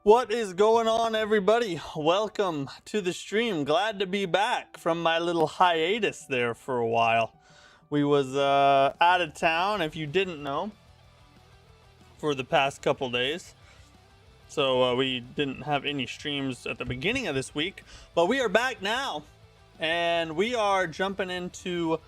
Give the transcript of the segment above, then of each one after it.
What is going on, everybody? Welcome to the stream. Glad to be back from my little hiatus there for a while. We was out of town, if you didn't know, for the past couple days. So we didn't have any streams at the beginning of this week, but we are back now. And we are jumping into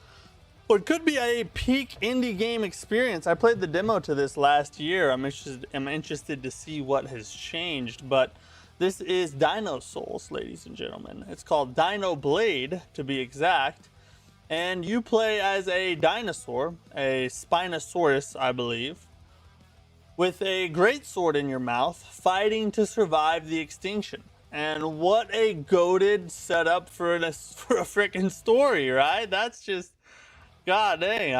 what could be a peak indie game experience. I played the demo to this last year. I'm interested to see what has changed, but this is Dino Souls, ladies and gentlemen. It's called DinoBlade, to be exact, and you play as a dinosaur, a Spinosaurus, I believe, with a greatsword in your mouth, fighting to survive the extinction. And what a goated setup for a freaking story, right? That's just... God dang,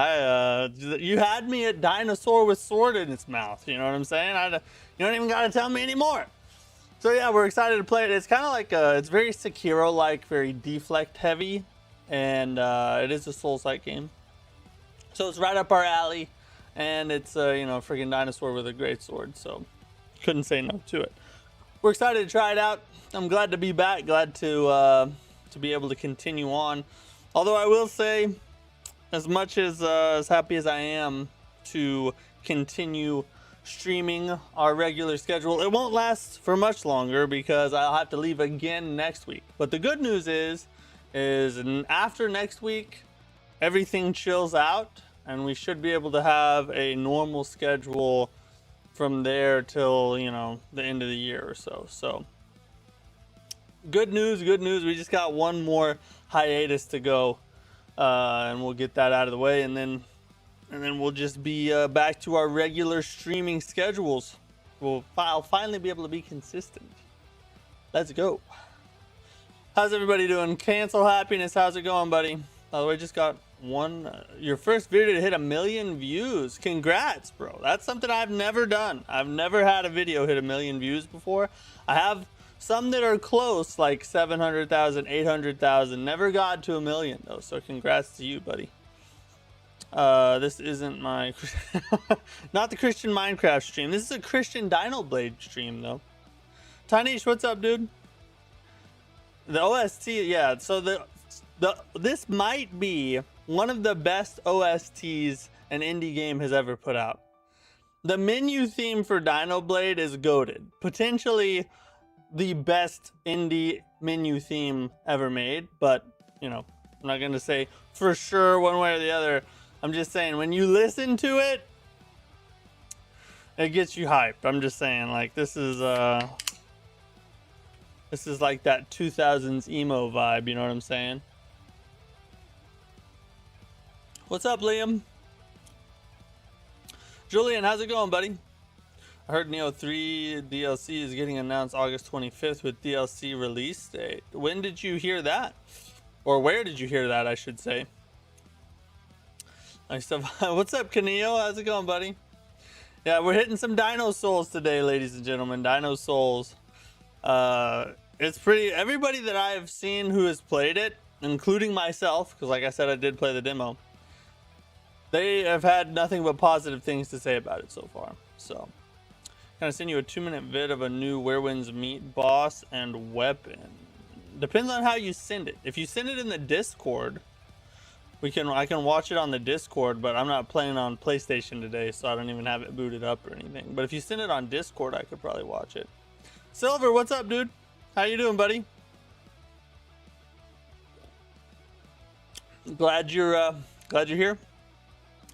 you had me at dinosaur with sword in its mouth. You know what I'm saying? You don't even got to tell me anymore. So yeah, we're excited to play it. It's kind of like it's very Sekiro-like, very deflect heavy, and it is a Souls-like game. So it's right up our alley, and it's you know, a freaking dinosaur with a great sword. So couldn't say no to it. We're excited to try it out. I'm glad to be back. Glad to be able to continue on. Although I will say, as much as happy as I am to continue streaming our regular schedule, it won't last for much longer because I'll have to leave again next week. But the good news is after next week, everything chills out and we should be able to have a normal schedule from there till, you know, the end of the year or so. So good news, good news. We just got one more hiatus to go. And we'll get that out of the way, and then we'll just be back to our regular streaming schedules. I'll finally be able to be consistent. Let's go. How's everybody doing? Cancel Happiness, how's it going, buddy? By the way, just got your first video to hit 1 million views. Congrats, bro. That's something I've never done. I've never had a video hit 1 million views before. I have some that are close, like 700,000, 800,000. Never got to 1 million, though, so congrats to you, buddy. This isn't my... not the Christian Minecraft stream. This is a Christian DinoBlade stream, though. Tanish, what's up, dude? The OST, yeah, so this might be one of the best OSTs an indie game has ever put out. The menu theme for DinoBlade is goated. Potentially the best indie menu theme ever made, but you know, I'm not gonna say for sure one way or the other. I'm just saying, when you listen to it, it gets you hyped. I'm just saying, like, this is like that 2000s emo vibe, you know what I'm saying? What's up, Liam? Julian, how's it going, buddy? I heard Neo 3 DLC is getting announced August 25th with DLC release date. When did you hear that? Or where did you hear that, I should say? Nice stuff. What's up, Kaneo? How's it going, buddy? Yeah, we're hitting some Dino Souls today, ladies and gentlemen. Dino Souls. It's pretty... Everybody that I've seen who has played it, including myself, because like I said, I did play the demo, they have had nothing but positive things to say about it so far. So... Gonna send you a 2-minute vid of a new Where Winds Meet boss and weapon. Depends on how you send it. If you send it in the Discord, I can watch it on the Discord, but I'm not playing on PlayStation today, so I don't even have it booted up or anything. But if you send it on Discord, I could probably watch it. Silver, what's up, dude? How you doing, buddy? Glad you're here.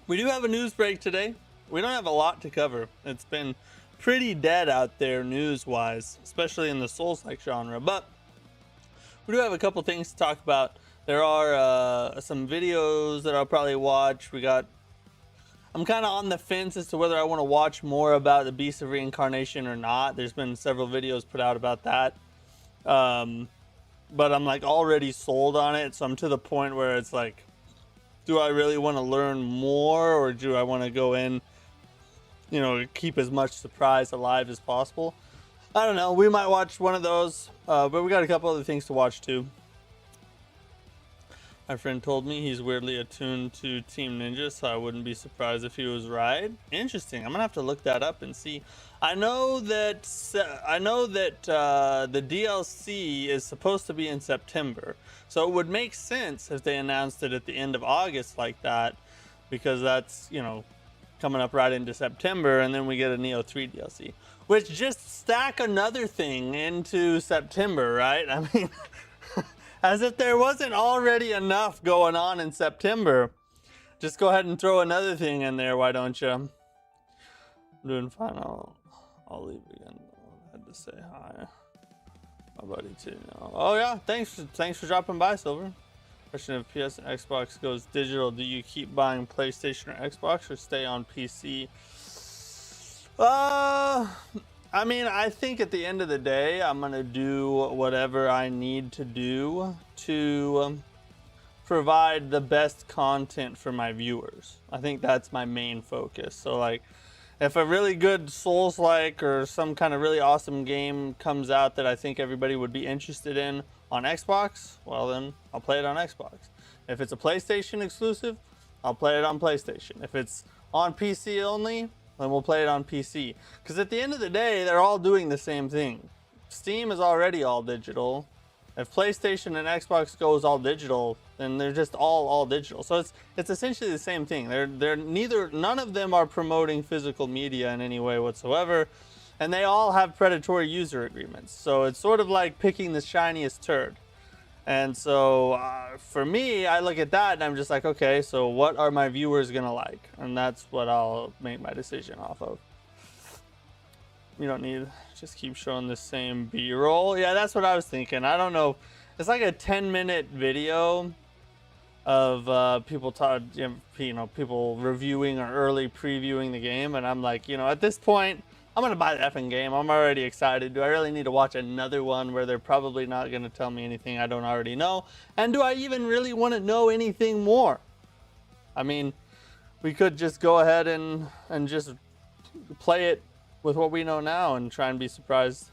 We do have a news break today. We don't have a lot to cover. It's been pretty dead out there news-wise, especially in the Souls-like genre, but we do have a couple things to talk about. There are some videos that I'll probably watch. I'm kind of on the fence as to whether I want to watch more about the Beast of Reincarnation or not. There's been several videos put out about that, but I'm like already sold on it, so I'm to the point where it's like, do I really want to learn more, or do I want to go in, you know, keep as much surprise alive as possible? I don't know. We might watch one of those, but we got a couple other things to watch too. My friend told me he's weirdly attuned to Team Ninja, so I wouldn't be surprised if he was right. Interesting. I'm gonna have to look that up and see. I know that the DLC is supposed to be in September, so it would make sense if they announced it at the end of August like that, because that's, you know, coming up right into September, and then we get a Neo 3 DLC, which just stack another thing into September, right? I mean, as if there wasn't already enough going on in September. Just go ahead and throw another thing in there, why don't you? I'm doing fine. I'll leave again. I had to say hi. My buddy too. Oh yeah, thanks for dropping by, Silver. Question: if PS and Xbox goes digital, do you keep buying PlayStation or Xbox or stay on PC? I mean, I think at the end of the day, I'm gonna do whatever I need to do to provide the best content for my viewers. I think that's my main focus. So like, if a really good Souls-like or some kind of really awesome game comes out that I think everybody would be interested in on Xbox, well then I'll play it on Xbox. If it's a PlayStation exclusive, I'll play it on PlayStation. If it's on PC only, then we'll play it on PC. Because at the end of the day, they're all doing the same thing. Steam is already all digital. If PlayStation and Xbox goes all digital, then they're just all digital. So it's essentially the same thing. None of them are promoting physical media in any way whatsoever, and they all have predatory user agreements. So it's sort of like picking the shiniest turd. And so for me, I look at that and I'm just like, okay, so what are my viewers gonna like? And that's what I'll make my decision off of. You don't need, just keep showing the same B-roll. Yeah, that's what I was thinking. I don't know. It's like a 10-minute video of people people reviewing or early previewing the game, and I'm like, you know, at this point, I'm gonna buy the effing game. I'm already excited. Do I really need to watch another one where they're probably not gonna tell me anything I don't already know? And do I even really want to know anything more? I mean, we could just go ahead and just play it with what we know now and try and be surprised.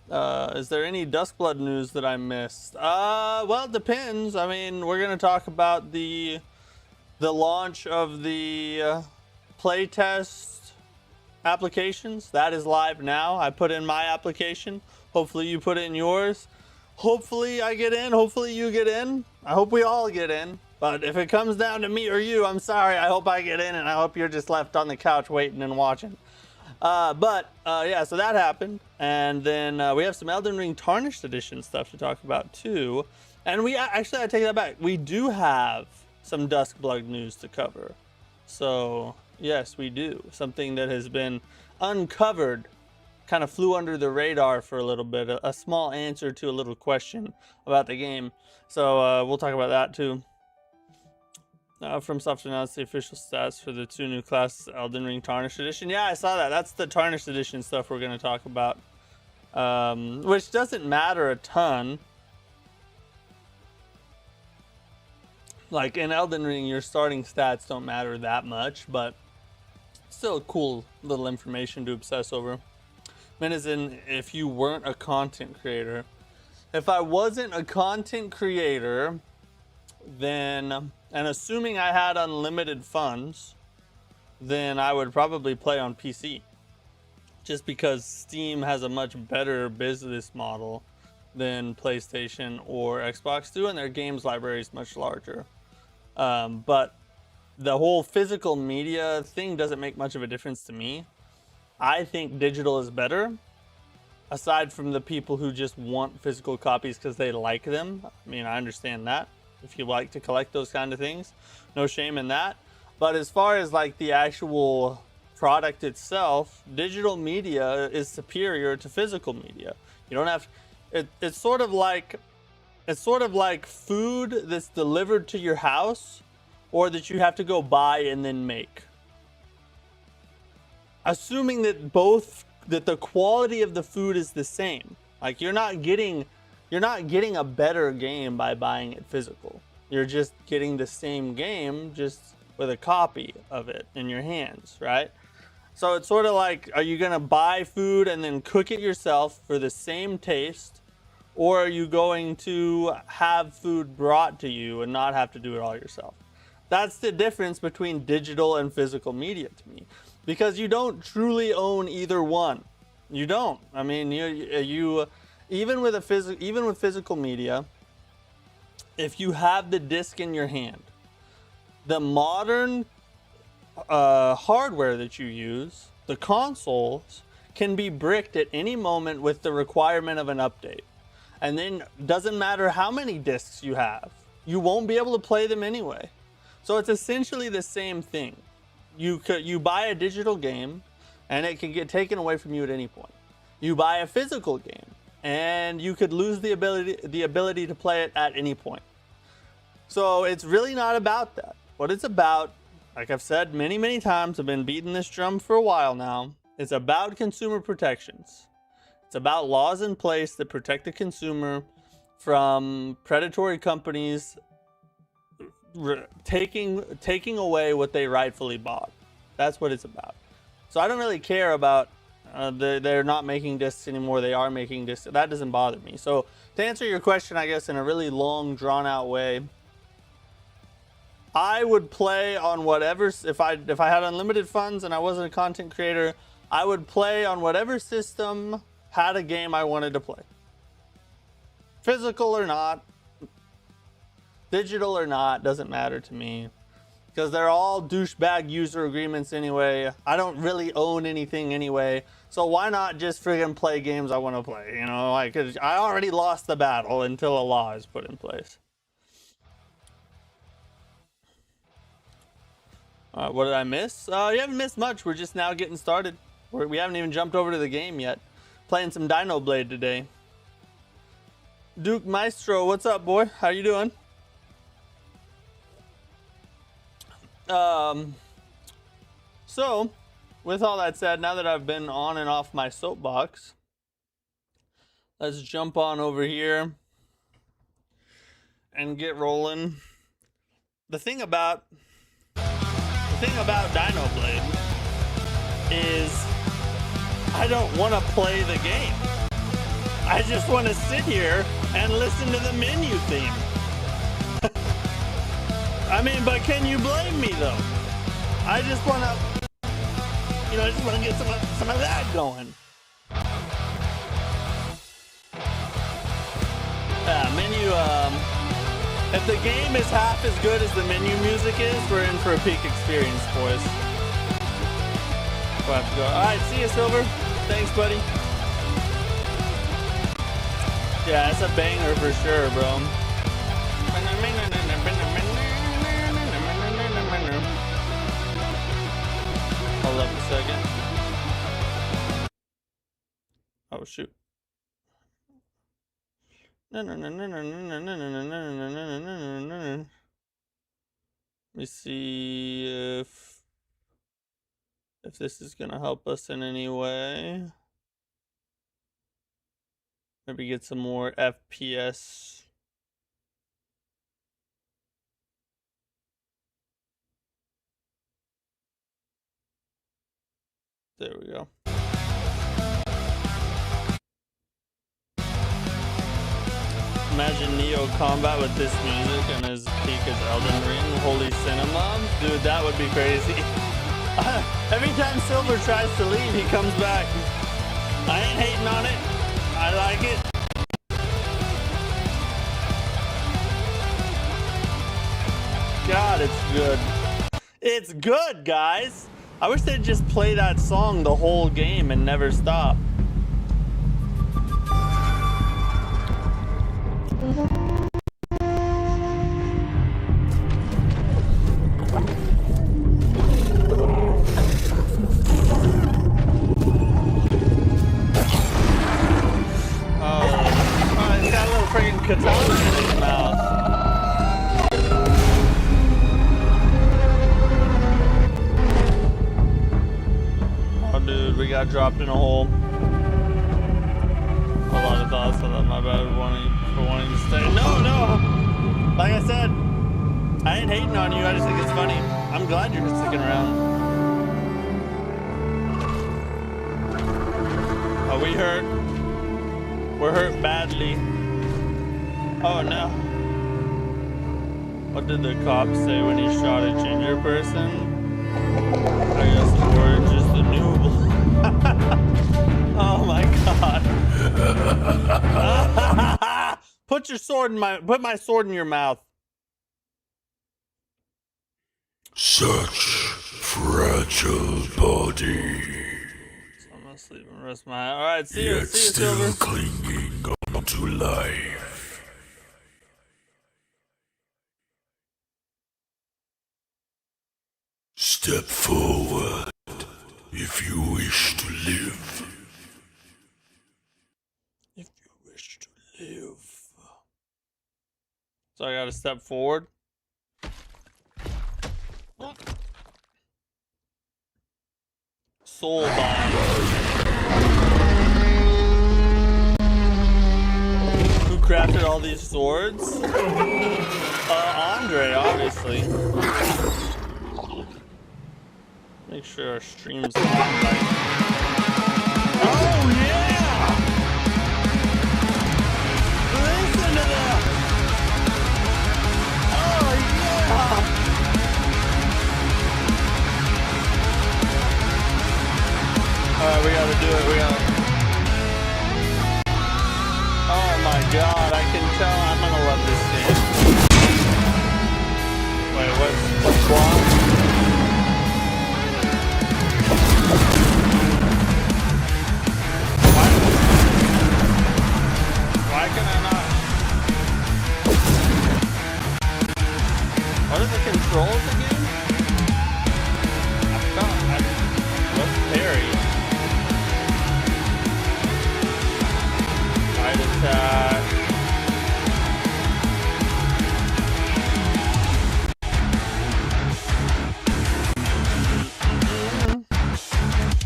Is there any Duskblood news that I missed? Well, it depends. I mean, we're gonna talk about the launch of the playtest applications. That is live now. I put in my application. Hopefully you put in yours. Hopefully I get in. Hopefully you get in. I hope we all get in. But if it comes down to me or you, I'm sorry. I hope I get in, and I hope you're just left on the couch waiting and watching. Yeah, so that happened. And then we have some Elden Ring Tarnished Edition stuff to talk about too. And we actually, I take that back. We do have some Duskblood news to cover. So yes, we do. Something that has been uncovered, kind of flew under the radar for a little bit. A small answer to a little question about the game. So we'll talk about that too. FromSoft announced the official stats for the 2 new classes, Elden Ring Tarnished Edition. Yeah, I saw that. That's the Tarnished Edition stuff we're going to talk about, which doesn't matter a ton. Like in Elden Ring, your starting stats don't matter that much, but still cool little information to obsess over. Minizen, if you weren't a content creator, if I wasn't a content creator, then, and assuming I had unlimited funds, then I would probably play on PC. Just because Steam has a much better business model than PlayStation or Xbox do, and their games library is much larger. But the whole physical media thing doesn't make much of a difference to me. I think digital is better, aside from the people who just want physical copies because they like them. I mean, I understand that. If you like to collect those kind of things, no shame in that. But as far as like the actual product itself, digital media is superior to physical media. You don't have, it's sort of like food that's delivered to your house or that you have to go buy and then make. Assuming that the quality of the food is the same. Like you're not getting a better game by buying it physical. You're just getting the same game, just with a copy of it in your hands, right? So it's sort of like, are you gonna buy food and then cook it yourself for the same taste? Or are you going to have food brought to you and not have to do it all yourself? That's the difference between digital and physical media to me, because you don't truly own either one. You don't. I mean, you even with physical media, if you have the disc in your hand, the modern hardware that you use, the consoles, can be bricked at any moment with the requirement of an update. And then doesn't matter how many discs you have, you won't be able to play them anyway. So it's essentially the same thing. You buy a digital game and it can get taken away from you at any point. You buy a physical game and you could lose the ability to play it at any point. So it's really not about that. What it's about, like I've said many times, I've been beating this drum for a while now, it's about consumer protections. It's about laws in place that protect the consumer from predatory companies taking away what they rightfully bought. That's what it's about. So I don't really care about they're not making discs anymore. They are making discs. That doesn't bother me. So to answer your question, I guess in a really long, drawn out way, I would play on whatever, if I had unlimited funds and I wasn't a content creator, I would play on whatever system had a game I wanted to play. Physical or not, digital or not, doesn't matter to me. Because they're all douchebag user agreements anyway. I don't really own anything anyway. So why not just friggin' play games I want to play? You know, like, I already lost the battle until a law is put in place. What did I miss? You haven't missed much. We're just now getting started. We haven't even jumped over to the game yet. Playing some DinoBlade today. Duke Maestro, what's up, boy? How you doing? So, with all that said, now that I've been on and off my soapbox, let's jump on over here and get rolling. The thing about DinoBlade is I don't want to play the game. I just want to sit here and listen to the menu theme. I mean, but can you blame me though? I just want to, I just want to get some of that going. Menu, if the game is half as good as the menu music is, we're in for a peak experience, boys. We'll have to go. All right, see you, Silver. Thanks, buddy. Yeah, it's a banger for sure, bro. Hold up a second. Oh shoot. Let me see if this is gonna help us in any way. Maybe get some more FPS. There we go. Imagine Neo combat with this music and his peak as Elden Ring. Holy cinema. Dude, that would be crazy. Every time Silver tries to leave, he comes back. I ain't hating on it. I like it. God, it's good. It's good, guys. I wish they'd just play that song the whole game and never stop. He's got a little freaking katana in his mouth. Dude, we got dropped in a hole. A lot of thoughts on that. My bad for wanting to stay. No! Like I said, I ain't hating on you. I just think it's funny. I'm glad you're sticking around. Are we hurt? We're hurt badly. Oh no. What did the cop say when he shot a ginger person? I guess orange is the new. Oh my god. Put my sword in your mouth. Such fragile body. So I'm gonna sleep and rest my. Alright, see you, Yet still Silver. clinging on to life. Step forward if you wish to live. If you wish to live. So I gotta step forward. Soul bind. Who crafted all these swords? Andre, obviously. Make sure our stream's on. Oh yeah! Listen to that! Oh yeah! Alright, we gotta do it, Oh my god, I can tell I'm gonna love this game. Wait, what's wrong? Why can I not? What are the controls again? What's parry? Right attack.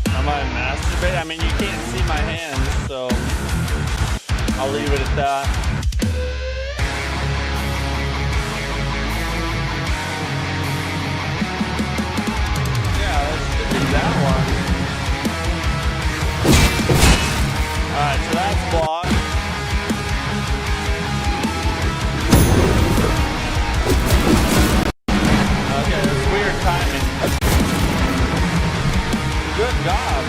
Am I masturbating? I mean, you can't see my hands, so I'll leave it at that. Yeah, let's do that one. Alright, so that's blocked. Okay, that's weird timing. Good job.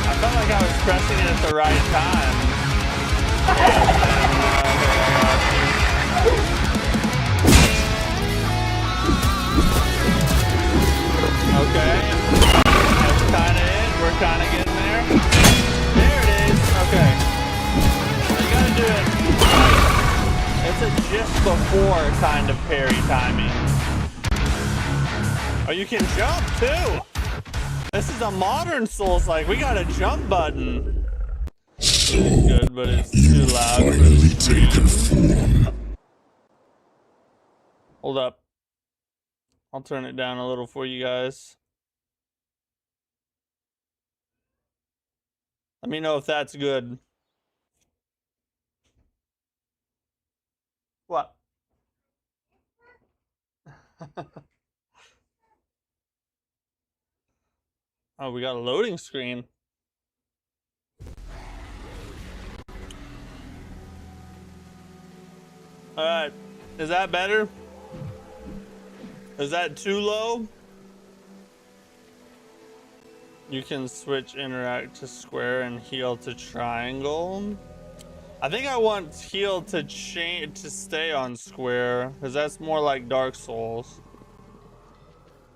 I felt like I was pressing it at the right time. Okay. That's kind of it. We're kind of getting there. There it is. Okay. You gotta do it. It's a just before kind of parry timing. Oh, you can jump too. This is a modern Souls like. We got a jump button. It's good, but it's too loud for the stream. Hold up. I'll turn it down a little for you guys. Let me know if that's good. What? Oh, we got a loading screen. Alright. Is that better? Is that too low? You can switch interact to square and heal to triangle. I think I want heal to change to stay on square because that's more like Dark Souls.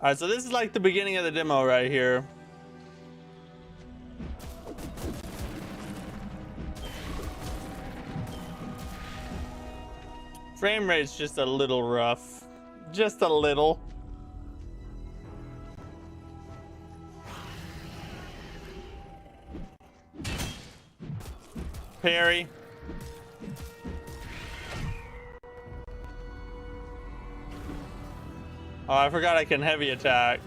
All right, so this is like the beginning of the demo right here. Frame rate's just a little rough. Just a little. Parry. Oh, I forgot I can heavy attack.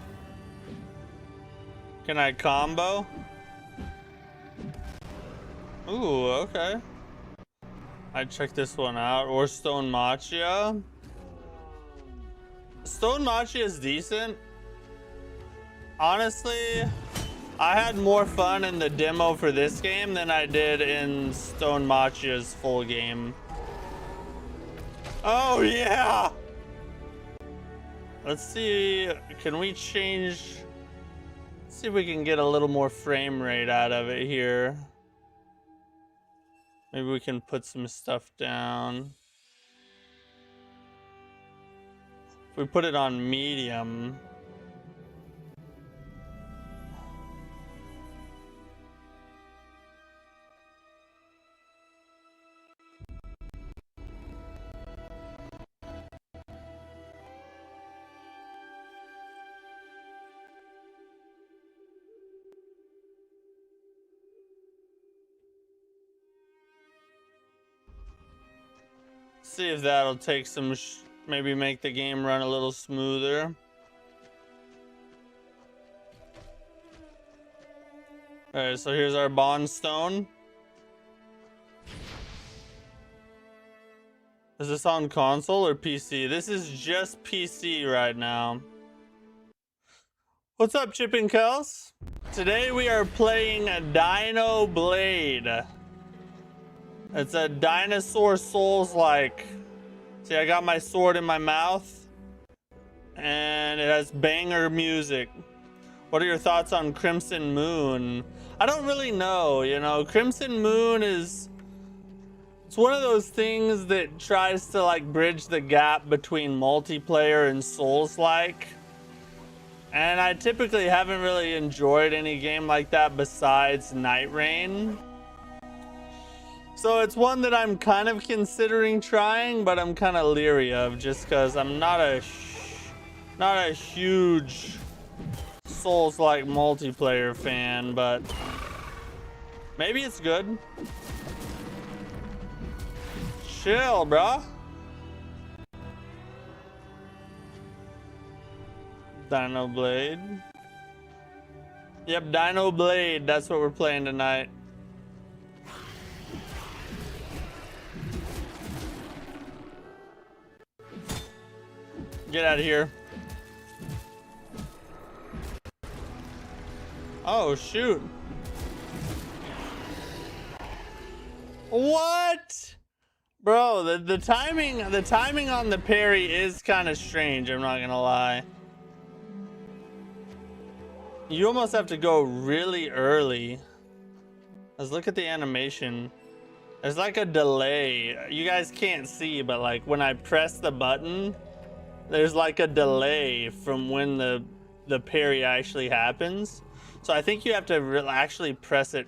Can I combo? Ooh, okay. I'd check this one out. Or Stone Machia. Stone Machi is decent. Honestly, I had more fun in the demo for this game than I did in Stone Machi's full game. Oh yeah! Let's see, can we change? Let's see if we can get a little more frame rate out of it here. Maybe we can put some stuff down. If we put it on medium. See if that'll take some, maybe make the game run a little smoother. Alright, so here's our bond stone. Is this on console or PC? This is just PC right now. What's up, Chip and Kels? Today we are playing a DinoBlade. It's a Dinosaur Souls-like. See, I got my sword in my mouth, and it has banger music. What are your thoughts on Crimson Moon? I don't really know, you know. Crimson Moon is... it's one of those things that tries to, like, bridge the gap between multiplayer and Souls-like. And I typically haven't really enjoyed any game like that besides Night Rain. So it's one that I'm kind of considering trying, but I'm kind of leery of just because I'm not a huge Souls-like multiplayer fan, but maybe it's good. Chill, bruh. DinoBlade. Yep, DinoBlade. That's what we're playing tonight. Get out of here. Oh, shoot. What? Bro, the timing on the parry is kind of strange, I'm not gonna lie. You almost have to go really early. Let's look at the animation. There's like a delay. You guys can't see, but like when I press the button, there's like a delay from when the parry actually happens. So I think you have to actually press it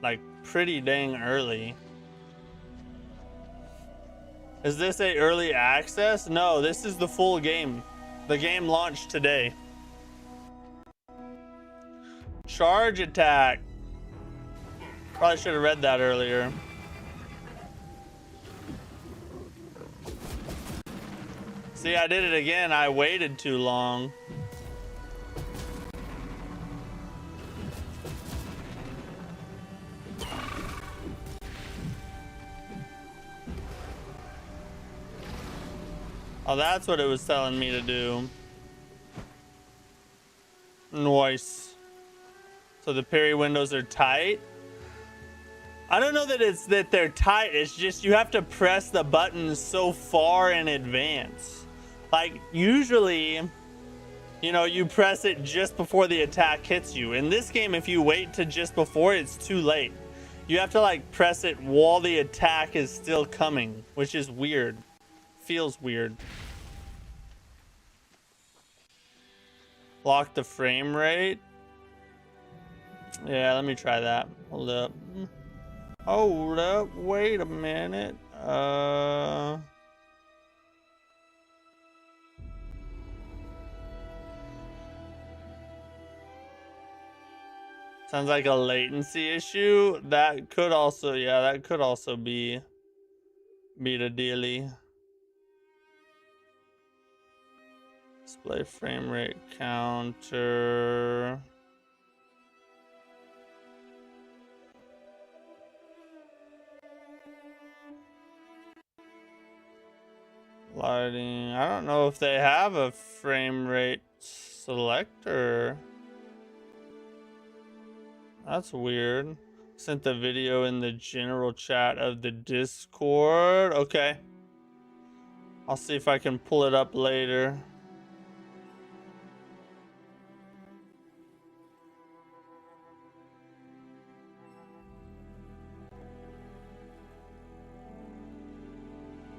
like pretty dang early. Is this a early access? No, this is the full game. The game launched today. Charge attack. Probably should have read that earlier. See, I did it again. I waited too long. Oh, that's what it was telling me to do. Nice. So the parry windows are tight. I don't know that it's that they're tight. It's just you have to press the buttons so far in advance. Like usually, you know, you press it just before the attack hits you. In this game, if you wait to just before, it's too late. You have to like press it while the attack is still coming, which is weird. Feels weird. Lock the frame rate. Yeah, let me try that. Hold up. Hold up. Wait a minute. Sounds like a latency issue. That could also, yeah, that could also be the dealie. Display frame rate counter. Lighting. I don't know if they have a frame rate selector. That's weird. Sent the video in the general chat of the Discord. Okay. I'll see if I can pull it up later.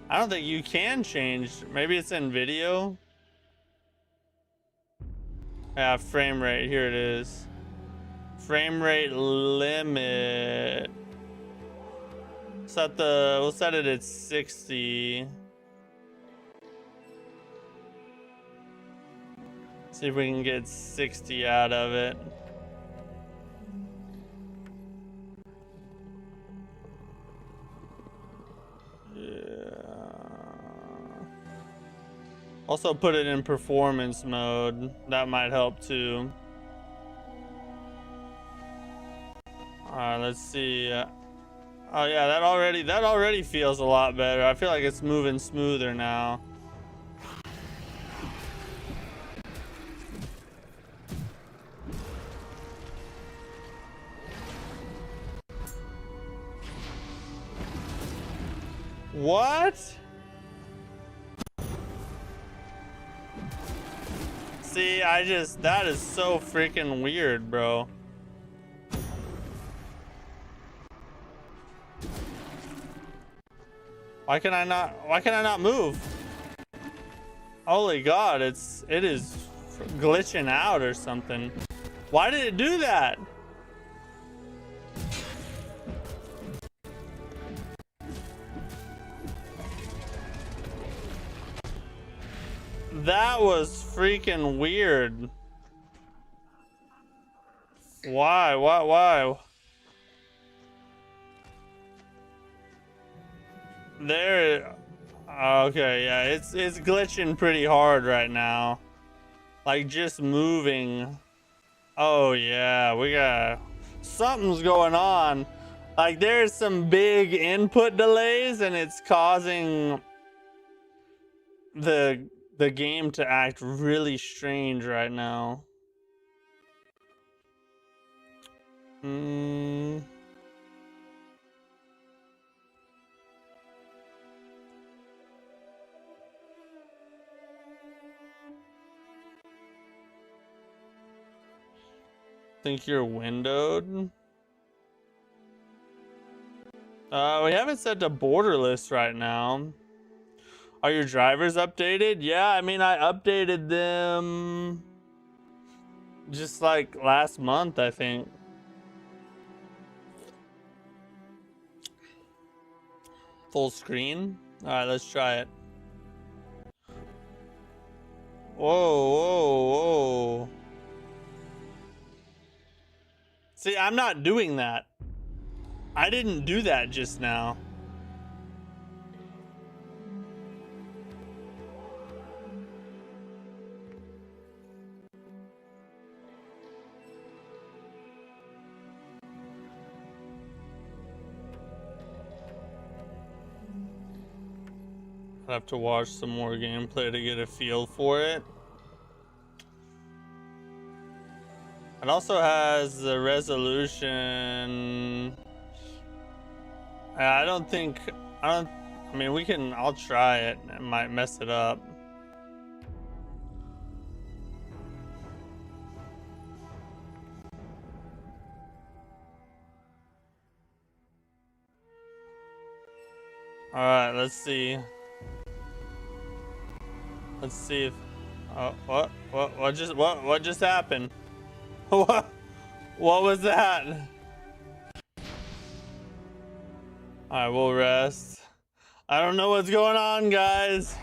I don't think you can change. Maybe it's in video. Yeah, frame rate. Here it is. Frame rate limit. We'll set it at 60. See if we can get 60 out of it. Also put it in performance mode. That might help too. Alright, let's see. Oh yeah, that already feels a lot better. I feel like it's moving smoother now. What? See, that is so freaking weird, bro. Why can I not move? Holy God, it is glitching out or something. Why did it do that? That was freaking weird. Why? There. Okay, yeah, it's glitching pretty hard right now. Like just moving. Oh yeah, something's going on. Like there's some big input delays and it's causing the game to act really strange right now. Think you're windowed? We have it set to borderless right now. Are your drivers updated? Yeah, I mean, I updated them just like last month, I think. Full screen? All right, let's try it. Whoa. See, I'm not doing that. I didn't do that just now. I'll have to watch some more gameplay to get a feel for it. It also has the resolution. I mean, I'll try it. It might mess it up. All right, let's see. Let's see if, what just happened? What was that? Alright, we'll rest. I don't know what's going on, guys.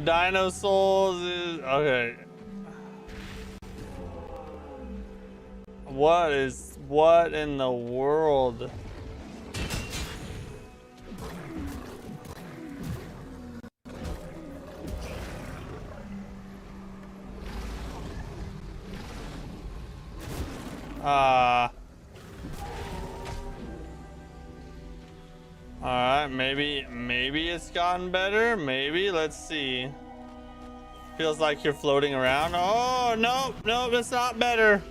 Dino Souls is okay. What in the world? Alright, maybe it's gotten better. Maybe, let's see. Feels like you're floating around. Oh, no, it's not better.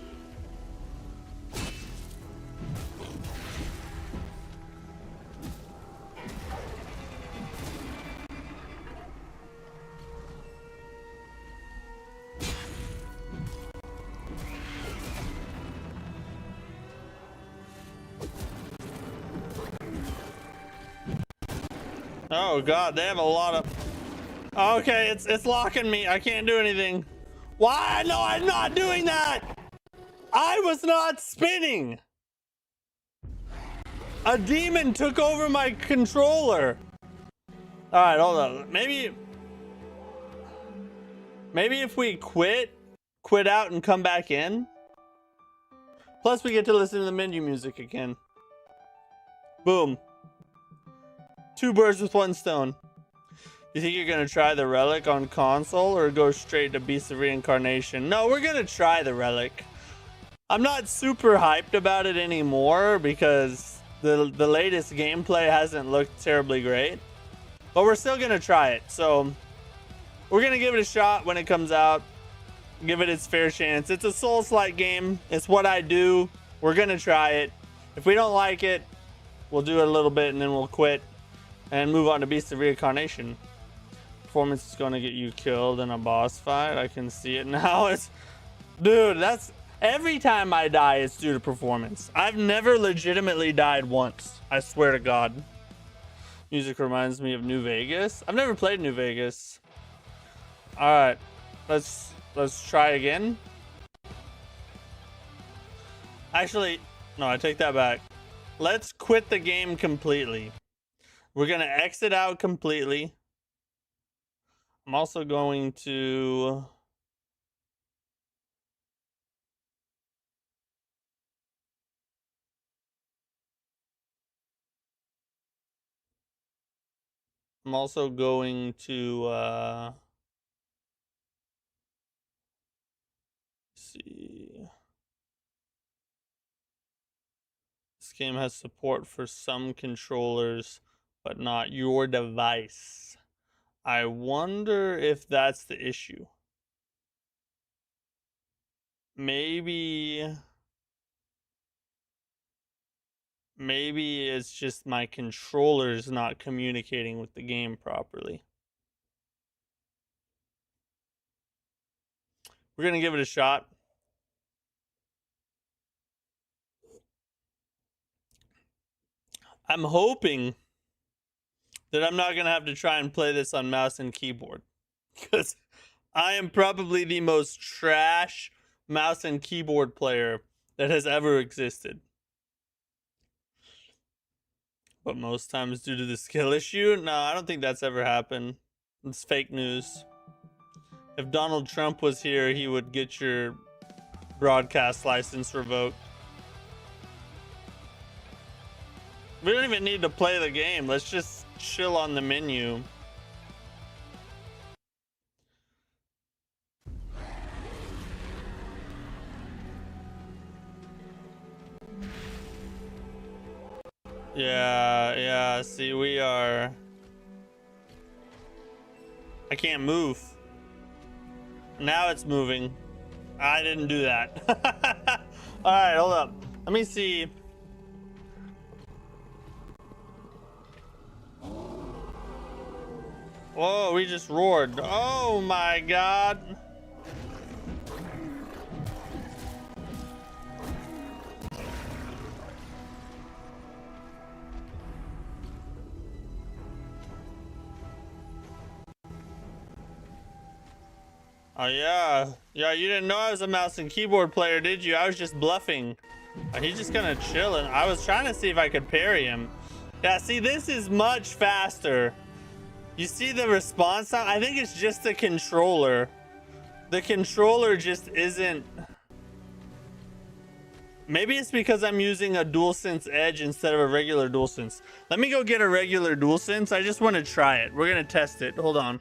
Oh God, they have a lot of... Okay, it's locking me. I can't do anything. Why? No, I'm not doing that. I was not spinning. A demon took over my controller. All right, hold on. Maybe if we quit out and come back in. Plus, we get to listen to the menu music again. Boom. 2 birds with 1 stone. You think you're gonna try the relic on console or go straight to Beast of Reincarnation? No, we're gonna try the relic. I'm not super hyped about it anymore because the latest gameplay hasn't looked terribly great. But we're still gonna try it. So we're gonna give it a shot when it comes out. Give it its fair chance. It's a Souls-like game. It's what I do. We're gonna try it. If we don't like it, we'll do it a little bit and then we'll quit and move on to Beast of Reincarnation. Performance is going to get you killed in a boss fight. I can see it now. It's, dude, that's every time I die, it's due to performance. I've never legitimately died once. I swear to God. Music reminds me of New Vegas. I've never played New Vegas. All right, let's try again. Actually, no, I take that back. Let's quit the game completely. We're gonna exit out completely. I'm also going to see. This game has support for some controllers, but not your device. I wonder if that's the issue. Maybe it's just my controller's not communicating with the game properly. We're gonna give it a shot. I'm hoping that I'm not gonna have to try and play this on mouse and keyboard, because I am probably the most trash mouse and keyboard player that has ever existed. But most times due to the skill issue? No, I don't think that's ever happened. It's fake news. If Donald Trump was here, he would get your broadcast license revoked. We don't even need to play the game. Let's just chill on the menu. Yeah, see, we are... I can't move. Now it's moving. I didn't do that. Alright, hold up. Let me see. Whoa, we just roared. Oh my God. Oh yeah, you didn't know I was a mouse and keyboard player, did you? I was just bluffing. He's just gonna chill, and I was trying to see if I could parry him. Yeah, see, this is much faster. You see the response time? I think it's just the controller. The controller just isn't... Maybe it's because I'm using a DualSense Edge instead of a regular DualSense. Let me go get a regular DualSense. I just want to try it. We're gonna test it. Hold on.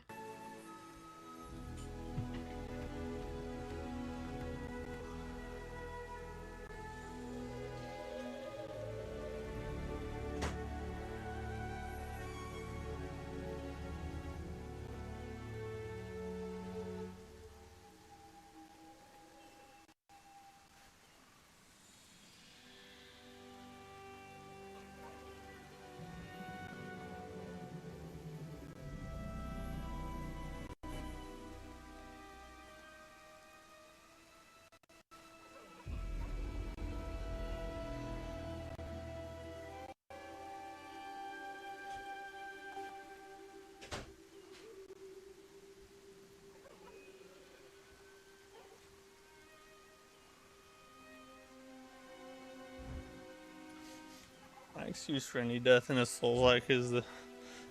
excuse for any death in a Souls-like is the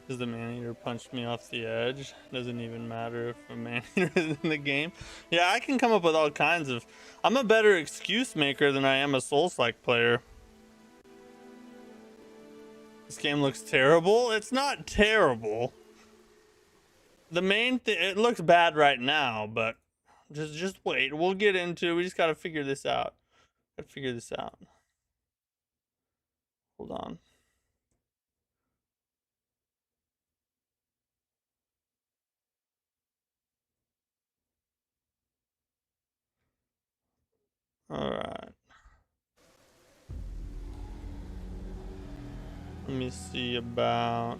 man-eater punched me off the edge. Doesn't even matter if a man-eater is in the game. Yeah, I can come up with all kinds of... I'm a better excuse maker than I am a Souls-like player. This game looks terrible. It's not terrible. The main thing, it looks bad right now, but just wait. We'll get into it. We just gotta figure this out. Hold on. All right. Let me see about...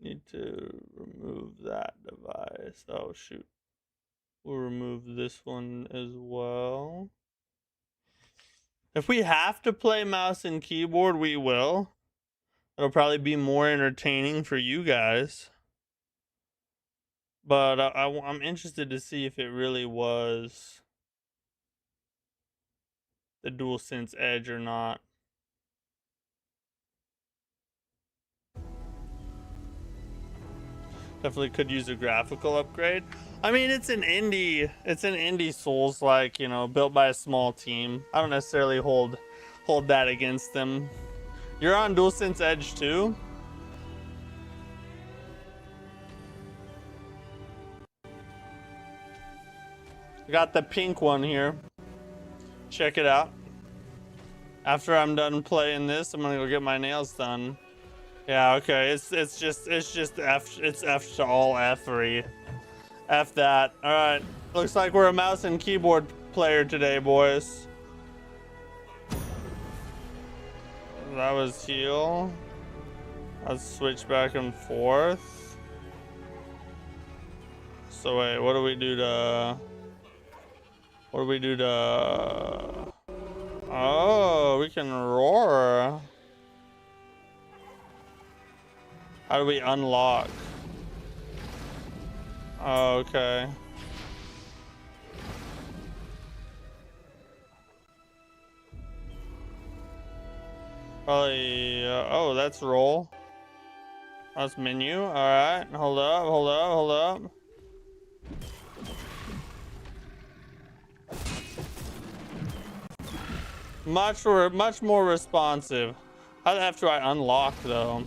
Need to remove that device. Oh, shoot. We'll remove this one as well. If we have to play mouse and keyboard, we will. It'll probably be more entertaining for you guys. But I'm interested to see if it really was the DualSense Edge or not. Definitely could use a graphical upgrade. I mean, it's an indie Souls, like, you know, built by a small team. I don't necessarily hold that against them. You're on DualSense Edge too? I got the pink one here. Check it out. After I'm done playing this, I'm gonna go get my nails done. Yeah, okay. It's just F. It's F to all F-ery. F that. All right. Looks like we're a mouse and keyboard player today, boys. That was heal. Let's switch back and forth. So wait, what do we do to... What do we do to... Oh, we can roar. How do we unlock? Oh, okay. Probably, oh, that's roll. That's menu. All right, hold up. Much more responsive. How after I unlock though?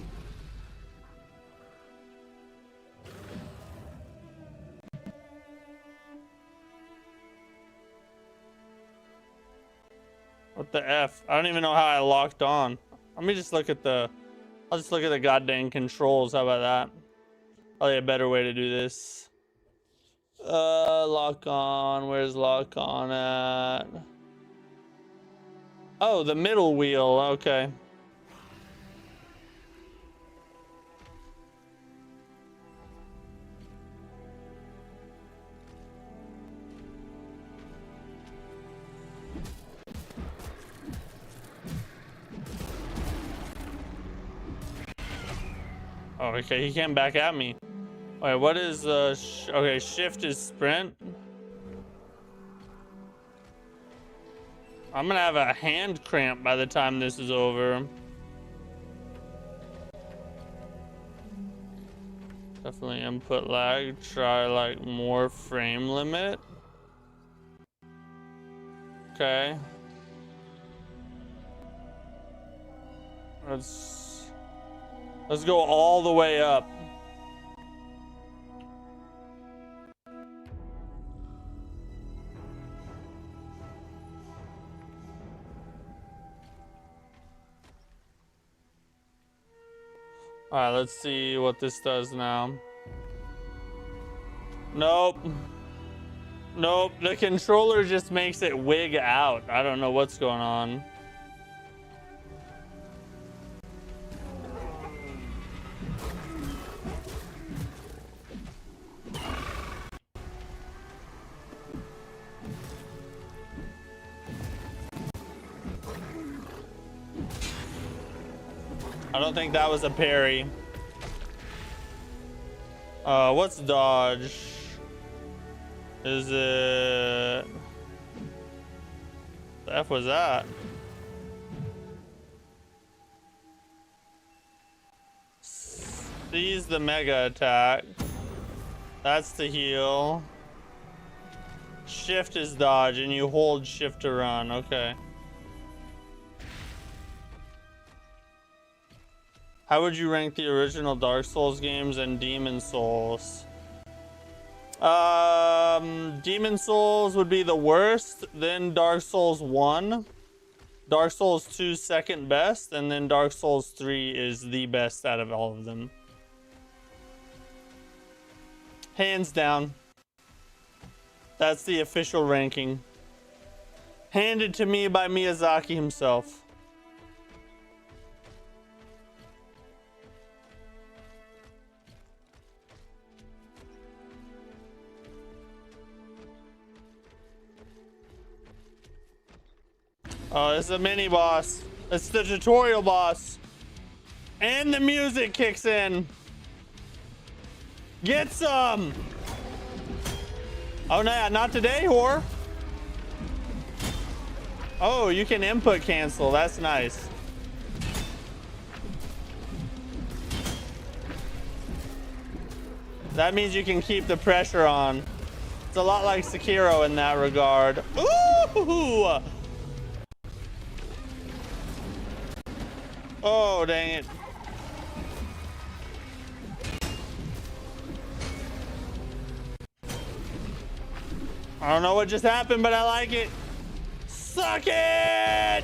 What the F? I don't even know how I locked on. Let me just look at the... I'll just look at the goddamn controls. How about that? Probably a better way to do this. Lock on. Where's lock on at? Oh, the middle wheel. Okay. Oh, okay, he came back at me. Wait, what is okay, shift is sprint. I'm gonna have a hand cramp by the time this is over. Definitely input lag. Try like more frame limit. Okay. Let's go all the way up. All right, let's see what this does now. Nope. Nope, the controller just makes it wig out. I don't know what's going on. I don't think that was a parry. What's dodge? Is it The F was that? Seize the mega attack. That's the heal. Shift is dodge, and you hold shift to run. Okay. How would you rank the original Dark Souls games and Demon Souls? Demon Souls would be the worst, then Dark Souls 1. Dark Souls 2 second best, and then Dark Souls 3 is the best out of all of them. Hands down. That's the official ranking. Handed to me by Miyazaki himself. Oh, it's a mini boss. It's the tutorial boss. And the music kicks in. Get some! Oh, no, not today, whore. Oh, you can input cancel. That's nice. That means you can keep the pressure on. It's a lot like Sekiro in that regard. Ooh! Oh, dang it. I don't know what just happened, but I like it. Suck it!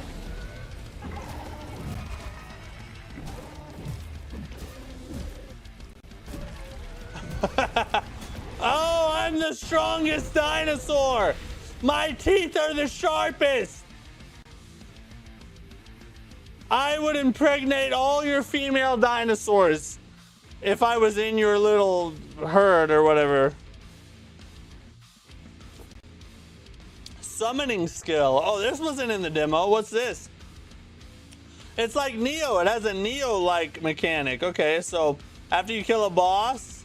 Oh, I'm the strongest dinosaur! My teeth are the sharpest! I would impregnate all your female dinosaurs if I was in your little herd or whatever. Summoning skill. Oh, this wasn't in the demo. What's this? It's like Neo. It has a Neo-like mechanic. Okay, so after you kill a boss,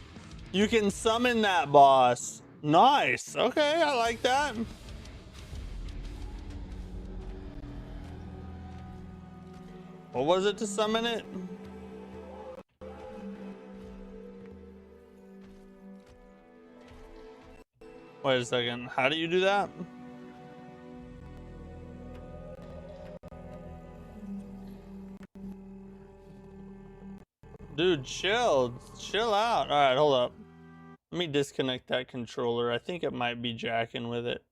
you can summon that boss. Nice. Okay, I like that. What was it to summon it? Wait a second. How do you do that? Dude, chill. Chill out. All right, hold up. Let me disconnect that controller. I think it might be jacking with it.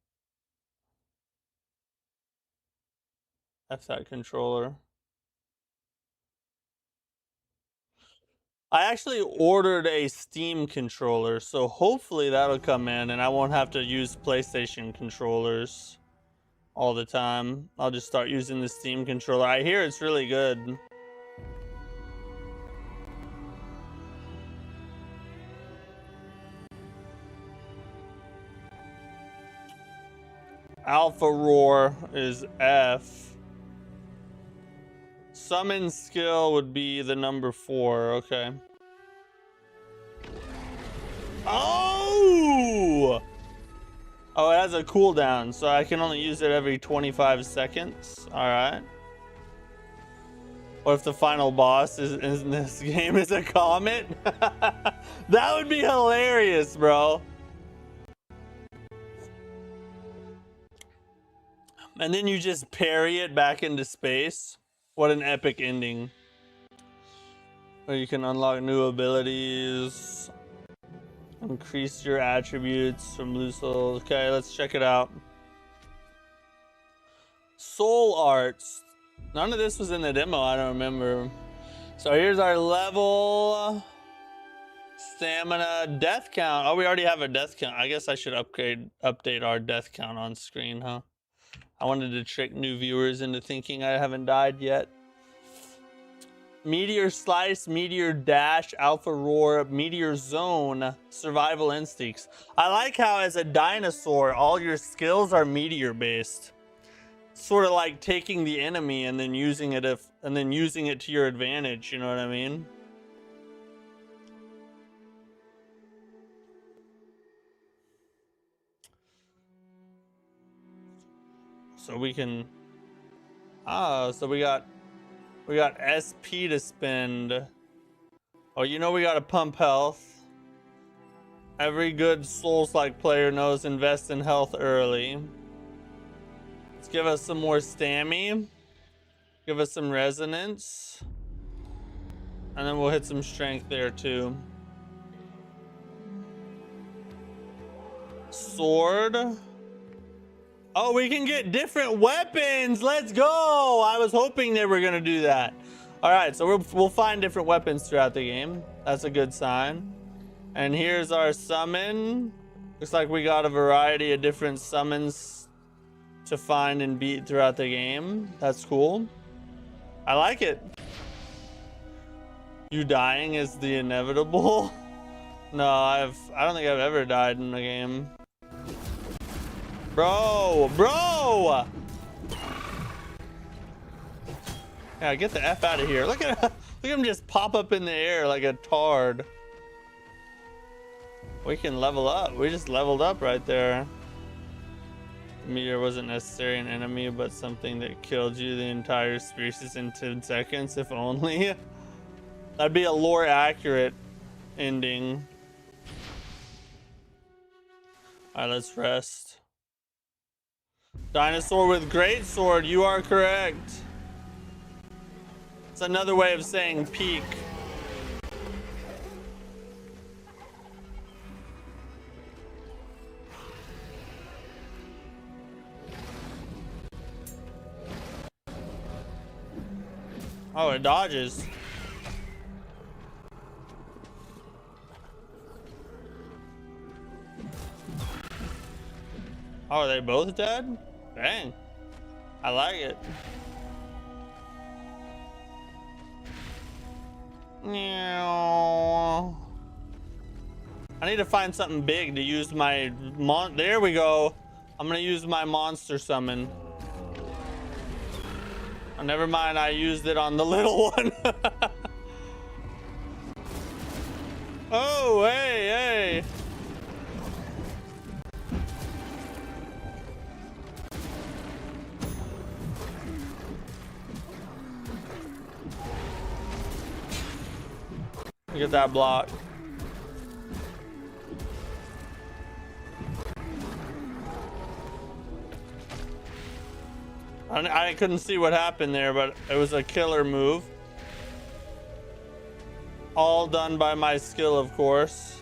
F that controller. I actually ordered a Steam controller, so hopefully that'll come in and I won't have to use PlayStation controllers all the time. I'll just start using the Steam controller. I hear it's really good. Alpha Roar is F. Summon skill would be the number 4. Okay. Oh! Oh, it has a cooldown, so I can only use it every 25 seconds. All right. What if the final boss in this game is a comet? That would be hilarious, bro. And then you just parry it back into space. What an epic ending. Or you can unlock new abilities. Increase your attributes from Blue Souls. Okay, let's check it out. Soul Arts. None of this was in the demo, I don't remember. So here's our level. Stamina, death count. Oh, we already have a death count. I guess I should update our death count on screen, huh? I wanted to trick new viewers into thinking I haven't died yet. Meteor Slice, Meteor Dash, Alpha Roar, Meteor Zone, Survival Instincts. I like how as a dinosaur, all your skills are meteor based. Sort of like taking the enemy and then using it to your advantage, you know what I mean? So we can Oh, so we got SP to spend. Oh, you know we gotta pump health. Every good Souls-like player knows invest in health early. Let's give us some more stammy. Give us some resonance. And then we'll hit some strength there too. Sword. Oh, we can get different weapons. Let's go. I was hoping they were going to do that. All right, so we'll find different weapons throughout the game. That's a good sign. And here's our summon. Looks like we got a variety of different summons to find and beat throughout the game. That's cool. I like it. You dying is the inevitable. No, I don't think I've ever died in a game. Bro! Yeah, get the F out of here. Look at him just pop up in the air like a tard. We can level up. We just leveled up right there. Meteor wasn't necessarily an enemy, but something that killed you the entire species in 10 seconds, if only. That'd be a lore accurate ending. Alright, let's rest. Dinosaur with greatsword, you are correct. It's another way of saying peak. Oh, it dodges. Oh, are they both dead? Dang. I like it. I need to find something big to use my there we go. I'm gonna use my monster summon. Oh, never mind, I used it on the little one. Oh, hey. Look at that block. I couldn't see what happened there, but it was a killer move. All done by my skill, of course.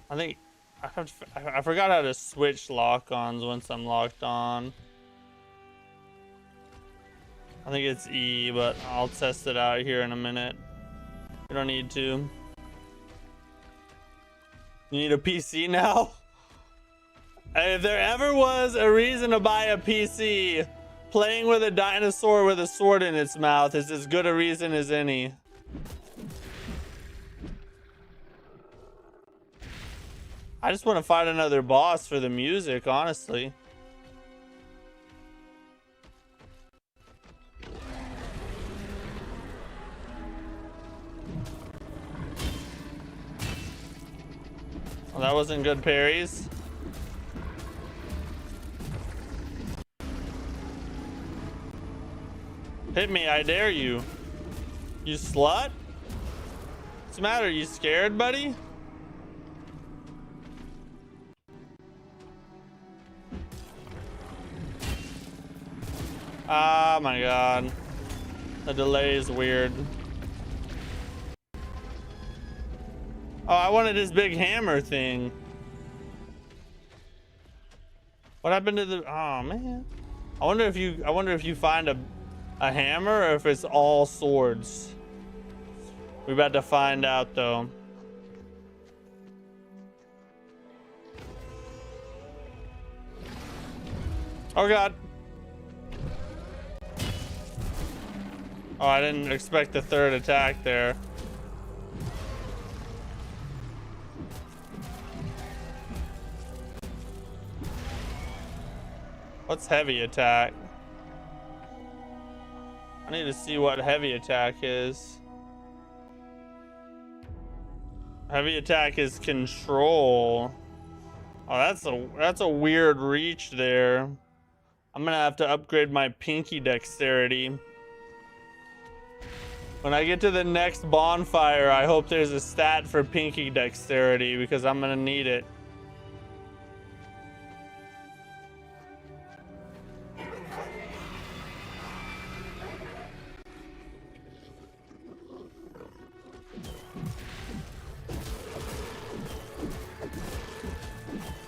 I think I forgot how to switch lock-ons once I'm locked on. I think it's E, but I'll test it out here in a minute. You don't need to. You need a PC now? If there ever was a reason to buy a PC, playing with a dinosaur with a sword in its mouth is as good a reason as any. I just want to fight another boss for the music, honestly. Well, that wasn't good parries. Hit me, I dare you. You slut? What's the matter? You scared, buddy? Oh my god. The delay is weird. Oh, I wanted his big hammer thing. What happened to the... Oh man. I wonder if you find a hammer or if it's all swords. We're about to find out though. Oh god. Oh, I didn't expect the third attack there. What's heavy attack? I need to see what heavy attack is. Heavy attack is control. Oh, that's a weird reach there. I'm gonna have to upgrade my pinky dexterity. When I get to the next bonfire, I hope there's a stat for pinky dexterity because I'm gonna need it.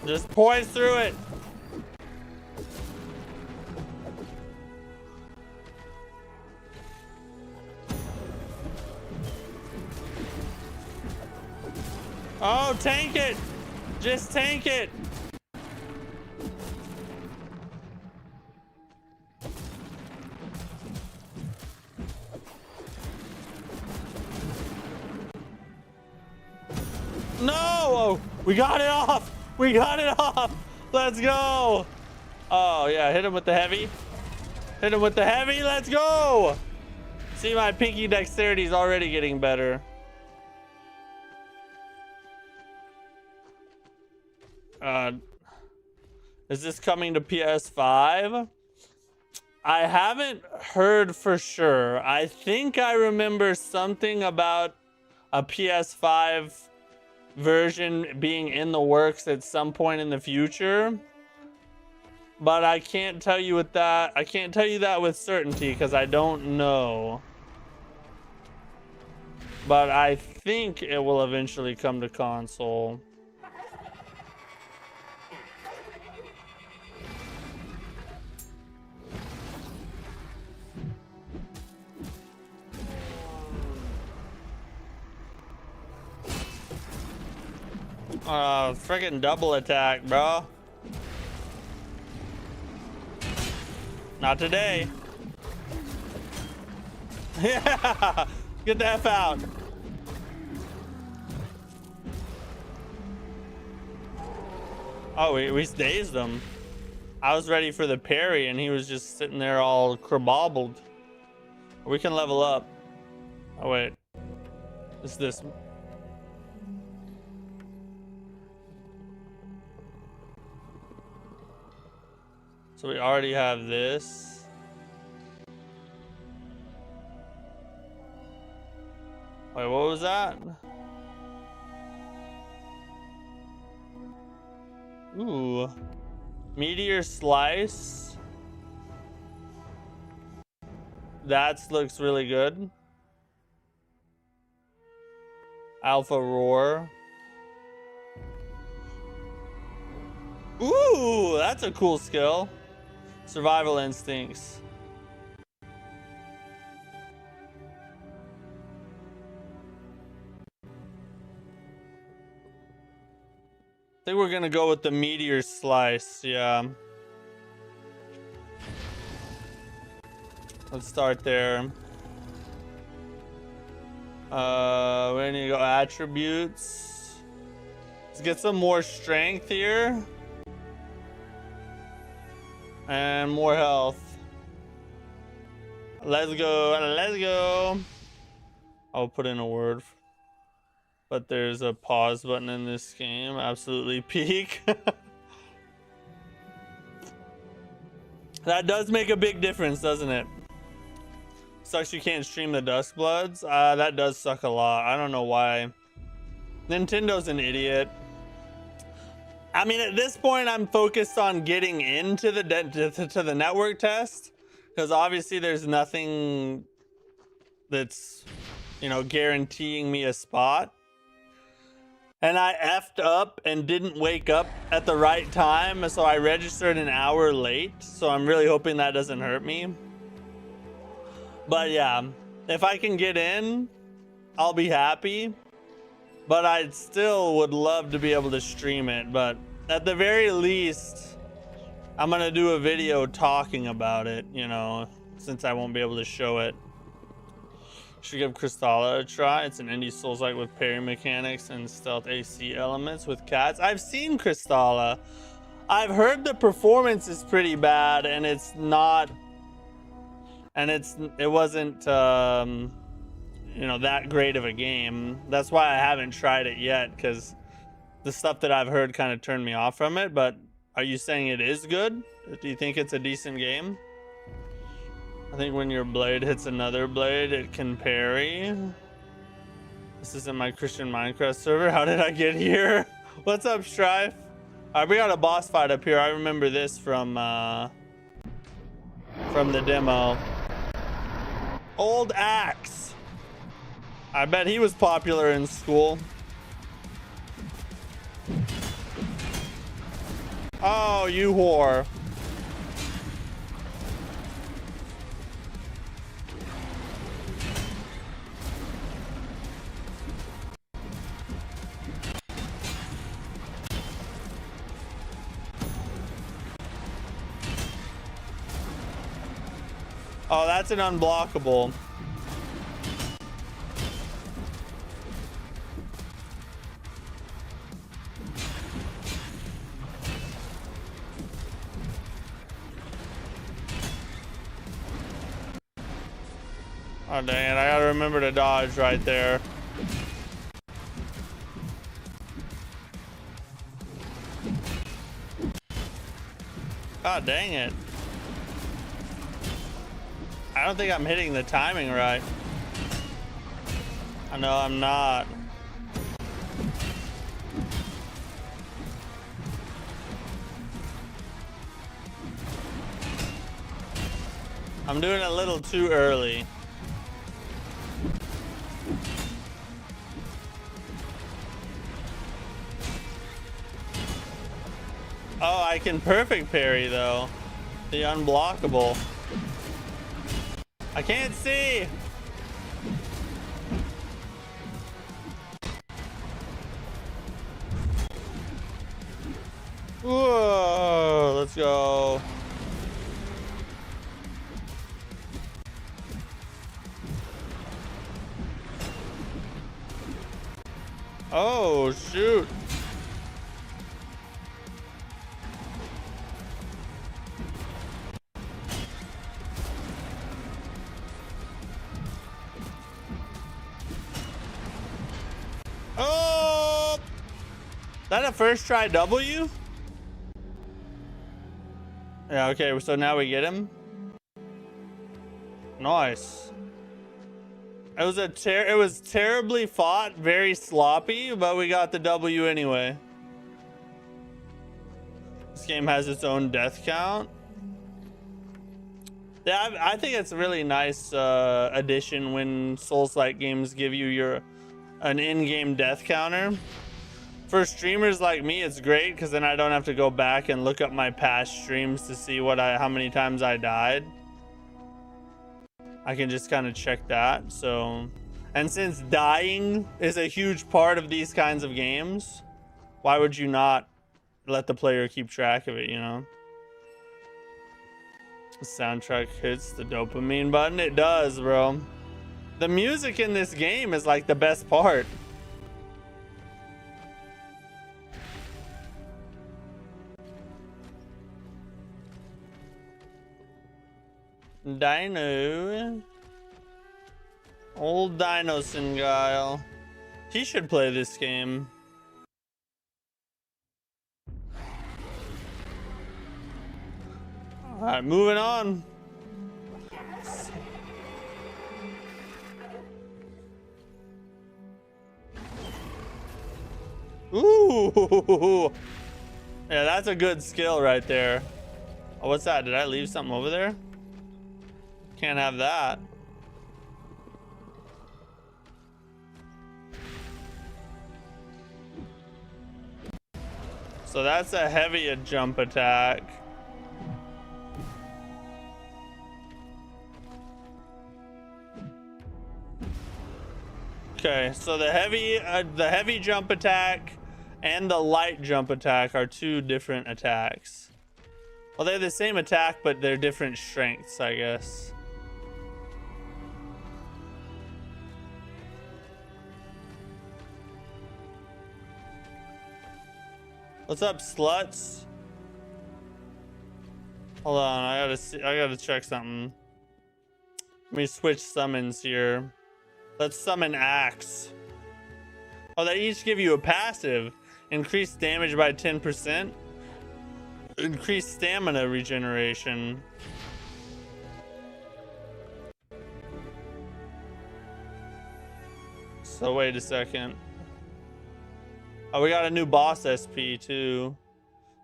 Just poise through it. Oh, tank it. Just tank it. No! Oh, we got it off. We got it off. Let's go. Oh, yeah. Hit him with the heavy. Hit him with the heavy. Let's go. See, my pinky dexterity is already getting better. Is this coming to PS5? I haven't heard for sure. I think I remember something about a PS5 version being in the works at some point in the future, but I can't tell you with that. I can't tell you that with certainty because I don't know. But I think it will eventually come to console. Freaking double attack, bro. Not today. Yeah, get the F out. Oh, we dazed him. I was ready for the parry and he was just sitting there all crabobbled. We can level up. Oh, wait. It's this. So we already have this. Wait, what was that? Ooh. Meteor slice. That looks really good. Alpha roar. Ooh, that's a cool skill. Survival instincts. I think we're gonna go with the meteor slice. Yeah. Let's start there. We need to go attributes. Let's get some more strength here. And more health. Let's go. Let's go. I'll put in a word. But there's a pause button in this game. Absolutely peak. That does make a big difference, doesn't it? Sucks you can't stream the Duskbloods. That does suck a lot. I don't know why. Nintendo's an idiot. I mean, at this point, I'm focused on getting into the network test, because obviously there's nothing that's, you know, guaranteeing me a spot. And I effed up and didn't wake up at the right time, so I registered an hour late. So I'm really hoping that doesn't hurt me. But yeah, if I can get in, I'll be happy. But I still would love to be able to stream it. But at the very least, I'm gonna do a video talking about it, you know, since I won't be able to show it. Should give Crystalla a try. It's an indie Souls-like with parry mechanics and stealth AC elements with cats. I've seen Crystalla. I've heard the performance is pretty bad, and it's not, and it wasn't you know, that great of a game. That's why I haven't tried it yet, because the stuff that I've heard kind of turned me off from it, but are you saying it is good? Do you think it's a decent game? I think when your blade hits another blade, it can parry. This isn't my Christian Minecraft server. How did I get here? What's up, Strife? All right, we got a boss fight up here. I remember this from the demo. Old Axe. I bet he was popular in school. Oh, you whore. Oh, that's an unblockable. Oh, dang it. I gotta remember to dodge right there. God dang it. I don't think I'm hitting the timing right. I know I'm not. I'm doing it a little too early. Oh, I can perfect parry though. The unblockable. I can't see. Whoa, let's go. Oh, shoot. Oh! That a first try W? Yeah, okay, so now we get him. Nice. It was terribly fought, very sloppy, but we got the W anyway. This game has its own death count. Yeah, I think it's a really nice addition when Souls-like games give you an in-game death counter. For streamers like me, it's great because then I don't have to go back and look up my past streams to see how many times I died. I can just kind of check that. So, and since dying is a huge part of these kinds of games, why would you not let the player keep track of it, you know? The soundtrack hits the dopamine button. It does, bro. The music in this game is like the best part. Dino. Old Dinosaur. He should play this game. Alright, moving on. Ooh. Yeah, that's a good skill right there. Oh, what's that? Did I leave something over there? Can't have that. So that's a heavy jump attack. Okay, so the heavy jump attack and the light jump attack are two different attacks. Well, they're the same attack, but they're different strengths, I guess. What's up, sluts? Hold on, I gotta check something. Let me switch summons here. Let's summon Axe. Oh, they each give you a passive. Increase damage by 10%. Increase stamina regeneration. So wait a second. Oh, we got a new boss SP too.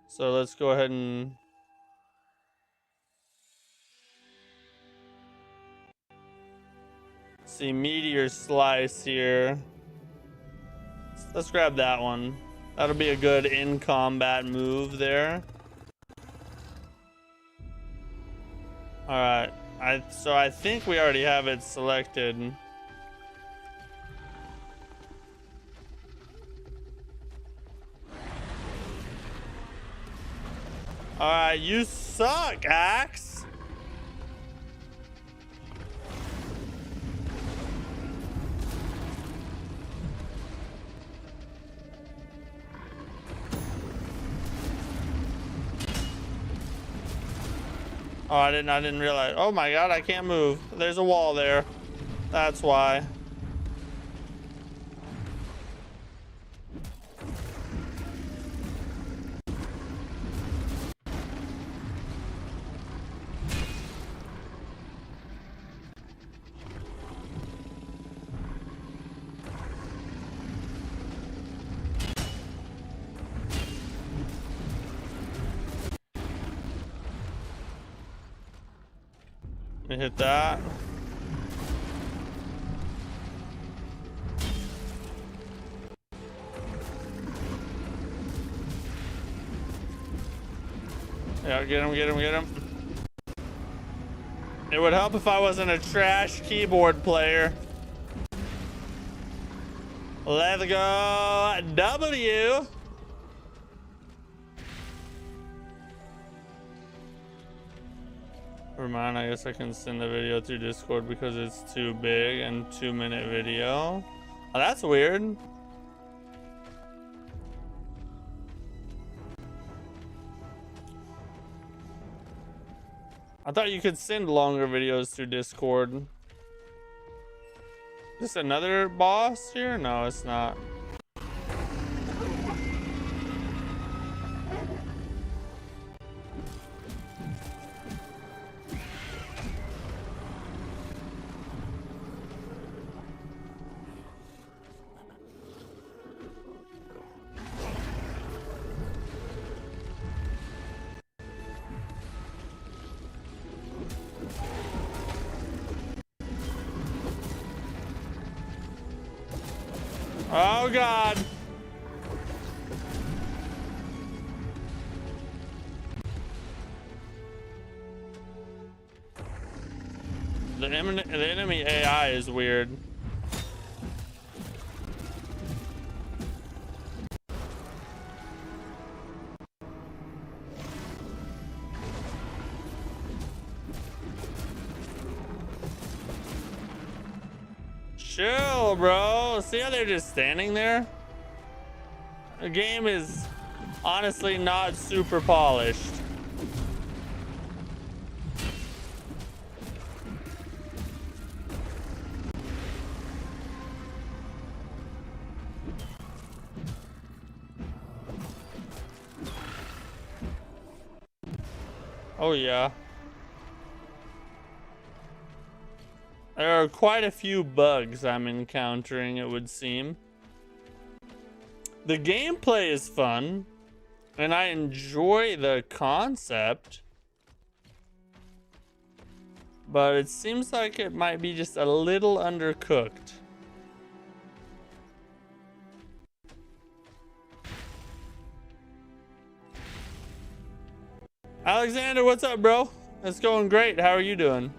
So let's go ahead and see meteor slice here. Let's grab that one. That'll be a good in combat move there. All right. So I think we already have it selected. Alright, you suck, Axe! Oh, I didn't realize. Oh my god, I can't move. There's a wall there. That's why. Let me hit that. Yeah, get him, get him, get him. It would help if I wasn't a trash keyboard player. Let's go W. Never mind, I guess I can send the video through Discord because it's too big and 2-minute video. Oh, that's weird. I thought you could send longer videos through Discord. Is this another boss here? No, it's not. Oh god. The enemy AI is weird. Chill, bro. See how they're just standing there? The game is honestly not super polished. Oh yeah. There are quite a few bugs I'm encountering, it would seem. The gameplay is fun, and I enjoy the concept, but it seems like it might be just a little undercooked. Alexander, what's up, bro? It's going great. How are you doing?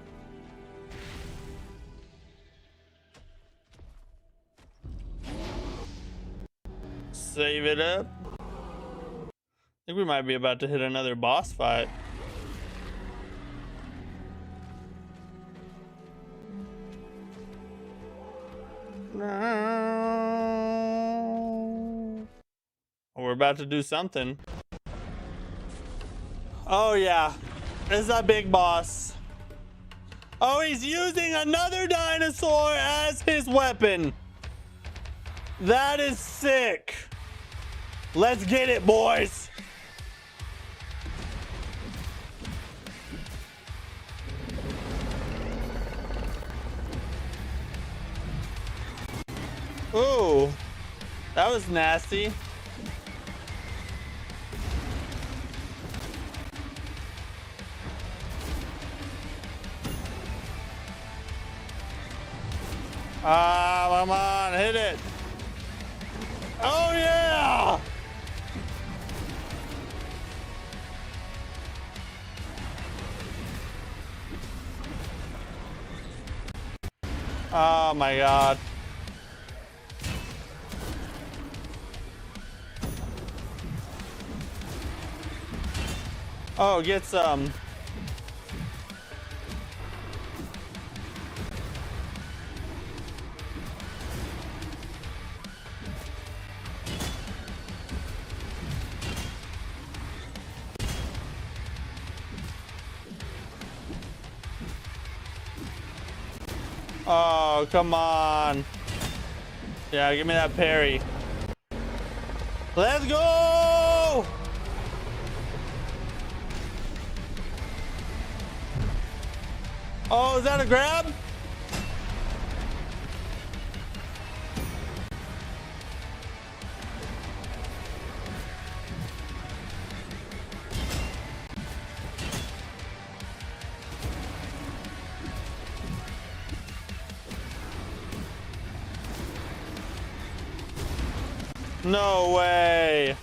Save it up. I think we might be about to hit another boss fight. No. We're about to do something. Oh yeah, this is a big boss. Oh, he's using another dinosaur as his weapon. That is sick. Let's get it, boys. Ooh, that was nasty. Come on, hit it. Oh yeah! Oh my god. Oh, get some. Oh, come on. Yeah, give me that parry. Let's go! Oh, is that a grab? No way.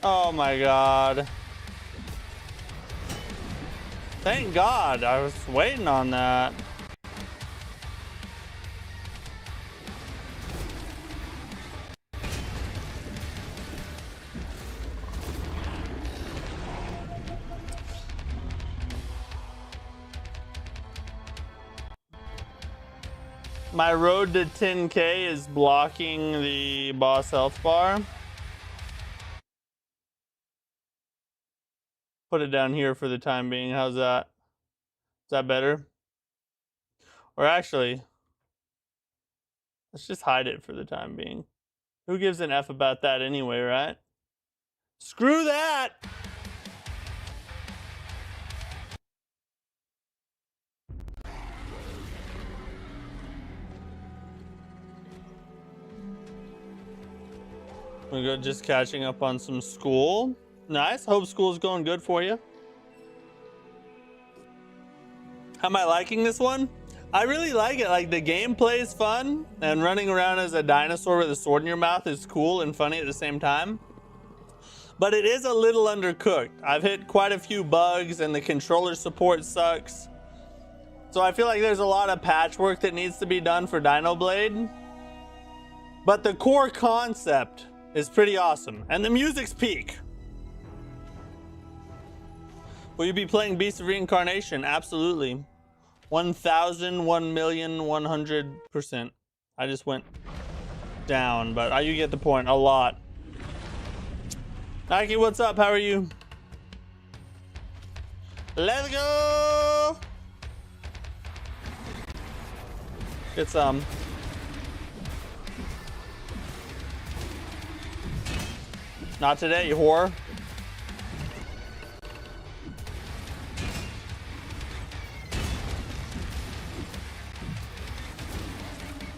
Oh my god. Thank God. I was waiting on that. My road to 10K is blocking the boss health bar. Put it down here for the time being. How's that? Is that better? Or actually, let's just hide it for the time being. Who gives an F about that anyway, right? Screw that! We go just catching up on some school. Nice. Hope school's going good for you. How am I liking this one? I really like it. Like, the gameplay is fun, and running around as a dinosaur with a sword in your mouth is cool and funny at the same time. But it is a little undercooked. I've hit quite a few bugs, and the controller support sucks. So I feel like there's a lot of patchwork that needs to be done for DinoBlade. But the core concept is pretty awesome, and the music's peak. Will you be playing Beast of Reincarnation? Absolutely. 1,000, 1,100%. I just went down, but you get the point. A lot. Nike, what's up? How are you? Let's go! Get some. Not today, you whore.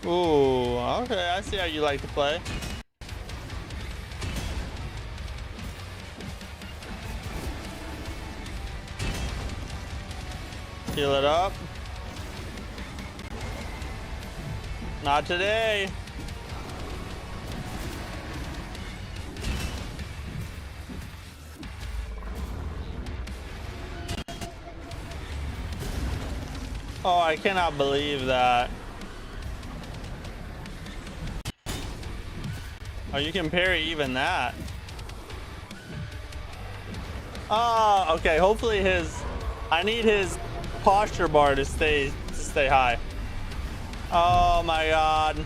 Ooh, okay, I see how you like to play. Heal it up. Not today. Oh, I cannot believe that. Oh, you can parry even that. Oh, okay. Hopefully I need his posture bar to stay high. Oh my god.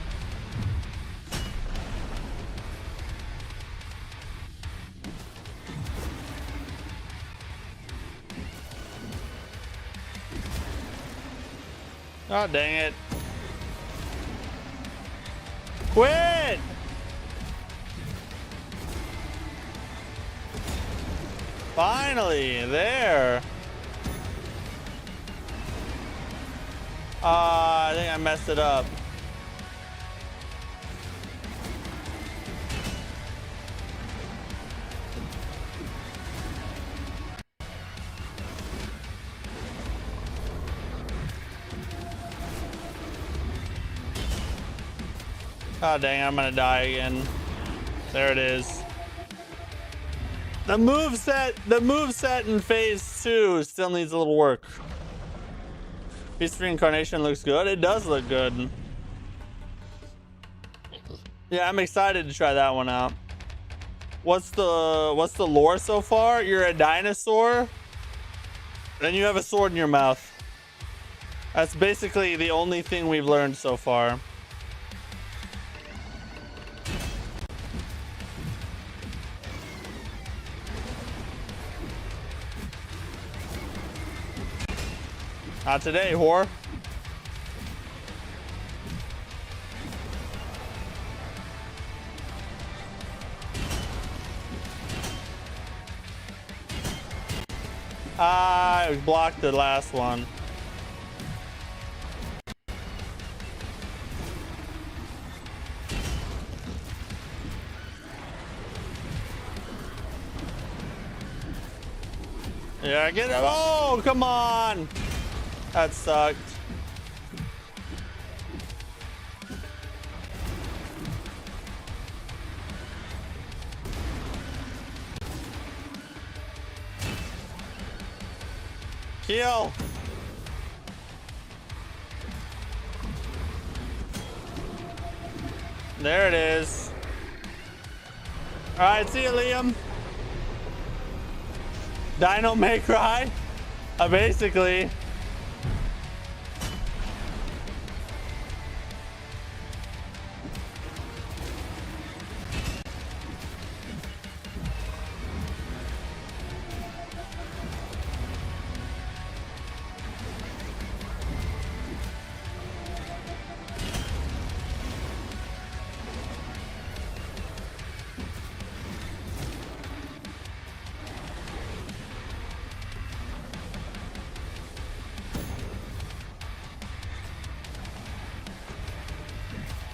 Oh, dang it. Quit! Finally, there. I think I messed it up. Oh dang, I'm gonna die again. There it is. The moveset in phase 2 still needs a little work. Beast Reincarnation looks good. It does look good. Yeah, I'm excited to try that one out. What's the lore so far? You're a dinosaur, and you have a sword in your mouth. That's basically the only thing we've learned so far. Not today, whore. I blocked the last one. Yeah, get it. Oh, come on. That sucked. Kill. There it is. All right, see you, Liam. Dino may cry. Basically.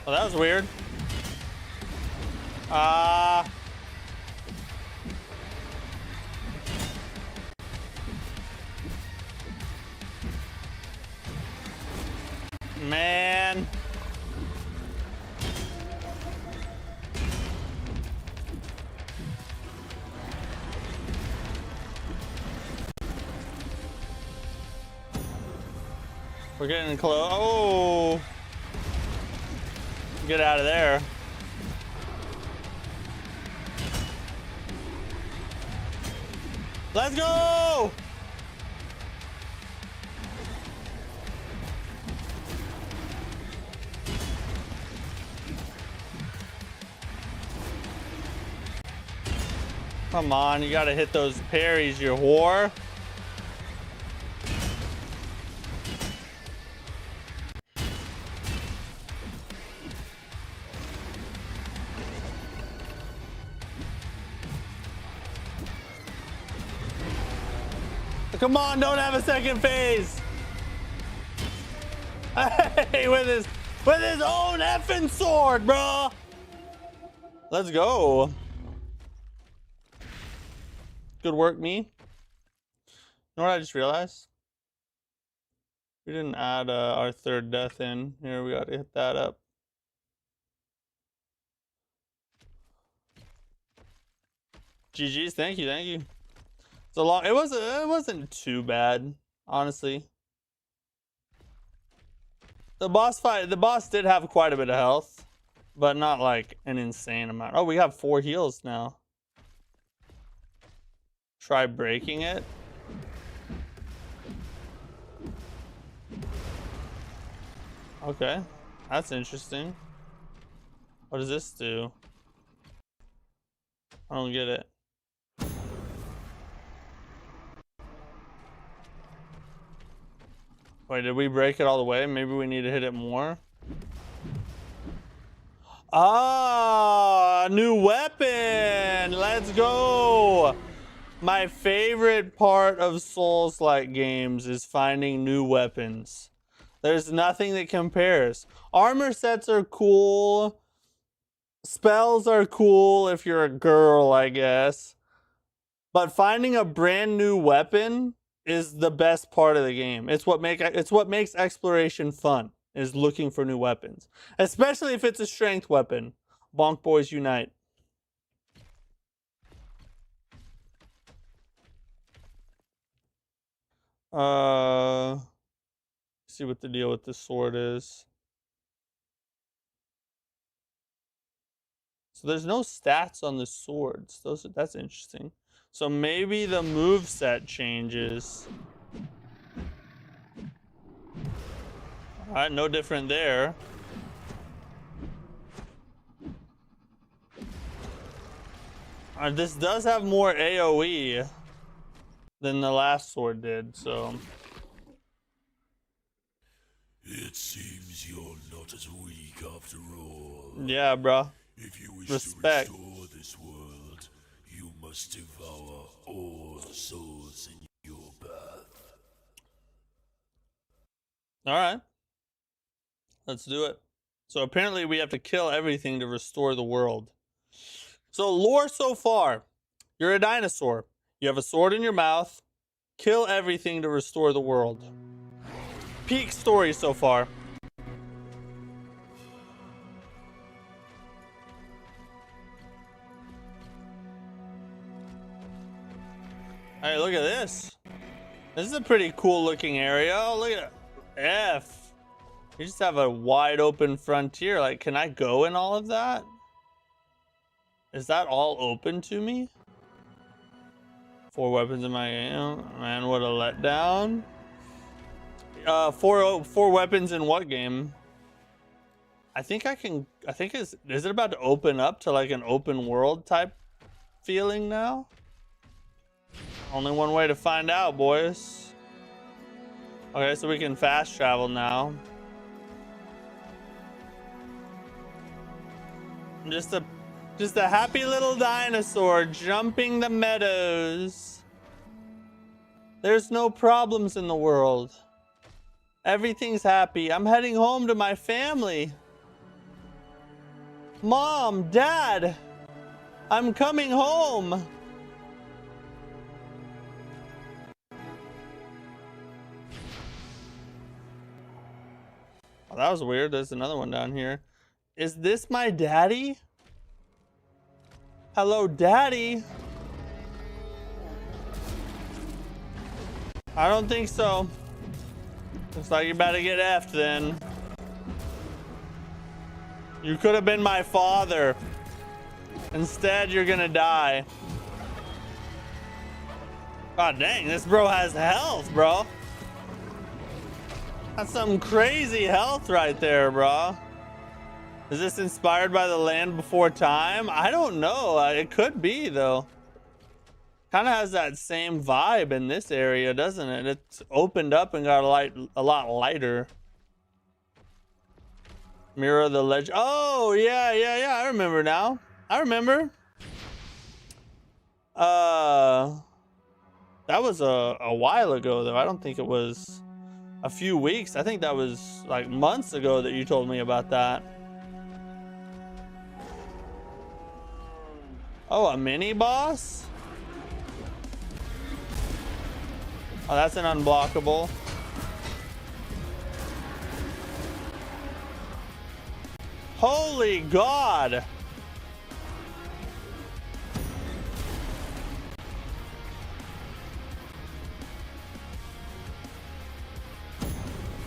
Well, that was weird. Man. We're getting close. Oh. Get out of there. Let's go! Come on, you gotta hit those parries, you whore. Come on, don't have a second phase. Hey, with his own effing sword, bro. Let's go. Good work, me. You know what I just realized? We didn't add our third death in. Here, we gotta hit that up. GG's, thank you, thank you. It's a long. It wasn't too bad, honestly. The boss did have quite a bit of health, but not like an insane amount. Oh, we have 4 heals now. Try breaking it. Okay, that's interesting. What does this do? I don't get it. Wait, did we break it all the way? Maybe we need to hit it more. Ah, new weapon. Let's go. My favorite part of Souls-like games is finding new weapons. There's nothing that compares. Armor sets are cool. Spells are cool if you're a girl, I guess. But finding a brand new weapon is the best part of the game. It's what makes exploration fun, is looking for new weapons. Especially if it's a strength weapon. Bonk boys unite. See what the deal with this sword is. So there's no stats on the swords. That's interesting. So maybe the move set changes. All right, no different there. This does have more AoE than the last sword did, so. It seems you're not as weak after all. Yeah, bro. If you wish Respect. to restore this world, you must devour all souls in your path. Alright. Let's do it. So apparently we have to kill everything to restore the world. So lore so far. You're a dinosaur. You have a sword in your mouth. Kill everything to restore the world. Peak story so far. Hey, look at this. This is a pretty cool looking area. Oh, look at F. You just have a wide open frontier. Like, can I go in all of that? Is that all open to me? 4 weapons in my game. Man, what a letdown. 4 weapons in what game? I think is it about to open up to like an open world type feeling now? Only one way to find out, boys. Okay, so we can fast travel now. Just a happy little dinosaur jumping the meadows. There's no problems in the world. Everything's happy. I'm heading home to my family. Mom, Dad, I'm coming home. Oh, that was weird. There's another one down here. Is this my daddy? Hello, Daddy. I don't think so. Looks like you're about to get effed then. You could have been my father. Instead, you're gonna die. God dang, this bro has health, bro. That's some crazy health right there, bro. Is this inspired by the Land Before Time? I don't know. It could be, though. Kind of has that same vibe in this area, doesn't it? It's opened up and got a lot lighter. Mirror of the Legend. Oh, yeah. I remember now. I remember. That was a while ago, though. I don't think it was a few weeks. I think that was like months ago that you told me about that. Oh, a mini boss? Oh, that's an unblockable. Holy God!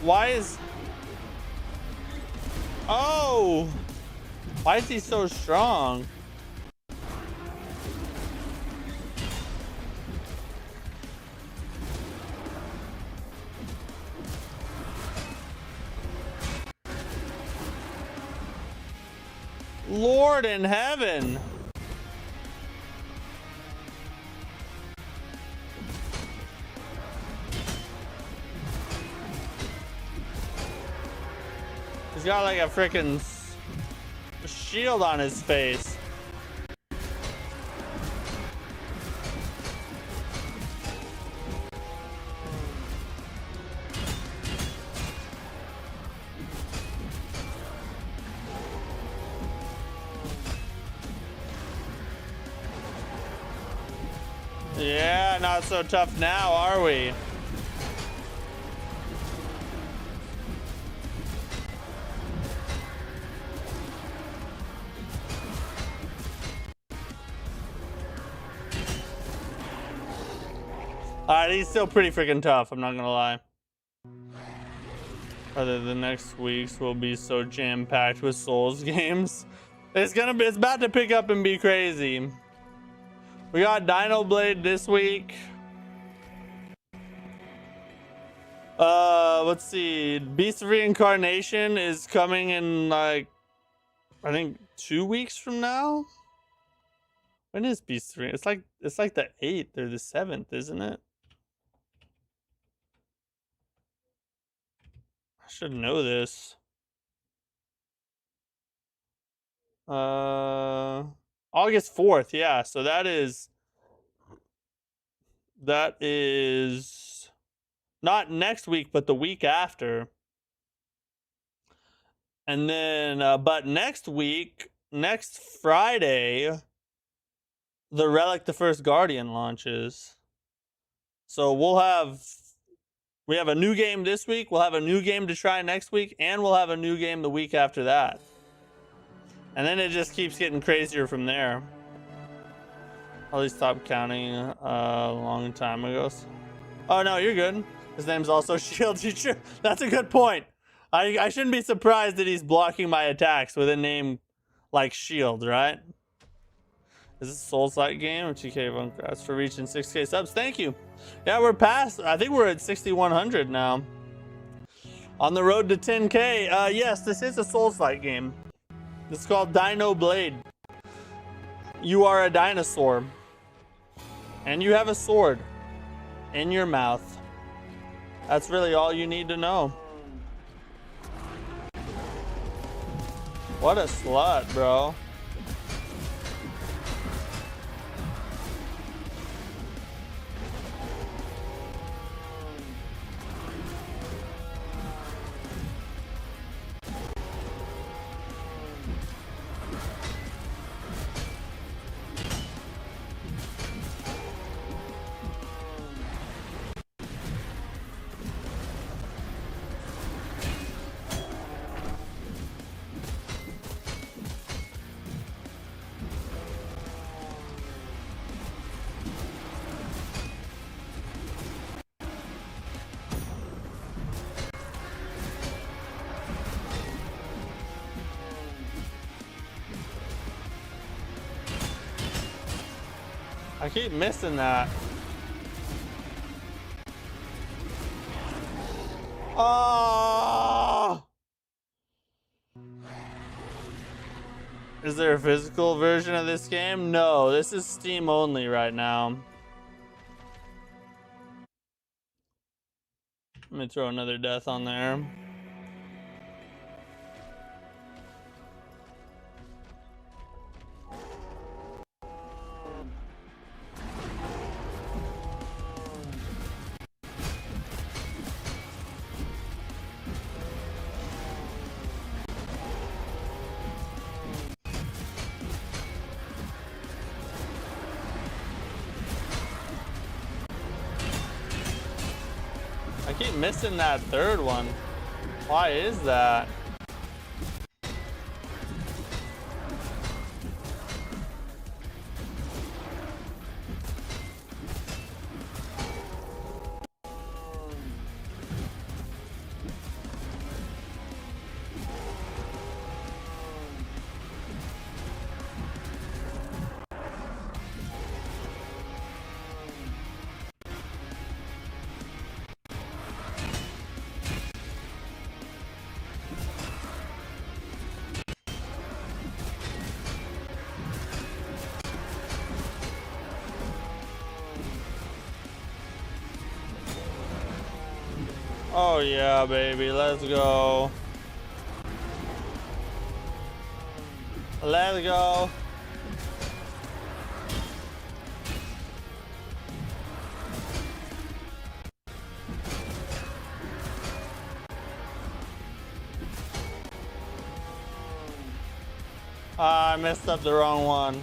Why is... Oh! Why is he so strong? Lord in heaven. He's got like a freaking shield on his face. Yeah, not so tough now, are we? Alright, he's still pretty freaking tough, I'm not gonna lie. Other than next week's will be so jam-packed with Souls games. It's about to pick up and be crazy. We got DinoBlade this week. Let's see. Beast of Reincarnation is coming in like, I think 2 weeks from now. When is Beast of Reincarnation? It's like the 8th or the 7th, isn't it? I should know this. August 4th, yeah. So that is not next week, but the week after. And then, but next week, next Friday, the Relic the First Guardian launches. So we have a new game this week, we'll have a new game to try next week, and we'll have a new game the week after that. And then it just keeps getting crazier from there. I'll stop counting a long time ago. Oh no, you're good. His name's also Shield Teacher. That's a good point. I shouldn't be surprised that he's blocking my attacks with a name like Shield, right? Is this a Souls-like game or TK? Congrats for reaching 6K subs. Thank you. Yeah, we're past. I think we're at 6,100 now. On the road to 10K. Yes, this is a Souls-like game. It's called DinoBlade. You are a dinosaur. And you have a sword in your mouth. That's really all you need to know. What a slut, bro. I keep missing that. Oh! Is there a physical version of this game? No, this is Steam only right now. Let me throw another death on there. I keep missing that third one. Why is that? Oh yeah, baby, let's go. Let's go. I messed up the wrong one.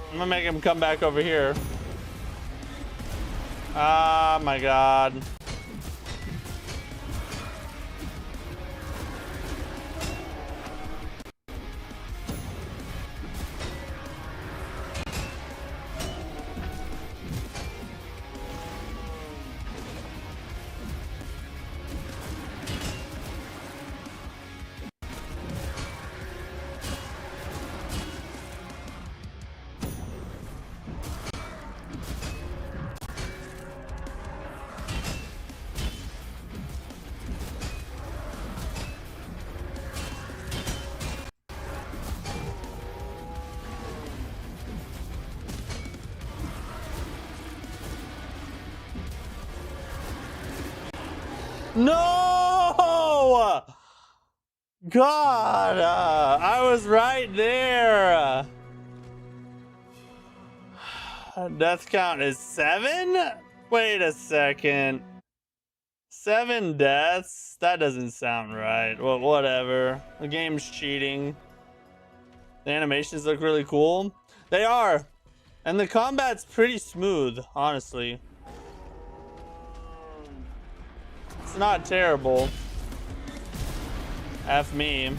I'm gonna make him come back over here. Ah, my God. No! God, I was right there. Death count is 7? Wait a second. 7 deaths? That doesn't sound right. Well, whatever. The game's cheating. The animations look really cool. They are. And the combat's pretty smooth, honestly. It's not terrible. F me.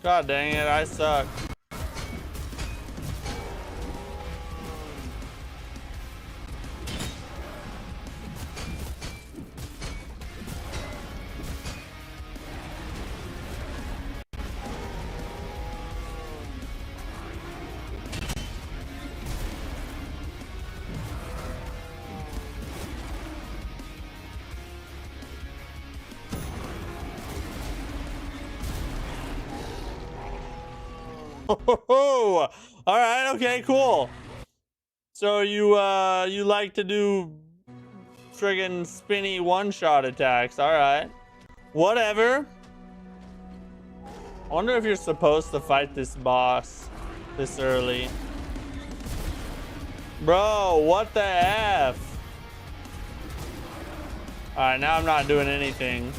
God dang it, I suck. Oh, all right, okay, cool. So you like to do friggin' spinny one-shot attacks, all right. Whatever. I wonder if you're supposed to fight this boss this early. Bro, what the F? All right, now I'm not doing anything.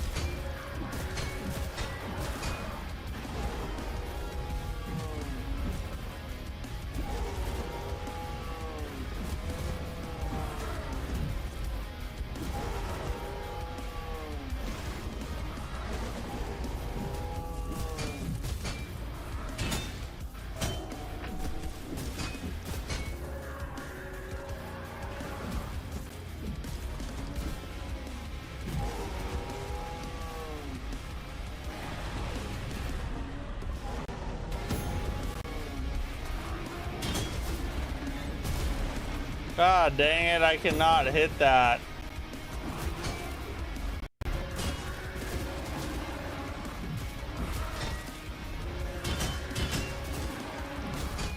God dang it, I cannot hit that.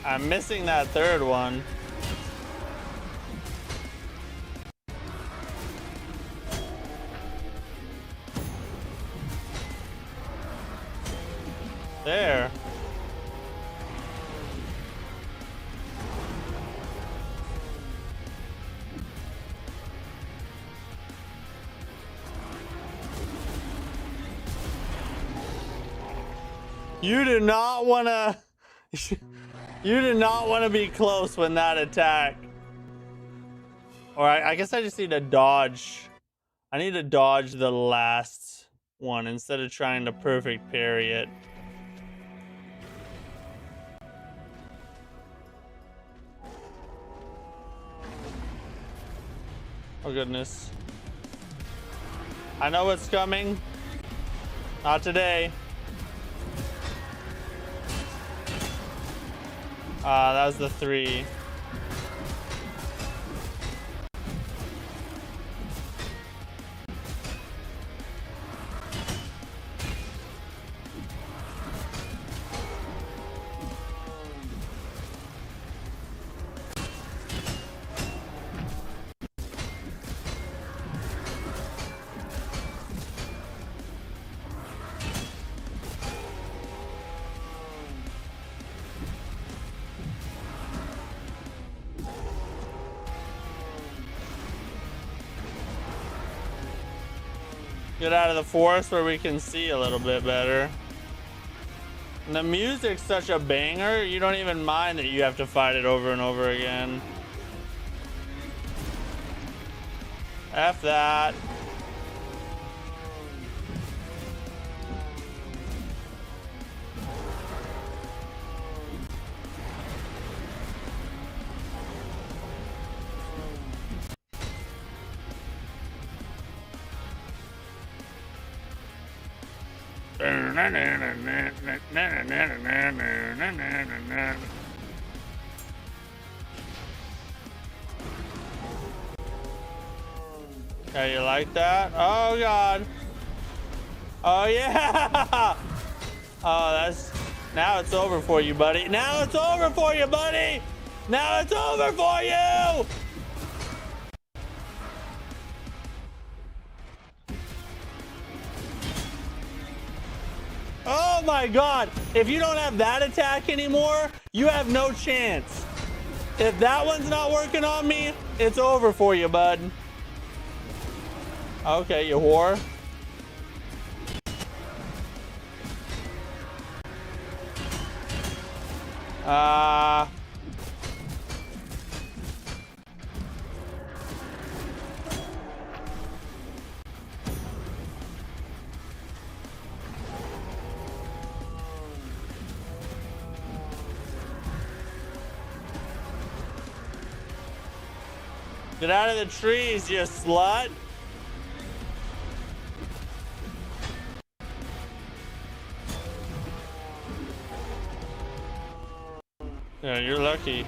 I'm missing that third one. There. You do not want to... You do not want to be close when that attack. Or I guess I just need to dodge. I need to dodge the last one instead of trying to perfect parry it. Oh goodness. I know what's coming. Not today. That was the 3. Get out of the forest where we can see a little bit better. And the music's such a banger, you don't even mind that you have to fight it over and over again. F that. Okay, you like that? Oh god. Oh yeah. Oh, that's now it's over for you, buddy. Now it's over for you, buddy. Now it's over for you. Oh my god. If you don't have that attack anymore, you have no chance. If that one's not working on me, it's over for you, bud. Okay, you whore. Get out of the trees, you slut. Yeah, you're lucky.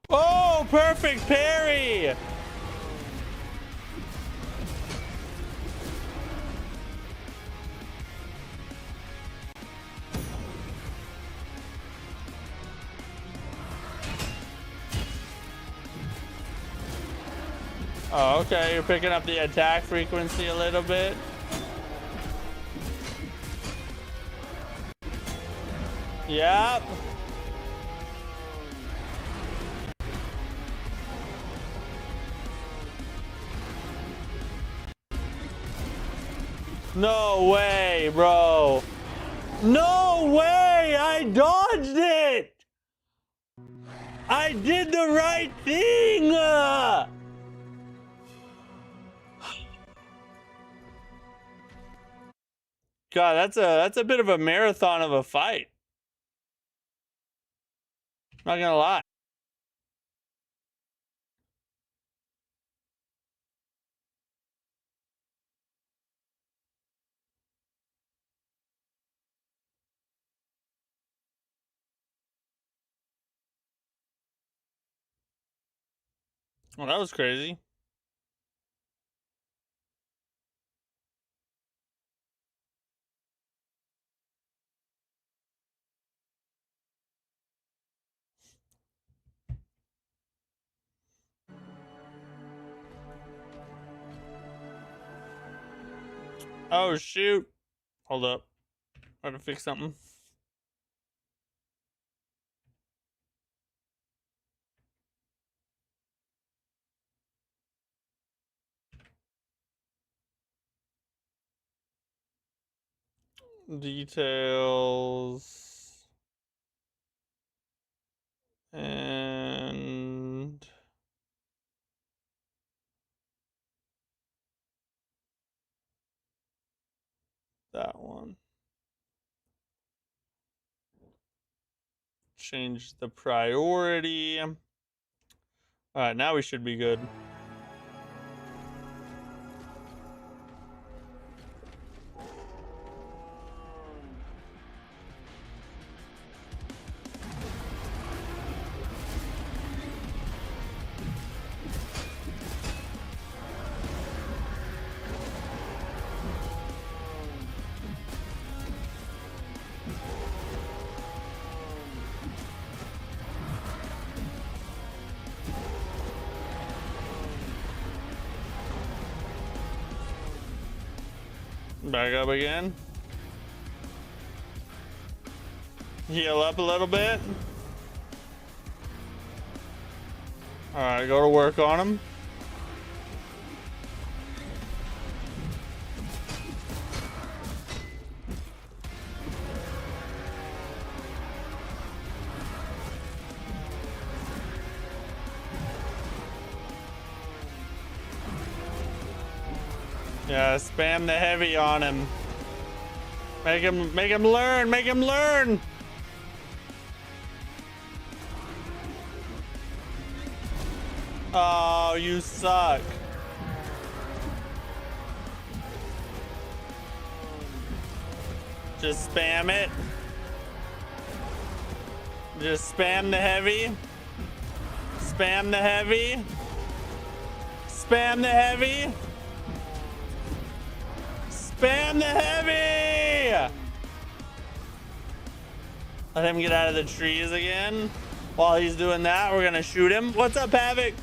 Oh, perfect parry. Oh, okay, you're picking up the attack frequency a little bit. Yep. No way, bro. No way, I dodged it. I did the right thing. God, that's a bit of a marathon of a fight. Not gonna lie. Well, that was crazy. Oh shoot. Hold up. Trying to fix something. Details. And that one. change the priority. All right, now we should be good. Back up again. Heal up a little bit. Alright, go to work on him. Yeah, spam the heavy on him. Make him learn, make him learn. Oh, you suck. Just spam it. Just spam the heavy. Spam the heavy. Spam the heavy. Spam the heavy! Let him get out of the trees again. While he's doing that, we're gonna shoot him. What's up, Havoc?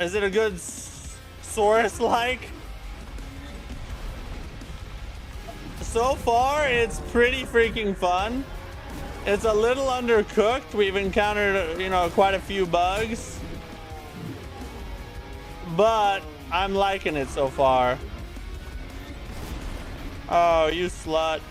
Is it a good Saurus-like? So far, it's pretty freaking fun. It's a little undercooked. We've encountered, you know, quite a few bugs. But I'm liking it so far. Oh, you slut.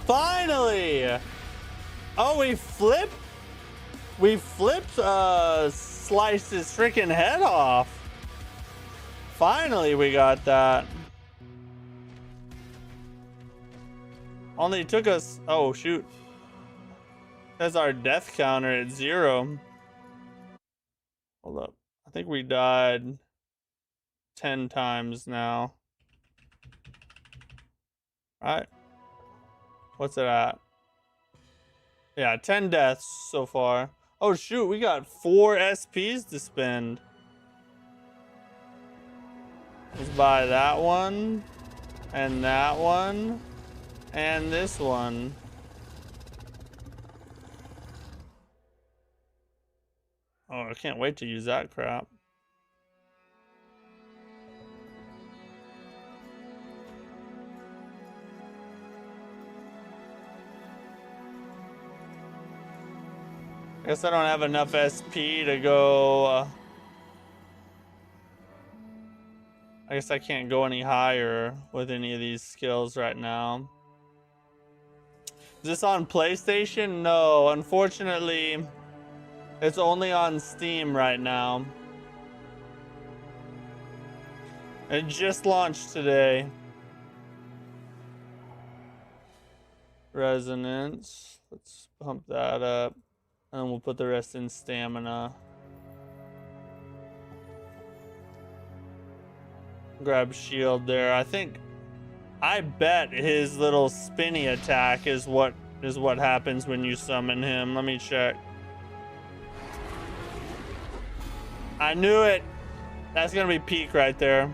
Finally! Oh, we flipped, sliced his freaking head off. Finally, we got that. Only took us, oh shoot. That's our death counter at 0. Hold up. I think we died 10 times now. All right. What's it at? Yeah, 10 deaths so far. Oh shoot, we got 4 SPs to spend. Let's buy that one, and that one, and this one. Oh, I can't wait to use that crap. I guess I don't have enough SP to go. I guess I can't go any higher with any of these skills right now. Is this on PlayStation? No, unfortunately, it's only on Steam right now. It just launched today. Resonance. Let's pump that up. And then we'll put the rest in stamina. Grab shield there. I bet his little spinny attack is what happens when you summon him. Let me check. I knew it. That's gonna be peak right there.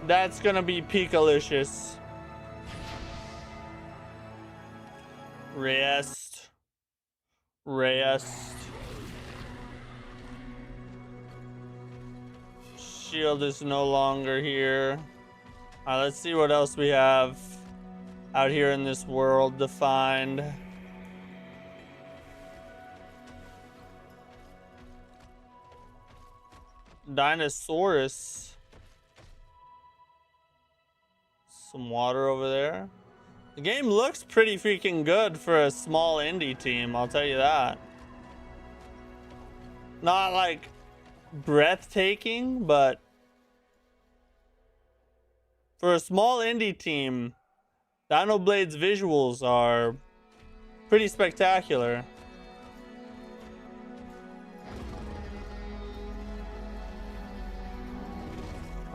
That's gonna be peakalicious. Rest. Shield is no longer here. Alright, let's see what else we have out here in this world to find. Dinosaurus. Some water over there. The game looks pretty freaking good for a small indie team, I'll tell you that. Not like breathtaking, but for a small indie team, DinoBlade's visuals are pretty spectacular.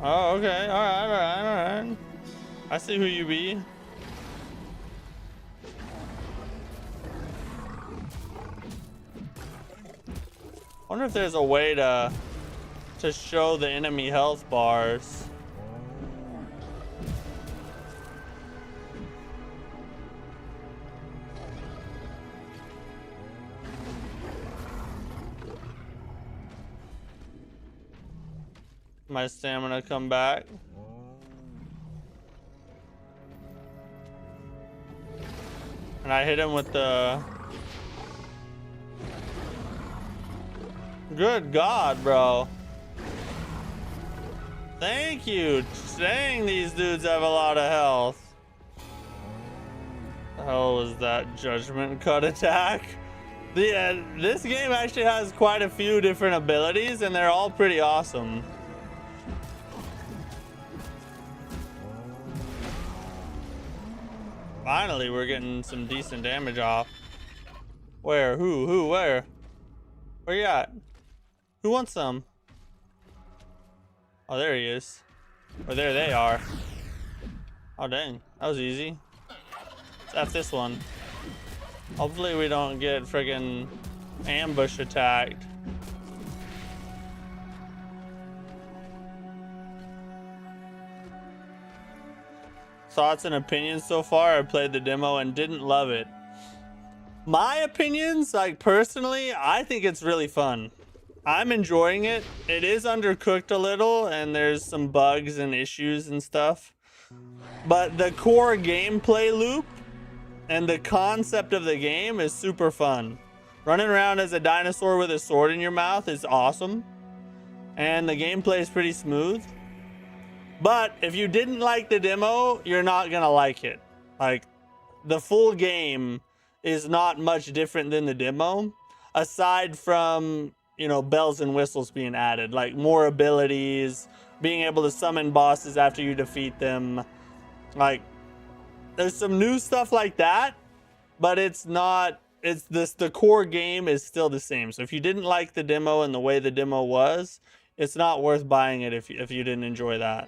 Oh, okay. Alright. I see who you be. Wonder if there's a way to show the enemy health bars. My stamina come back. And I hit him with the... Good God, bro. Thank you. Dang, these dudes have a lot of health. The hell was that judgment cut attack? This game actually has quite a few different abilities, and they're all pretty awesome. Finally, we're getting some decent damage off. Where? Who? Where? Where you at? Who wants some? Oh, there he is. Or there they are. Oh, dang. That was easy. Let's F this one. Hopefully we don't get friggin' ambush attacked. Thoughts and opinions so far? I played the demo and didn't love it. My opinions, like personally, I think it's really fun. I'm enjoying it. It is undercooked a little and there's some bugs and issues and stuff. But the core gameplay loop and the concept of the game is super fun. Running around as a dinosaur with a sword in your mouth is awesome. And the gameplay is pretty smooth. But if you didn't like the demo, you're not gonna like it. Like, the full game is not much different than the demo, aside from, you know, bells and whistles being added, like more abilities, being able to summon bosses after you defeat them. Like, there's some new stuff like that, but it's not, the core game is still the same. So if you didn't like the demo and the way the demo was, it's not worth buying it if you didn't enjoy that.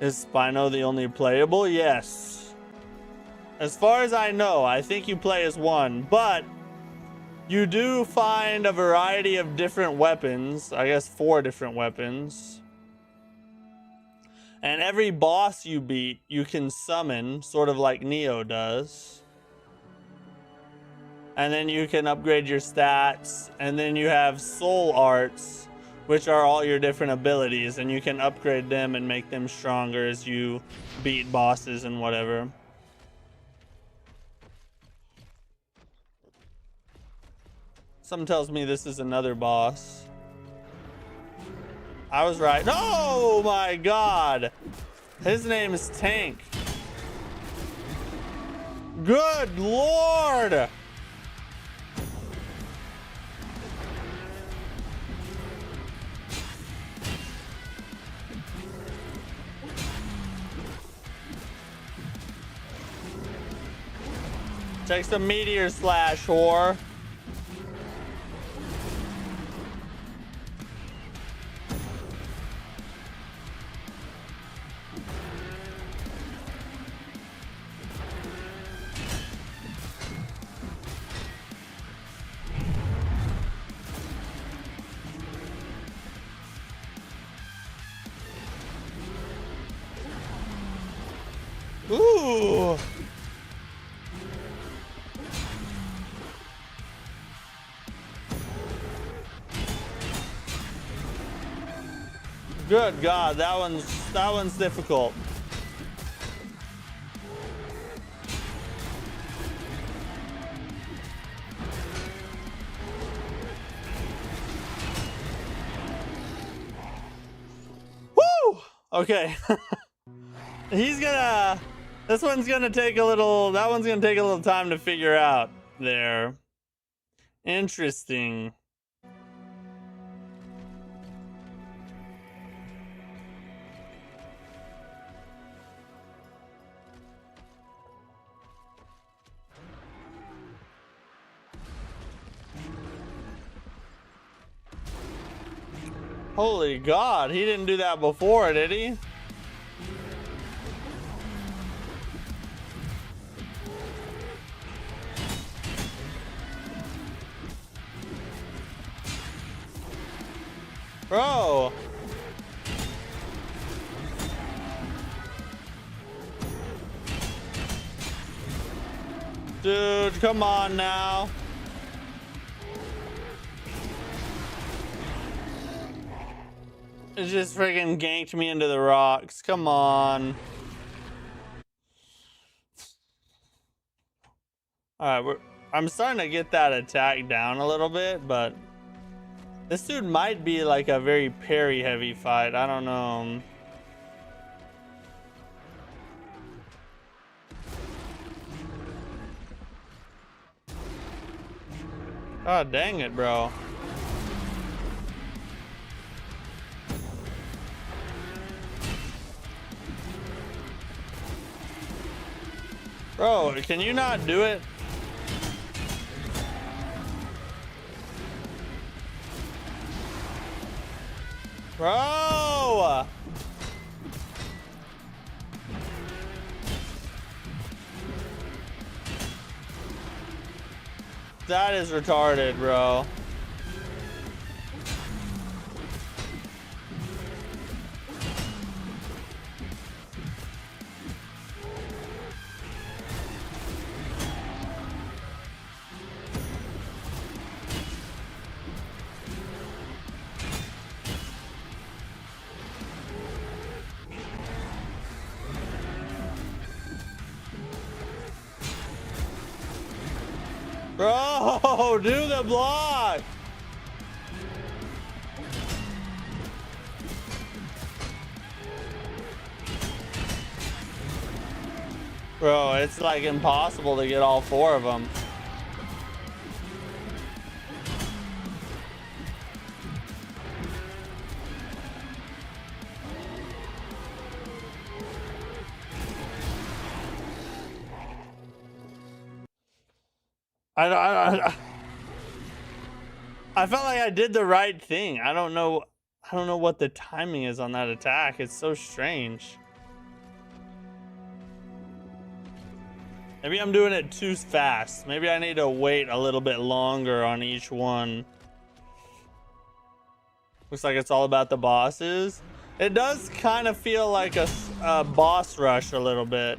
Is Spino the only playable? Yes. As far as I know, I think you play as one, but you do find a variety of different weapons. I guess 4 different weapons. And every boss you beat, you can summon, sort of like Neo does. And then you can upgrade your stats. And then you have soul arts, which are all your different abilities. And you can upgrade them and make them stronger as you beat bosses and whatever. Something tells me this is another boss. I was right. Oh my God. His name is Tank. Good Lord. Take some meteor slash, whore. Ooh. Good God, that one's difficult. Okay. He's gonna... This one's gonna take a little... That one's gonna take a little time to figure out there. Interesting. Holy God, he didn't do that before, did he? Bro. Dude, come on now. It just freaking ganked me into the rocks. Come on. Alright, I'm starting to get that attack down a little bit, but this dude might be like a very parry heavy fight. I don't know. God dang it, bro. Bro, can you not do it? Bro! That is retarded, bro. Bro, do the block. Bro, it's like impossible to get all four of them. I felt like I did the right thing. I don't know what the timing is on that attack. It's so strange. Maybe I'm doing it too fast. Maybe I need to wait a little bit longer on each one. Looks like it's all about the bosses. It does kind of feel like a boss rush a little bit.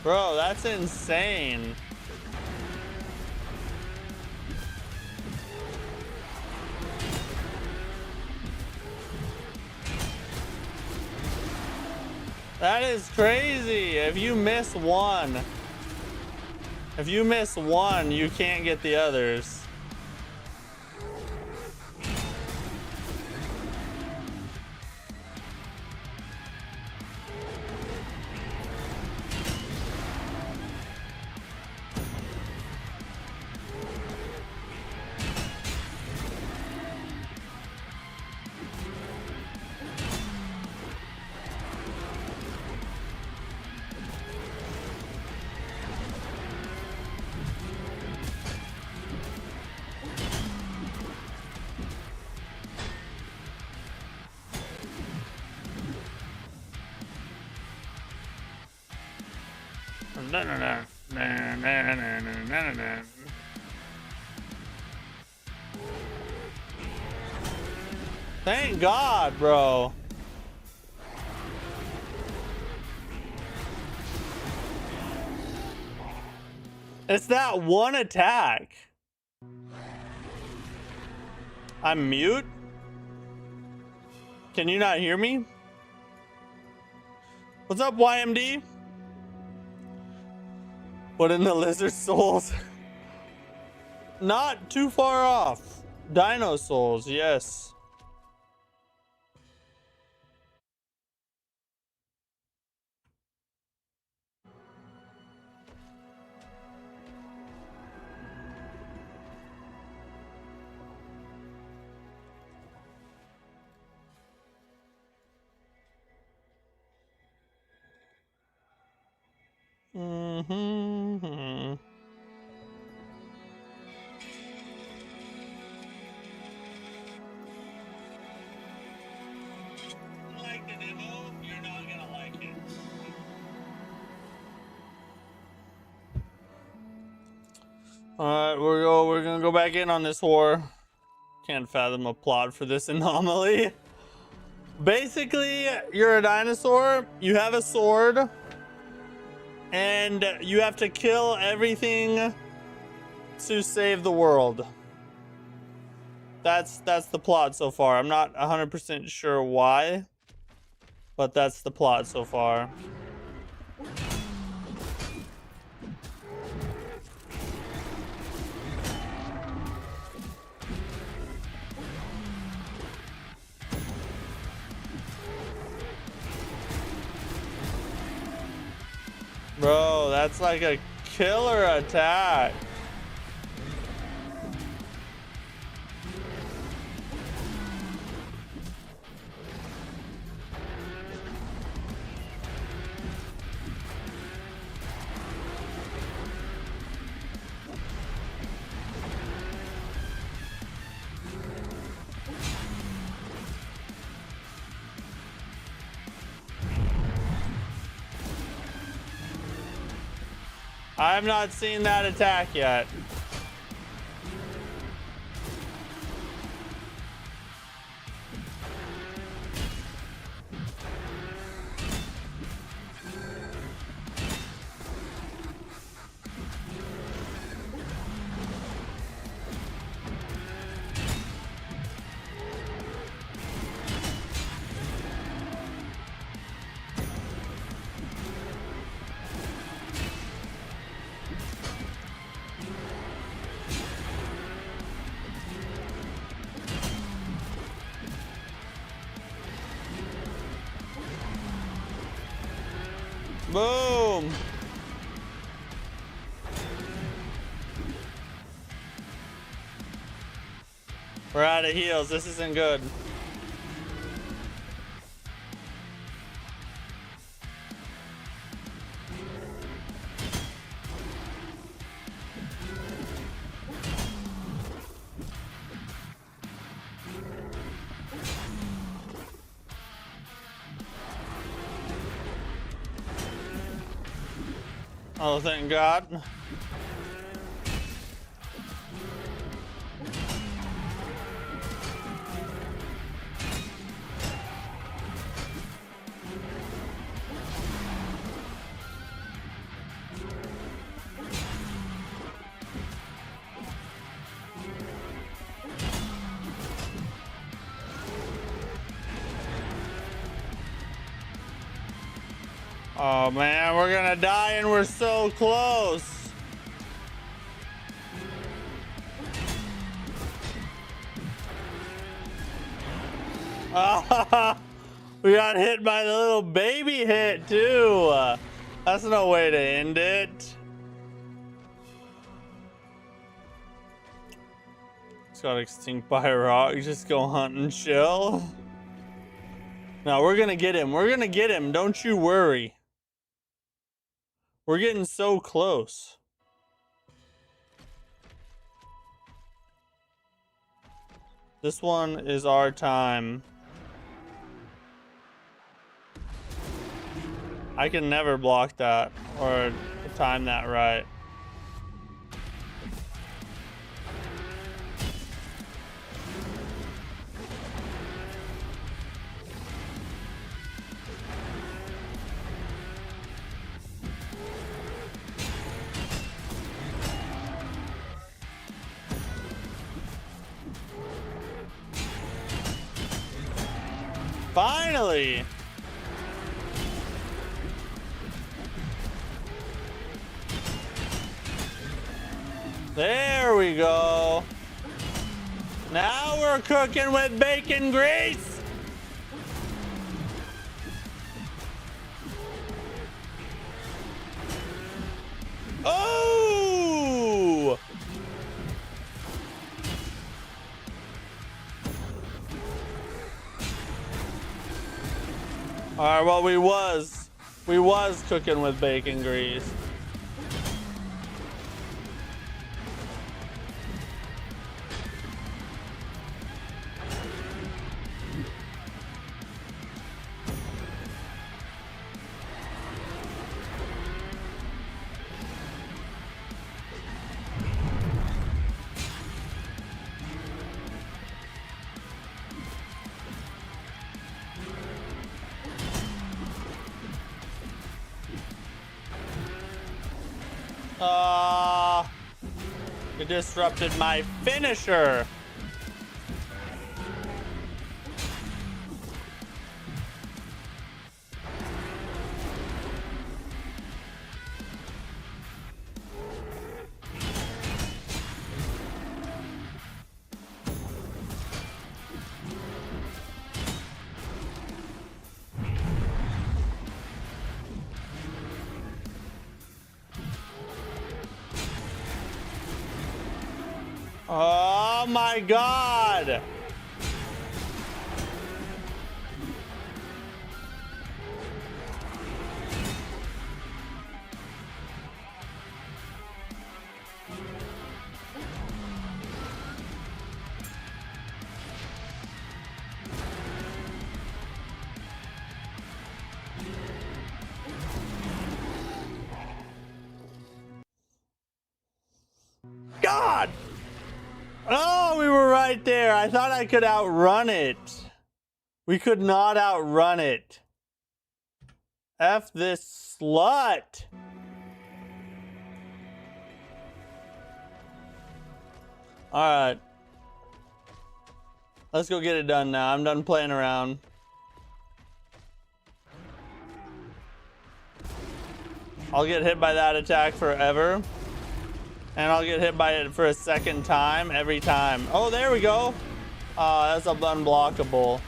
Bro, that's insane. That is crazy. If you miss one, you can't get the others. Thank God, bro. It's that one attack. I'm mute? Can you not hear me? What's up, YMD? What in the Lizard Souls? Not too far off. Dino Souls, yes. Mm-hmm. Like the demo, you're not gonna like it. Alright, we're gonna go back in on this war. Can't fathom a plot for this anomaly. Basically, you're a dinosaur, you have a sword, and you have to kill everything to save the world. That's the plot so far. I'm not 100% sure why, but that's the plot so far. Bro, that's like a killer attack. I've not seen that attack yet. Boom! We're out of heals. This isn't good. Oh, thank God. Oh man, we're gonna die and we're so close. We got hit by the little baby hit too. That's no way to end it. Just got extinct by a rock. Just go hunt and chill. No, we're gonna get him. We're gonna get him. Don't you worry. We're getting so close. This one is our time. I can never block that or time that right. Finally! There we go. Now we're cooking with bacon grease. Oh! All right, well, we was cooking with bacon grease. It disrupted my finisher. Oh my God! God! Oh, we were right there. I thought I could outrun it. We could not outrun it. F this slut. Alright. Let's go get it done now. I'm done playing around. I'll get hit by that attack forever. And I'll get hit by it for a second time every time. Oh, there we go. That's unblockable.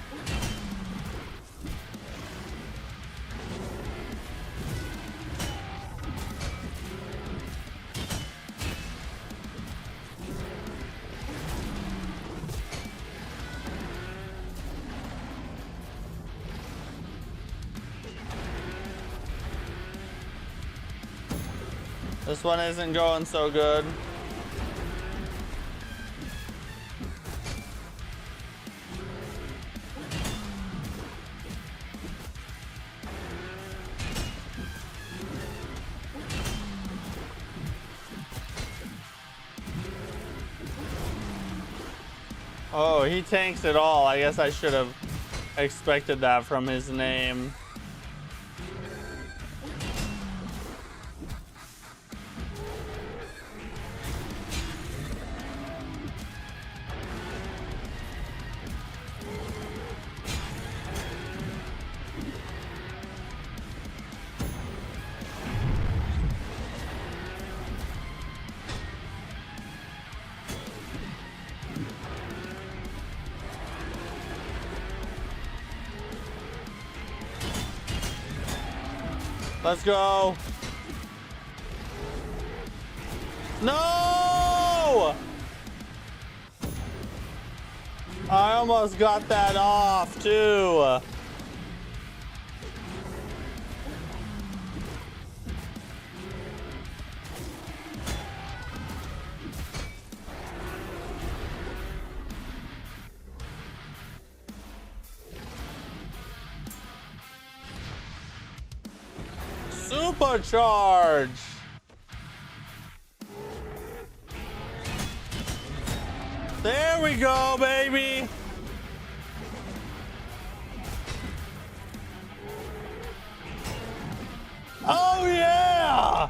This one isn't going so good. Oh, he tanks it all. I guess I should have expected that from his name. Let's go. No! I almost got that off too. Supercharge! There we go, baby! Oh yeah!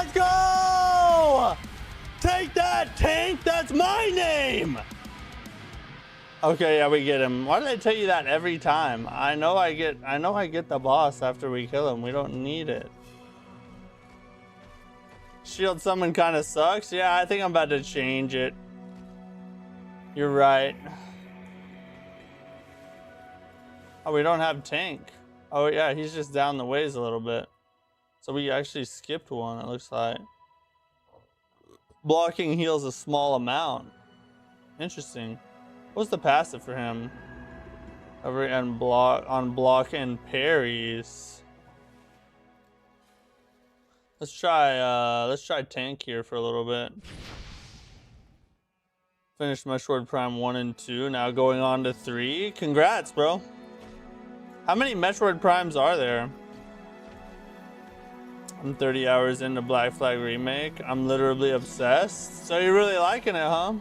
Let's go! Take that, tank! That's my name! Okay, yeah, we get him. Why do they tell you that every time? I know I get the boss after we kill him. We don't need it. Shield summon kind of sucks. Yeah, I think I'm about to change it. You're right. Oh, we don't have tank. Oh yeah, he's just down the ways a little bit. So we actually skipped one, it looks like. Blocking heals a small amount. Interesting. What's the passive for him? Over and block and parries. Let's try tank here for a little bit. Finished Metroid Prime 1 and 2, now going on to 3. Congrats, bro. How many Metroid Primes are there? I'm 30 hours into Black Flag Remake. I'm literally obsessed. So you're really liking it, huh?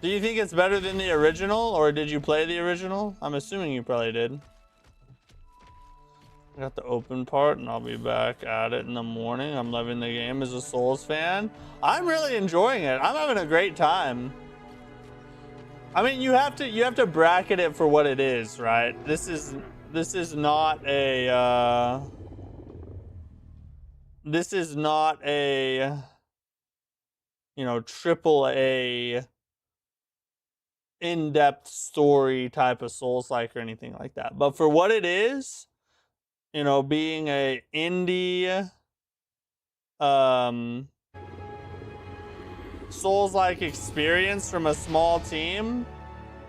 Do you think it's better than the original, or did you play the original? I'm assuming you probably did. I got the open part, and I'll be back at it in the morning. I'm loving the game as a Souls fan. I'm really enjoying it. I'm having a great time. I mean, you have to bracket it for what it is, right? This is not a you know, AAA in-depth story type of Souls-like or anything like that. But for what it is, you know, being a indie Souls-like experience from a small team,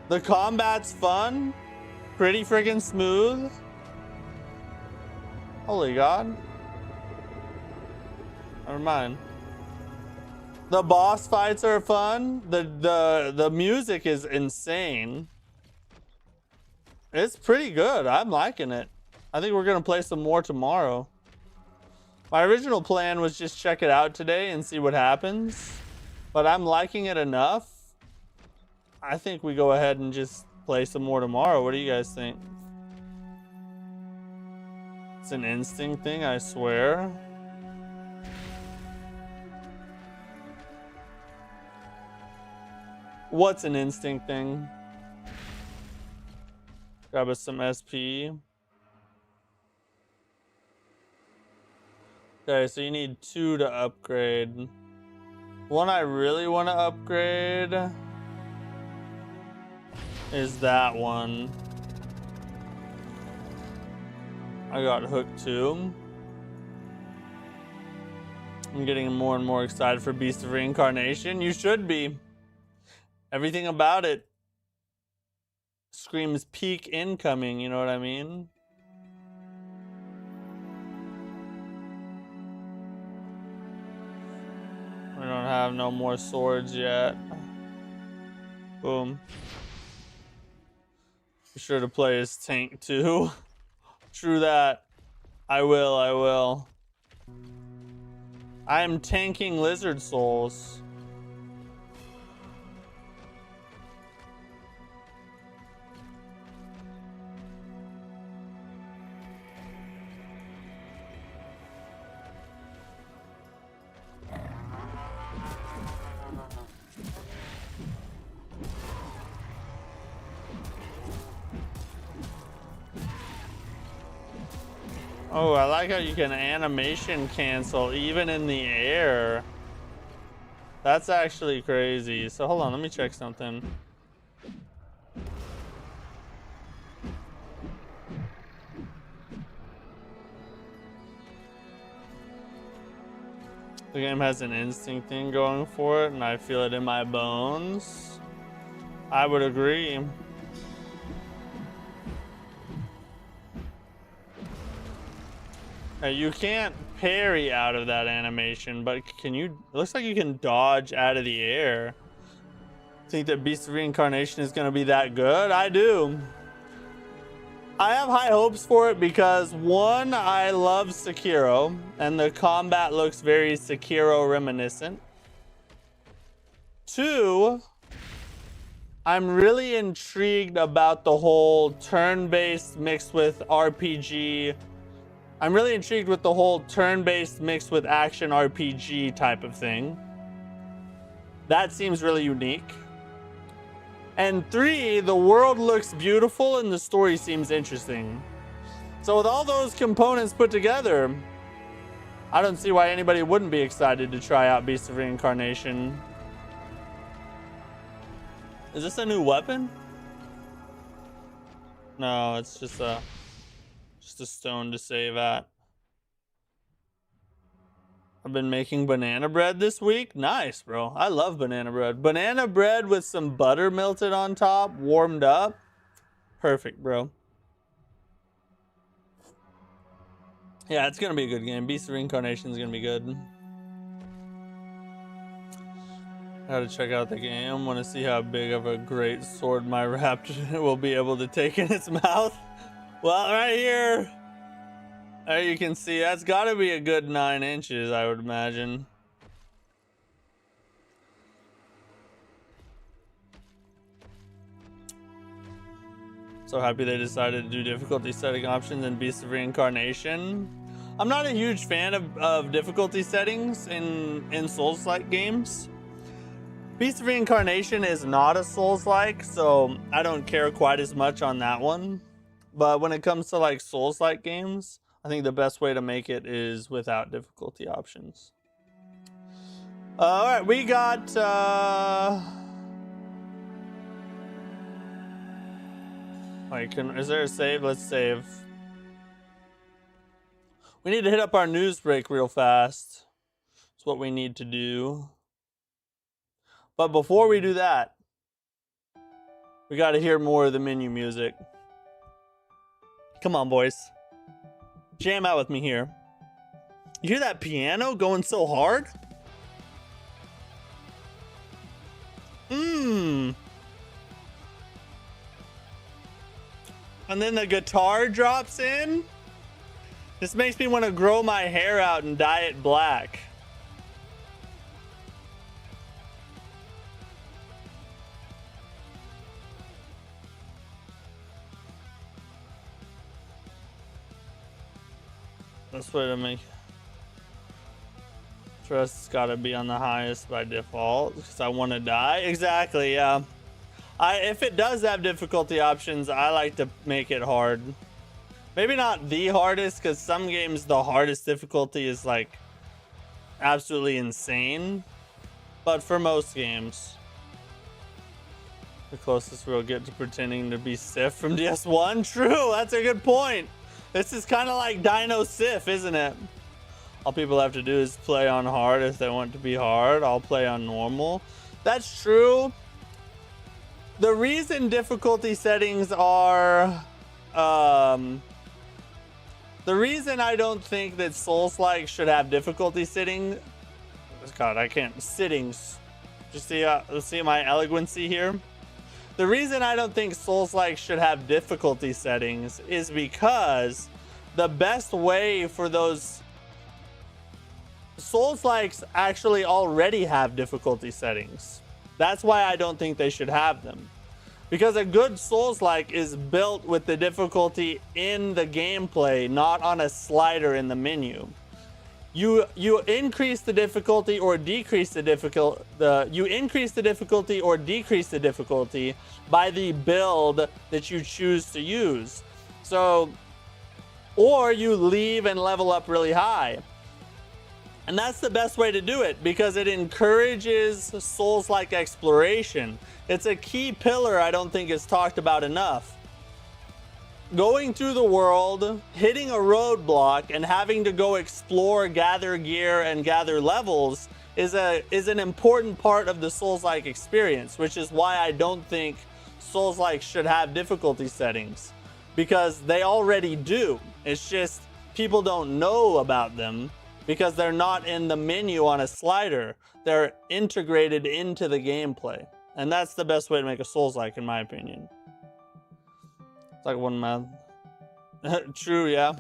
the combat's fun, pretty freaking smooth. Holy God. Never mind. The boss fights are fun. The music is insane. It's pretty good. I'm liking it. I think we're gonna play some more tomorrow. My original plan was just check it out today and see what happens, but I'm liking it enough. I think we go ahead and just play some more tomorrow. What do you guys think? It's an instinct thing, I swear. What's an instinct thing? Grab us some SP. Okay, so you need 2 to upgrade. One I really want to upgrade is that one. I got hooked too. I'm getting more and more excited for Beast of Reincarnation. You should be. Everything about it screams peak incoming, you know what I mean? We don't have no more swords yet. Boom. Be sure to play as tank too. True that. I will. I am tanking Lizard Souls. Oh, I like how you can animation cancel even in the air. That's actually crazy. So hold on, let me check something. The game has an instinct thing going for it, and I feel it in my bones. I would agree. You can't parry out of that animation, but can you? It looks like you can dodge out of the air. Think that Beast of Reincarnation is going to be that good? I do. I have high hopes for it because, one, I love Sekiro, and the combat looks very Sekiro reminiscent. Two, I'm really intrigued about the whole turn-based mixed with RPG I'm really intrigued with the whole turn-based mixed with action RPG type of thing. That seems really unique. And 3, the world looks beautiful and the story seems interesting. So with all those components put together, I don't see why anybody wouldn't be excited to try out Beast of Reincarnation. Is this a new weapon? No, it's just a stone to save at. I've been making banana bread this week. Nice, bro. I love banana bread. Banana bread with some butter melted on top, warmed up. Perfect, bro. Yeah, it's gonna be a good game. Beast of Reincarnation is gonna be good. Gotta check out the game. Want to see how big of a great sword my raptor will be able to take in its mouth. Well, right here, there you can see that's got to be a good 9 inches, I would imagine. So happy they decided to do difficulty setting options in Beast of Reincarnation. I'm not a huge fan of difficulty settings in Souls-like games. Beast of Reincarnation is not a Souls-like, so I don't care quite as much on that one. But when it comes to like Souls-like games, I think the best way to make it is without difficulty options. All right, we got wait, is there a save? Let's save. We need to hit up our news break real fast. That's what we need to do. But before we do that, we got to hear more of the menu music. Come on, boys. Jam out with me here. You hear that piano going so hard? And then the guitar drops in. This makes me want to grow my hair out and dye it black. That's what I make. Trust's gotta be on the highest by default because I want to die. Exactly, yeah. If it does have difficulty options, I like to make it hard. Maybe not the hardest, because some games the hardest difficulty is like absolutely insane. But for most games, the closest we'll get to pretending to be Sif from DS1. True, that's a good point. This is kind of like Dino Sif, isn't it? All people have to do is play on hard if they want to be hard. I'll play on normal. That's true. The reason difficulty settings are... the reason I don't think that Souls-like should have difficulty setting... God, I can't... Sittings. Just see my eloquency here? The reason I don't think Souls-like should have difficulty settings is because the best way for those... Souls-likes actually already have difficulty settings. That's why I don't think they should have them. Because a good Souls-like is built with the difficulty in the gameplay, not on a slider in the menu. You increase the difficulty or decrease the difficulty. You increase the difficulty or decrease the difficulty by the build that you choose to use. So, or you leave and level up really high. And that's the best way to do it because it encourages Souls-like exploration. It's a key pillar I don't think is talked about enough. Going through the world, hitting a roadblock, and having to go explore, gather gear, and gather levels is an important part of the Souls-like experience, which is why I don't think Souls-like should have difficulty settings. Because they already do. It's just people don't know about them because they're not in the menu on a slider. They're integrated into the gameplay. And that's the best way to make a Souls-like, in my opinion. It's like one math. True, yeah.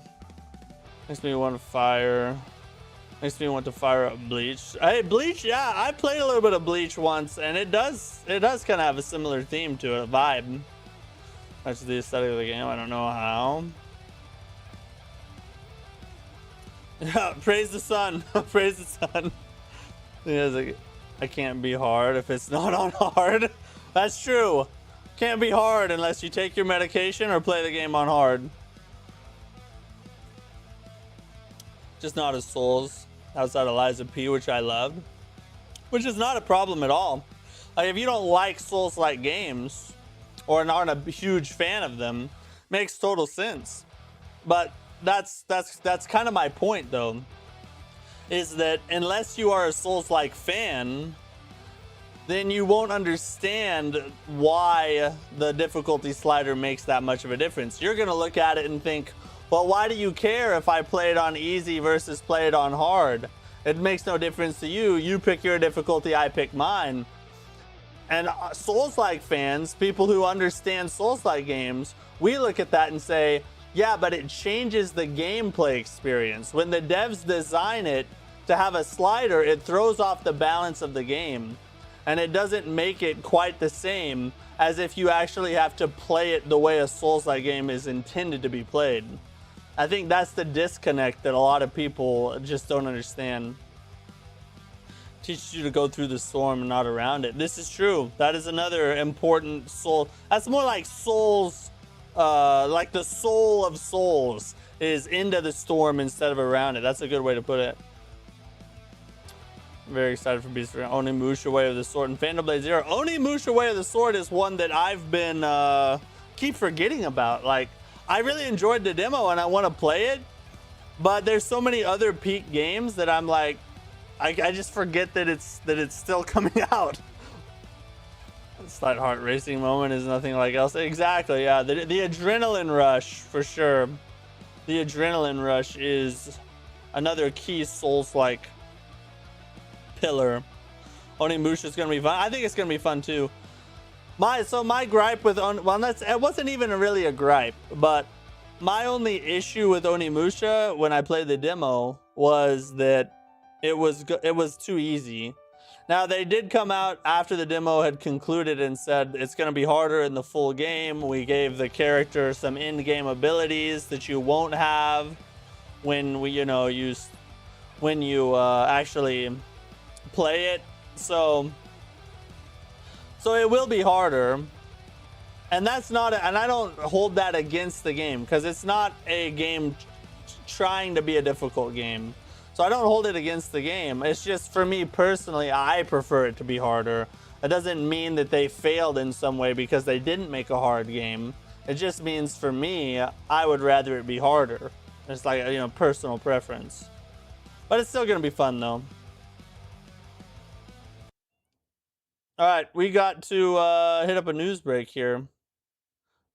Makes me want to fire. Makes me want to fire up Bleach. Hey, Bleach, yeah, I played a little bit of Bleach once, and it does kind of have a similar theme to it, a vibe. That's the aesthetic of the game. I don't know how. Praise the sun. Praise the sun. Yeah, like, I can't be hard if it's not on hard. That's true. Can't be hard unless you take your medication or play the game on hard. Just not as Souls outside of Liza P, which I loved. Which is not a problem at all. Like, if you don't like Souls-like games or aren't a huge fan of them, makes total sense. But that's kind of my point, though, is that unless you are a Souls-like fan, then you won't understand why the difficulty slider makes that much of a difference. You're gonna look at it and think, well, why do you care if I play it on easy versus play it on hard? It makes no difference to you. You pick your difficulty, I pick mine. And Souls-like fans, people who understand Souls-like games, we look at that and say, yeah, but it changes the gameplay experience. When the devs design it to have a slider, it throws off the balance of the game. And it doesn't make it quite the same as if you actually have to play it the way a Souls-like game is intended to be played. I think that's the disconnect that a lot of people just don't understand. Teaches you to go through the storm and not around it. This is true. That is another important soul. That's more like Souls, like the soul of Souls is into the storm instead of around it. That's a good way to put it. Very excited for Beast for Onimusha Way of the Sword and DinoBlade Zero. Onimusha Way of the Sword is one that I've been keep forgetting about. Like, I really enjoyed the demo and I want to play it, but there's so many other peak games that I'm like, I just forget that it's still coming out. Slight heart racing moment is nothing like else. Exactly, yeah. The adrenaline rush for sure. The adrenaline rush is another key Souls-like pillar. Onimusha is gonna be fun. I think it's gonna be fun too. My gripe with it wasn't even really a gripe, but my only issue with Onimusha when I played the demo was that it was too easy. Now, they did come out after the demo had concluded and said it's going to be harder in the full game. We gave the character some in-game abilities that you won't have when when you actually play it. So it will be harder. And that's not, and I don't hold that against the game because it's not a game trying to be a difficult game. So I don't hold it against the game. It's just, for me personally, I prefer it to be harder. That doesn't mean that they failed in some way because they didn't make a hard game. It just means, for me, I would rather it be harder. It's like, personal preference. But it's still going to be fun, though. All right, we got to hit up a news break here.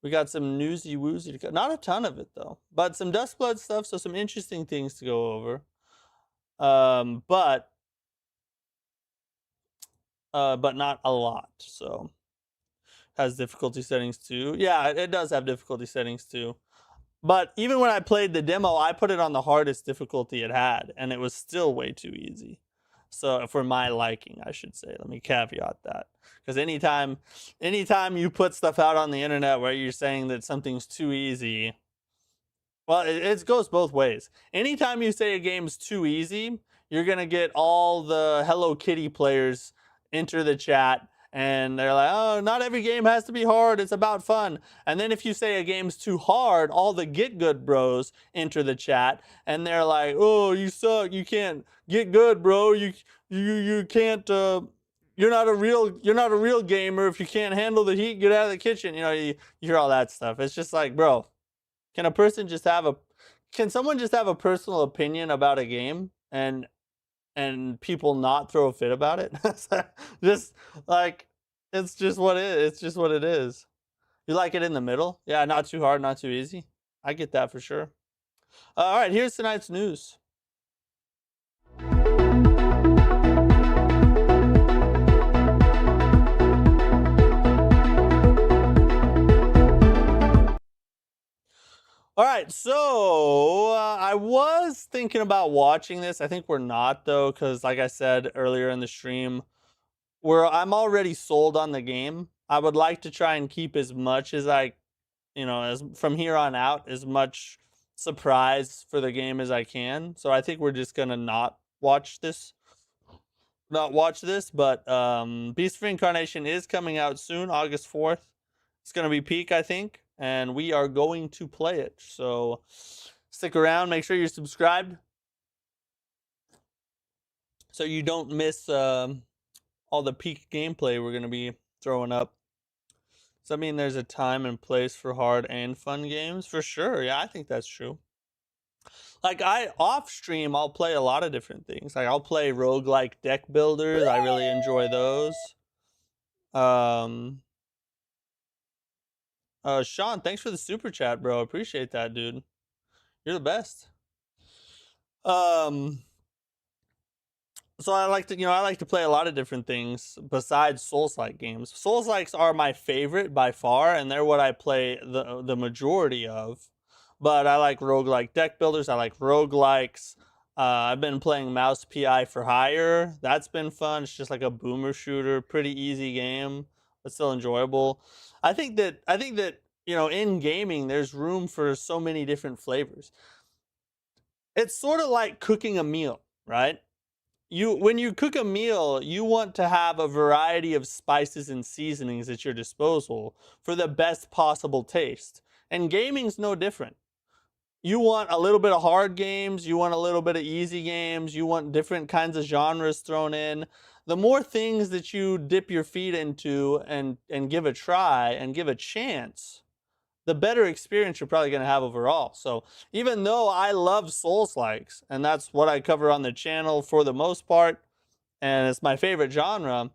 We got some newsy woozy. Not a ton of it, though. But some Dustblood stuff, so some interesting things to go over. But not a lot. So has difficulty settings too. Yeah, it does have difficulty settings too. But even when I played the demo, I put it on the hardest difficulty it had, and it was still way too easy. So for my liking, I should say. Let me caveat that. Because anytime you put stuff out on the internet where you're saying that something's too easy, well, it goes both ways. Anytime you say a game's too easy, you're going to get all the Hello Kitty players enter the chat, and they're like, oh, not every game has to be hard. It's about fun. And then if you say a game's too hard, all the Get Good bros enter the chat, and they're like, oh, you suck. You can't get good, bro. You can't, you're not a real gamer. If you can't handle the heat, get out of the kitchen. You hear all that stuff. It's just like, bro, can someone just have a personal opinion about a game and people not throw a fit about it? Just like, it's just what it is. You like it in the middle? Yeah, not too hard, not too easy. I get that for sure. All right, here's tonight's news. All right, so I was thinking about watching this. I think we're not, though, because like I said earlier in the stream, I'm already sold on the game. I would like to try and keep as much as as from here on out, as much surprise for the game as I can. So I think we're just gonna not watch this. But Beast of Reincarnation is coming out soon, August 4th. It's gonna be peak, I think, and we are going to play it. So stick around, make sure you're subscribed so you don't miss all the peak gameplay we're gonna be throwing up. Does that mean there's a time and place for hard and fun games? For sure, yeah, I think that's true. Like off stream, I'll play a lot of different things. Like I'll play roguelike deck builders. I really enjoy those. Sean, thanks for the super chat, bro. Appreciate that, dude. You're the best. So I like to play a lot of different things besides Souls-like games. Souls-likes are my favorite by far, and they're what I play the majority of. But I like roguelike deck builders. I like roguelikes. I've been playing Mouse PI for Hire. That's been fun. It's just like a boomer shooter, pretty easy game, but still enjoyable. I think that in gaming there's room for so many different flavors. It's sort of like cooking a meal, right? When you cook a meal, you want to have a variety of spices and seasonings at your disposal for the best possible taste. And gaming's no different. You want a little bit of hard games, you want a little bit of easy games, you want different kinds of genres thrown in. The more things that you dip your feet into and give a try and give a chance, the better experience you're probably going to have overall. So even though I love Souls-likes, and that's what I cover on the channel for the most part, and it's my favorite genre,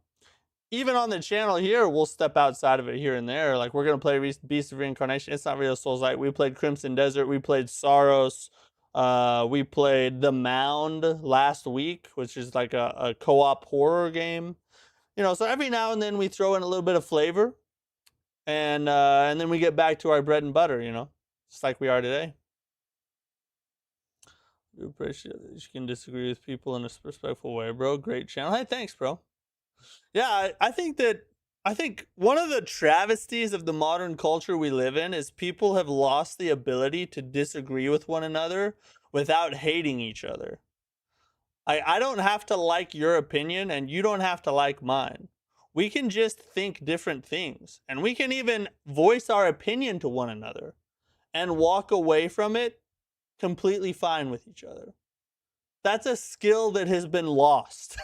even on the channel here, we'll step outside of it here and there. Like we're going to play Beast of Reincarnation. It's not real Souls-like. We played Crimson Desert. We played Saros. We played The Mound last week, which is like a co-op horror game. So every now and then we throw in a little bit of flavor. And then we get back to our bread and butter, just like we are today. I do appreciate that you can disagree with people in a respectful way, bro. Great channel. Hey, thanks, bro. Yeah, I think one of the travesties of the modern culture we live in is people have lost the ability to disagree with one another without hating each other. I don't have to like your opinion, and you don't have to like mine. We can just think different things, and we can even voice our opinion to one another and walk away from it completely fine with each other. That's a skill that has been lost.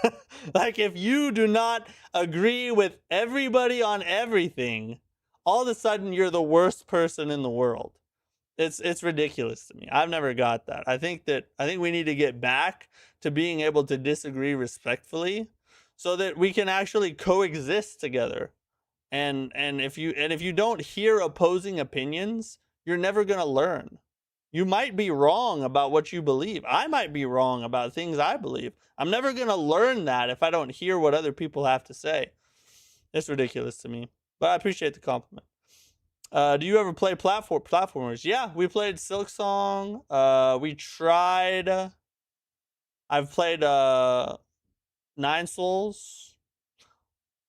Like if you do not agree with everybody on everything, all of a sudden you're the worst person in the world. It's ridiculous to me. I've never got that. I think we need to get back to being able to disagree respectfully, so that we can actually coexist together. And if you don't hear opposing opinions, you're never going to learn. You might be wrong about what you believe. I might be wrong about things I believe. I'm never going to learn that if I don't hear what other people have to say. It's ridiculous to me, but I appreciate the compliment. Do you ever play platformers? Yeah, we played Silksong. We tried. I've played Nine Souls.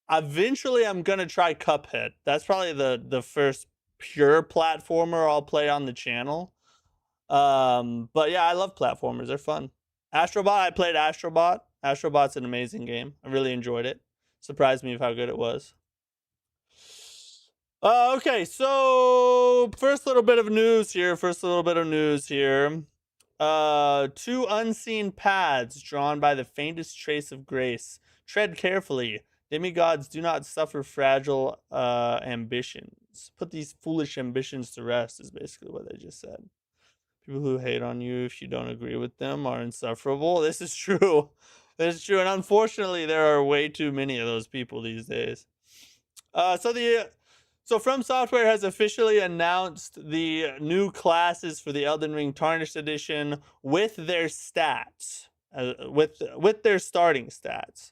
Eventually, I'm gonna try Cuphead. That's probably the first pure platformer I'll play on the channel. But yeah, I love platformers. They're fun. Astrobot, I played Astrobot. Astrobot's an amazing game. I really enjoyed it. Surprised me of how good it was. Okay, so first little bit of news here. 2 unseen paths drawn by the faintest trace of grace. Tread carefully. Demigods do not suffer fragile ambitions. Put these foolish ambitions to rest is basically what they just said. People who hate on you if you don't agree with them are insufferable. This is true. This is true, and unfortunately there are way too many of those people these days. So From Software has officially announced the new classes for the Elden Ring Tarnished Edition with their stats, with their starting stats.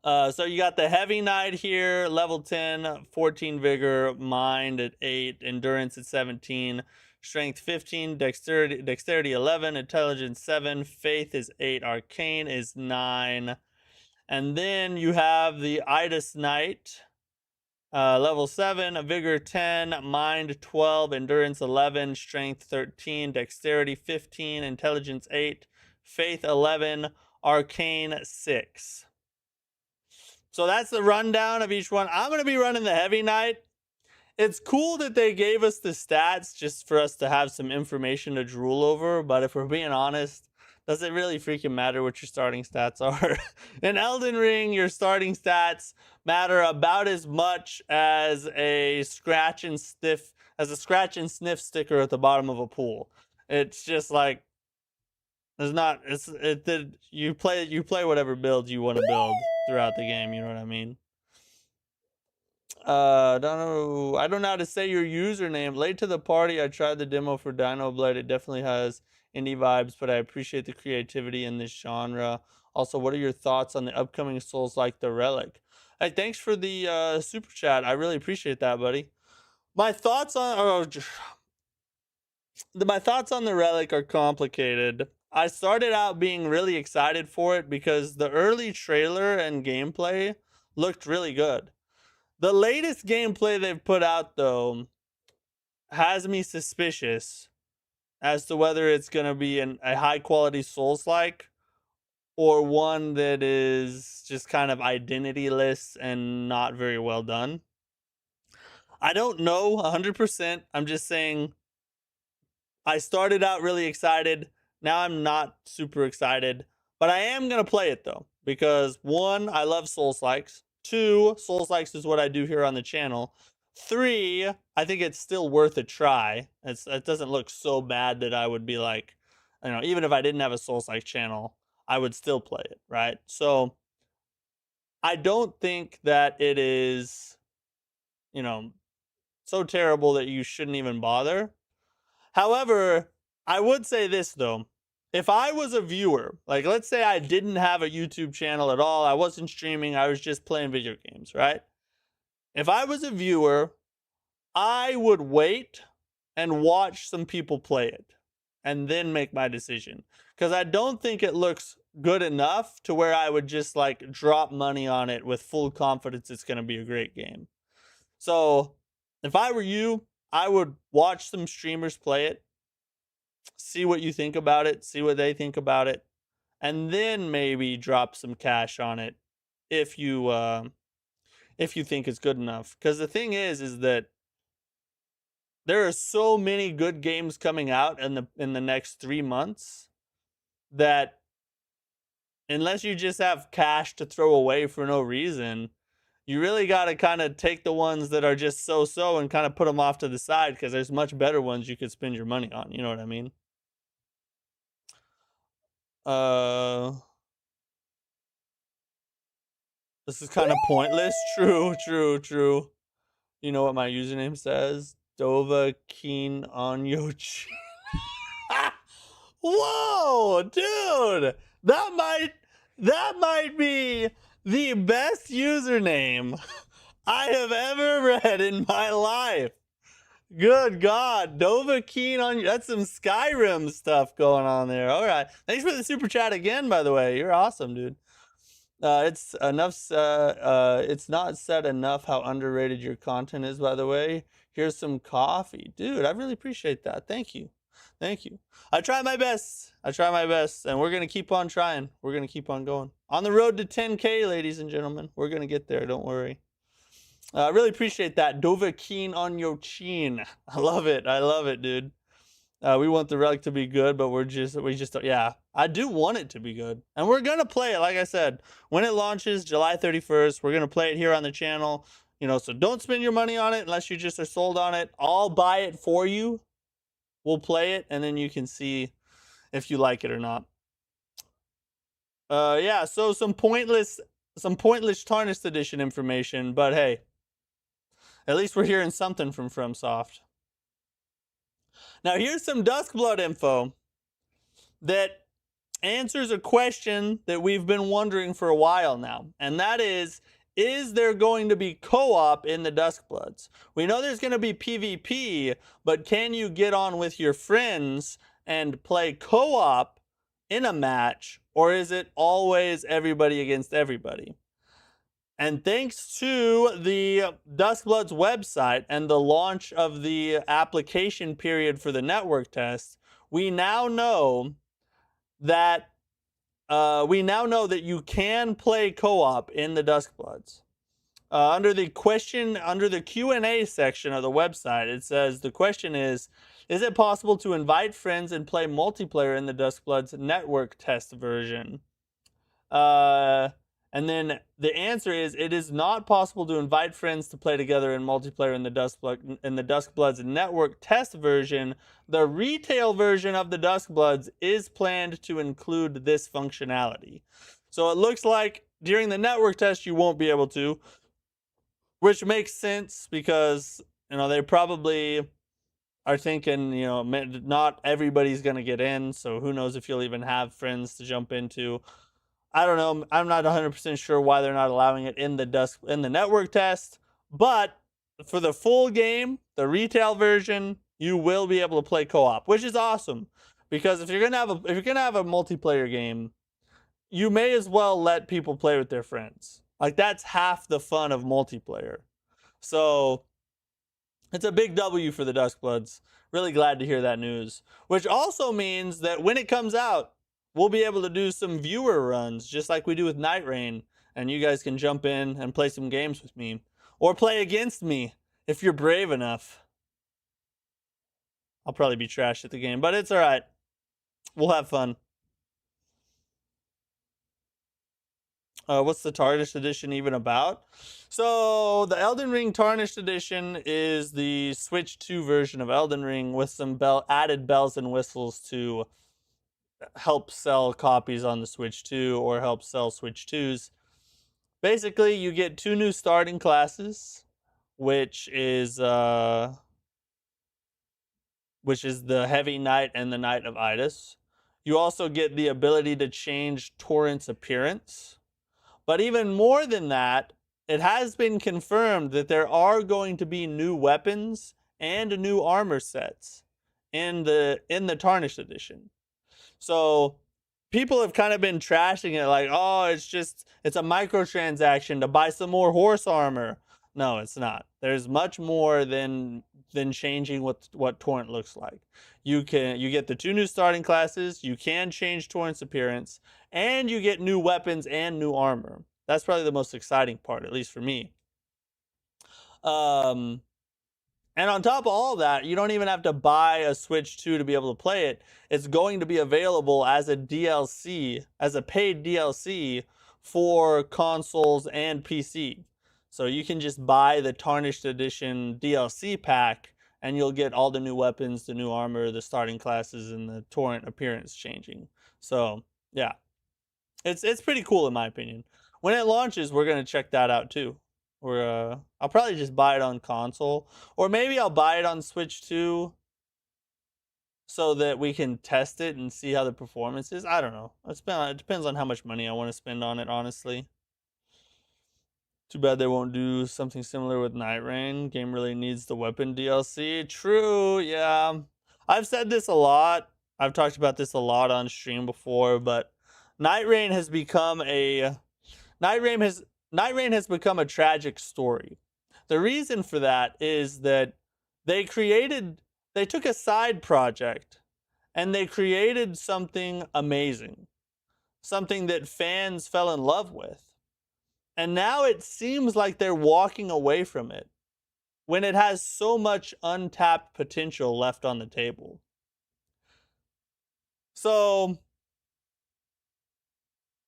So you got the Heavy Knight here, level 10, 14 Vigor, Mind at 8, Endurance at 17, Strength 15, Dexterity 11, Intelligence 7, Faith is 8, Arcane is 9. And then you have the Idus Knight, Level 7, a vigor 10, mind 12, endurance 11, strength 13, dexterity 15, intelligence 8, faith 11, arcane 6. So that's the rundown of each one. I'm going to be running the heavy knight. It's cool that they gave us the stats just for us to have some information to drool over, but if we're being honest, does it really freaking matter what your starting stats are? In Elden Ring, your starting stats matter about as much as a scratch and sniff sticker at the bottom of a pool. It's just like there's not you play whatever build you want to build throughout the game, you know what I mean? I don't know how to say your username. Late to the party, I tried the demo for DinoBlade. It definitely has indie vibes, but I appreciate the creativity in this genre. Also, what are your thoughts on the upcoming Souls like The Relic? Hey, thanks for the super chat. I really appreciate that, buddy. My thoughts on my thoughts on The Relic are complicated. I started out being really excited for it because the early trailer and gameplay looked really good. The latest gameplay they've put out, though, has me suspicious as to whether it's going to be a high-quality Souls-like or one that is just kind of identityless and not very well done. I don't know 100%. I'm just saying I started out really excited. Now I'm not super excited. But I am going to play it, though, because 1, I love Souls-likes. 2, Souls-likes is what I do here on the channel. 3, I think it's still worth a try. It doesn't look so bad that I would be like, you know, even if I didn't have a Souls-like channel, I would still play it, right? So I don't think that it is, you know, so terrible that you shouldn't even bother. However, I would say this, though. If I was a viewer, like let's say I didn't have a YouTube channel at all, I wasn't streaming, I was just playing video games, right? If I was a viewer, I would wait and watch some people play it and then make my decision. Because I don't think it looks good enough to where I would just like drop money on it with full confidence it's going to be a great game. So if I were you, I would watch some streamers play it, see what you think about it, see what they think about it, and then maybe drop some cash on it if you think it's good enough. Because the thing is that there are so many good games coming out in the next 3 months that unless you just have cash to throw away for no reason, you really got to kind of take the ones that are just so and kind of put them off to the side because there's much better ones you could spend your money on. You know what I mean? This is kind of pointless. True. You know what my username says? Dova Keen on Yochi. Whoa, dude! That might be the best username I have ever read in my life. Good God, Dova Keen on you. That's some Skyrim stuff going on there. All right. Thanks for the super chat again, by the way. You're awesome, dude. It's not said enough how underrated your content is, by the way. Here's some coffee. Dude, I really appreciate that. Thank you. I try my best, and we're going to keep on trying. We're going to keep on going. On the road to 10K, ladies and gentlemen. We're going to get there, don't worry. I really appreciate that. Dova Keen on your chin. I love it, dude. We want the Relic to be good, but yeah, I do want it to be good. And we're going to play it, like I said. When it launches, July 31st, we're going to play it here on the channel. You know, so don't spend your money on it unless you just are sold on it. I'll buy it for you. We'll play it, and then you can see if you like it or not. Yeah, so some pointless Tarnished Edition information, but hey, at least we're hearing something from FromSoft. Now, here's some Duskblood info that answers a question that we've been wondering for a while now, and that is there going to be co-op in the Duskbloods? We know there's going to be PvP, but can you get on with your friends and play co-op in a match, or is it always everybody against everybody? And thanks to the Duskblood's website and the launch of the application period for the network test, we now know that you can play co-op in the Duskbloods. Under the Q&A section of the website, it says the question is it possible to invite friends and play multiplayer in the Duskbloods network test version? And then the answer is it is not possible to invite friends to play together in multiplayer in the Duskbloods network test version. The retail version of the Duskbloods is planned to include this functionality. So it looks like during the network test you won't be able to, which makes sense because they probably are thinking not everybody's gonna get in, so who knows if you'll even have friends to jump into. I don't know. I'm not 100% sure why they're not allowing it in the network test, but for the full game, the retail version, you will be able to play co-op, which is awesome. Because if you're gonna have a multiplayer game, you may as well let people play with their friends. Like that's half the fun of multiplayer. So it's a big W for the Duskbloods. Really glad to hear that news. Which also means that when it comes out, we'll be able to do some viewer runs, just like we do with Night Rain, and you guys can jump in and play some games with me. Or play against me, if you're brave enough. I'll probably be trash at the game, but it's alright. We'll have fun. What's the Tarnished Edition even about? So, the Elden Ring Tarnished Edition is the Switch 2 version of Elden Ring with some added bells and whistles to help sell copies on the Switch 2 or help sell Switch 2s. Basically, you get 2 new starting classes, which is the Heavy Knight and the Knight of Idus. You also get the ability to change Torrent's appearance. But even more than that, it has been confirmed that there are going to be new weapons and new armor sets in the Tarnished Edition. So people have kind of been trashing it like, oh, it's a microtransaction to buy some more horse armor. No, it's not. There's much more than changing what Torrent looks like. You get the 2 new starting classes, you can change Torrent's appearance, and you get new weapons and new armor. That's probably the most exciting part, at least for me. And on top of all that, you don't even have to buy a Switch 2 to be able to play it. It's going to be available as a DLC, as a paid DLC for consoles and PC. So you can just buy the Tarnished Edition DLC pack and you'll get all the new weapons, the new armor, the starting classes, and the torrent appearance changing. So, yeah. It's pretty cool in my opinion. When it launches, we're going to check that out too. I'll probably just buy it on console, or maybe I'll buy it on Switch 2 so that we can test it and see how the performance is. I don't know. It depends on how much money I want to spend on it, honestly. Too bad they won't do something similar with Night Rain. Game really needs the weapon DLC. True, yeah. I've said this a lot. I've talked about this a lot on stream before, but Night Rain has become a tragic story. The reason for that is that they took a side project and they created something amazing, something that fans fell in love with. And now it seems like they're walking away from it when it has so much untapped potential left on the table. So,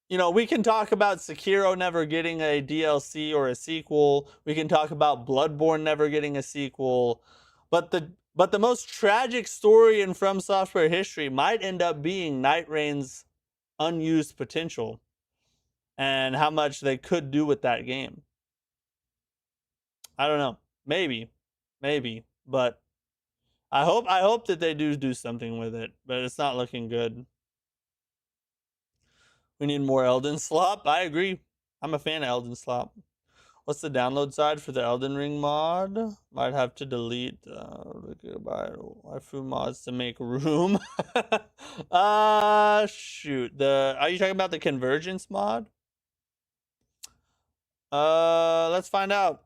we can talk about Sekiro never getting a DLC or a sequel. We can talk about Bloodborne never getting a sequel. But the most tragic story in From Software history might end up being Night Rain's unused potential and how much they could do with that game. I don't know. Maybe. But I hope that they do something with it. But it's not looking good. We need more Elden Slop. I agree. I'm a fan of Elden Slop. What's the download side for the Elden Ring mod? Might have to delete waifu mods to make room. Shoot. Are you talking about the convergence mod? Let's find out.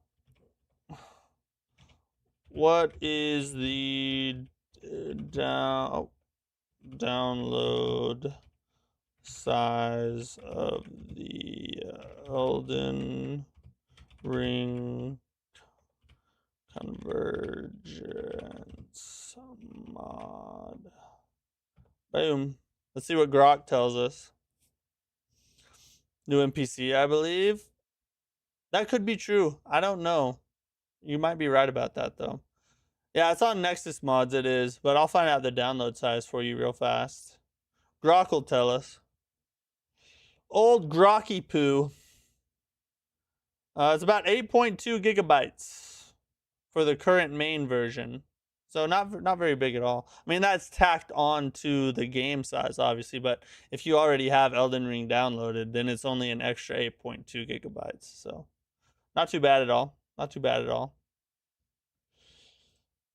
What is the download size of the Elden Ring Convergence mod? Boom. Let's see what Grok tells us. New NPC, I believe. That could be true. I don't know. You might be right about that, though. Yeah, it's on Nexus Mods, it is. But I'll find out the download size for you real fast. Grok will tell us. Old Grocky Poo. It's about 8.2 gigabytes for the current main version. So not very big at all. I mean, that's tacked on to the game size, obviously. But if you already have Elden Ring downloaded, then it's only an extra 8.2 gigabytes. So not too bad at all. Not too bad at all.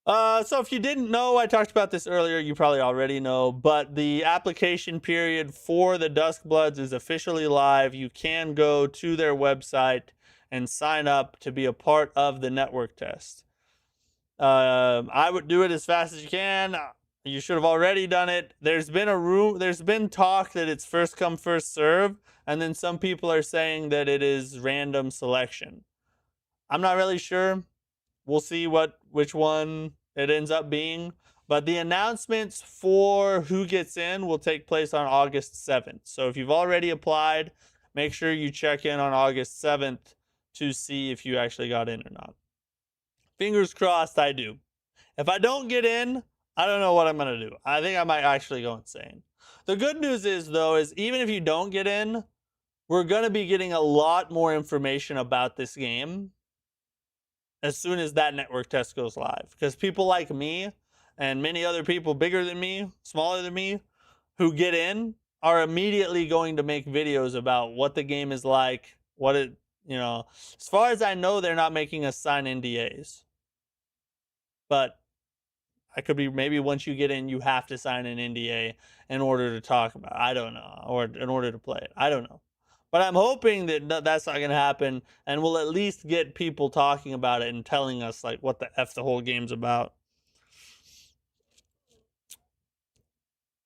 So if you didn't know, I talked about this earlier, you probably already know, but the application period for the Duskbloods is officially live. You can go to their website and sign up to be a part of the network test. I would do it as fast as you can. You should have already done it. There's been talk that it's first come, first serve, and then some people are saying that it is random selection. I'm not really sure. We'll see which one it ends up being. But the announcements for who gets in will take place on August 7th. So if you've already applied, make sure you check in on August 7th to see if you actually got in or not. Fingers crossed I do. If I don't get in, I don't know what I'm going to do. I think I might actually go insane. The good news is, though, is even if you don't get in, we're going to be getting a lot more information about this game as soon as that network test goes live. Because people like me and many other people bigger than me, smaller than me, who get in are immediately going to make videos about what the game is like, what it, as far as I know, they're not making us sign NDAs. But I could be, maybe once you get in, you have to sign an NDA in order to talk about it. I don't know. Or in order to play it. I don't know. But I'm hoping that that's not going to happen, and we'll at least get people talking about it and telling us like what the F the whole game's about.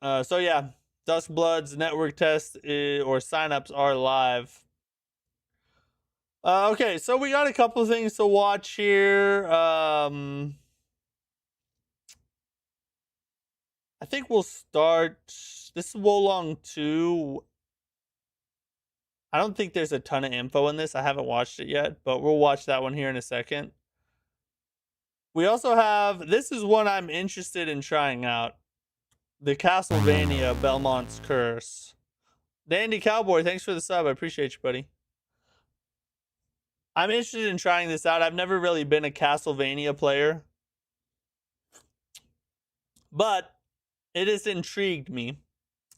So yeah, Duskblood's network test or signups are live. Okay, so we got a couple of things to watch here. I think we'll start. This is Wolong 2. I don't think there's a ton of info in this. I haven't watched it yet, but we'll watch that one here in a second. We also have, this is one I'm interested in trying out. The Castlevania Belmont's Curse. Dandy Cowboy, thanks for the sub. I appreciate you, buddy. I'm interested in trying this out. I've never really been a Castlevania player, but it has intrigued me,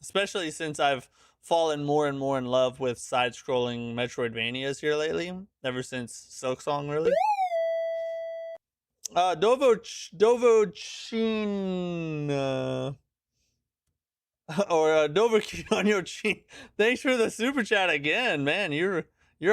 especially since I've fallen more and more in love with side-scrolling Metroidvanias here lately, ever since Silksong, really. Dovochin, or Dovochin, thanks for the super chat again, man. You're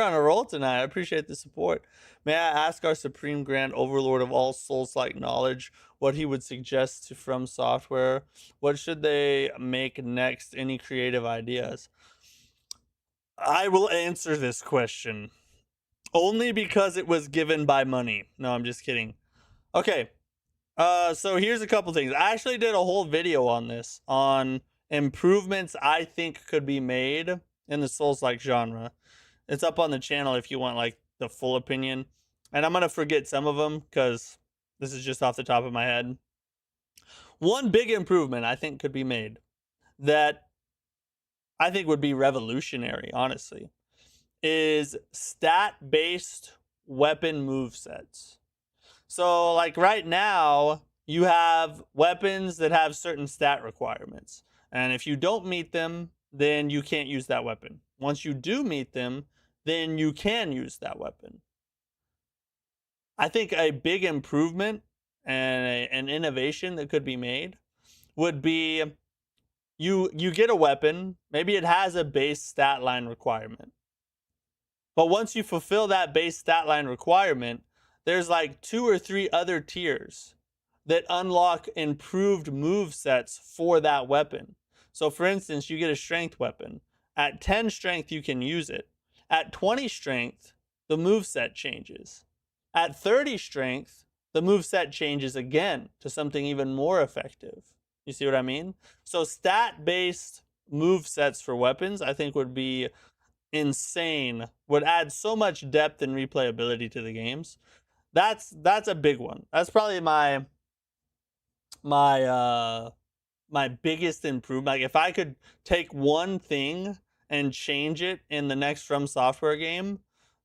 on a roll tonight. I appreciate the support. May I ask our supreme grand overlord of all Souls-like knowledge what he would suggest to From Software? What should they make next? Any creative ideas? I will answer this question only because it was given by money. No, I'm just kidding. Okay. So here's a couple things. I actually did a whole video on this, on improvements I think could be made in the Souls-like genre. It's up on the channel if you want like the full opinion. And I'm going to forget some of them because this is just off the top of my head. One big improvement I think could be made that I think would be revolutionary, honestly, is stat-based weapon movesets. So like right now, you have weapons that have certain stat requirements. And if you don't meet them, then you can't use that weapon. Once you do meet them, then you can use that weapon. I think a big improvement and an innovation that could be made would be you get a weapon, maybe it has a base stat line requirement. But once you fulfill that base stat line requirement, there's like 2 or 3 other tiers that unlock improved move sets for that weapon. So for instance, you get a strength weapon. At 10 strength, you can use it. At 20 strength, the move set changes. At 30 strength, the move set changes again to something even more effective. You see what I mean? So stat-based move sets for weapons, I think, would be insane. Would add so much depth and replayability to the games. That's a big one. That's probably my biggest improvement. Like if I could take one thing and change it in the next From Software game,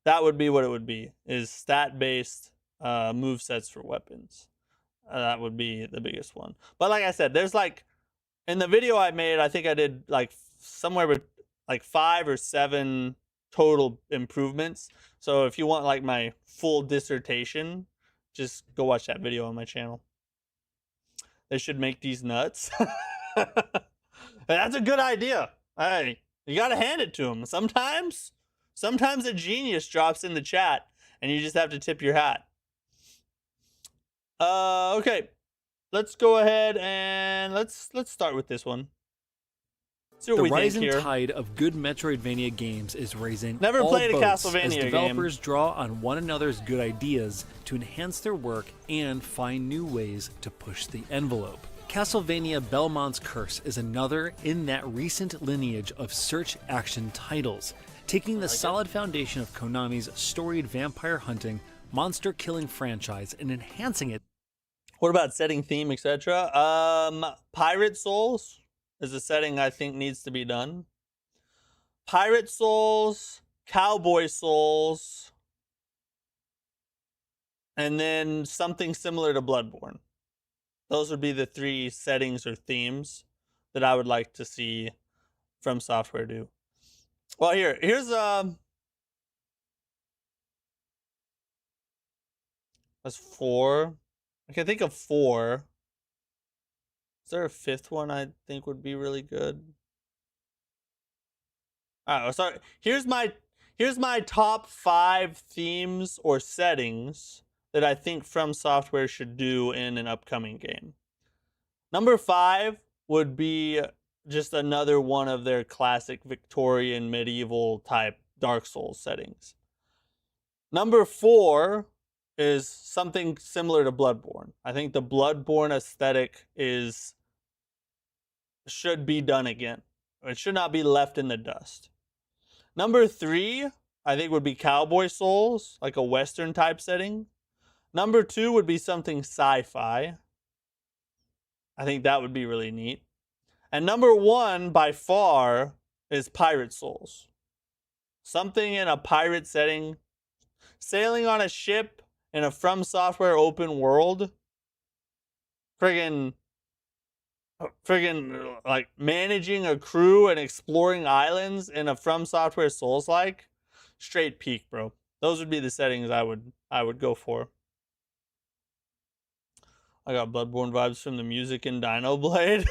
that would be what it would be, is stat-based move sets for weapons. That would be the biggest one. But like I said, there's like, in the video I made, I think I did like somewhere with like 5 or 7 total improvements. So if you want like my full dissertation, just go watch that video on my channel. They should make these nuts. That's a good idea. Hey, you gotta hand it to them. Sometimes a genius drops in the chat and you just have to tip your hat. Okay, let's go ahead and let's start with this one. See what we think here. The rising tide of good Metroidvania games is raising Never all played a boats Castlevania as game. developers draw on one another's good ideas to enhance their work and find new ways to push the envelope. Castlevania Belmont's Curse is another in that recent lineage of search action titles, taking the solid foundation of Konami's storied vampire hunting, monster killing franchise and enhancing it. What about setting, theme, etc.? Pirate Souls is a setting I think needs to be done. Pirate Souls, Cowboy Souls, and then something similar to Bloodborne. Those would be the 3 settings or themes that I would like to see From Software do. Well, here's that's 4. I can think of 4. Is there a 5th one I think would be really good? Oh, sorry. Here's my top 5 themes or settings that I think From Software should do in an upcoming game. Number 5 would be just another one of their classic Victorian medieval type Dark Souls settings. Number 4 is something similar to Bloodborne. I think the Bloodborne aesthetic should be done again. It should not be left in the dust. Number 3, I think, would be Cowboy Souls, like a Western type setting. Number 2 would be something sci-fi. I think that would be really neat. And number 1, by far, is Pirate Souls. Something in a pirate setting, sailing on a ship in a From Software open world. Friggin' like managing a crew and exploring islands in a From Software Souls-like. Straight peak, bro. Those would be the settings I would go for. I got Bloodborne vibes from the music in DinoBlade.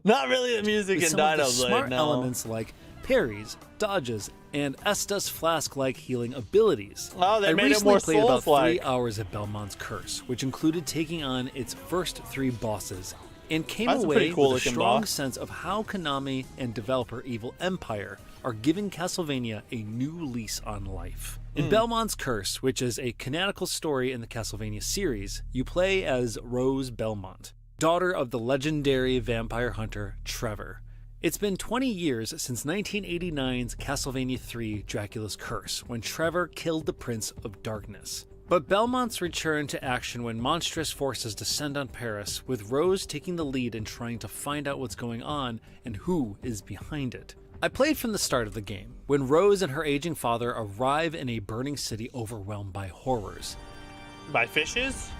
Not really the music in DinoBlade, smart no. Elements like parries, dodges, and Estus Flask-like healing abilities. Oh, they I made it more recently played about Souls-like. 3 hours of Belmont's Curse, which included taking on its first 3 bosses, and came That's a away pretty cool with a looking strong boss. sense of how Konami and developer Evil Empire are giving Castlevania a new lease on life. In Belmont's Curse, which is a canonical story in the Castlevania series, you play as Rose Belmont, daughter of the legendary vampire hunter Trevor. It's been 20 years since 1989's Castlevania III Dracula's Curse, when Trevor killed the Prince of Darkness. But Belmont's return to action when monstrous forces descend on Paris, with Rose taking the lead in trying to find out what's going on and who is behind it. I played from the start of the game, when Rose and her aging father arrive in a burning city overwhelmed by horrors. By fishes?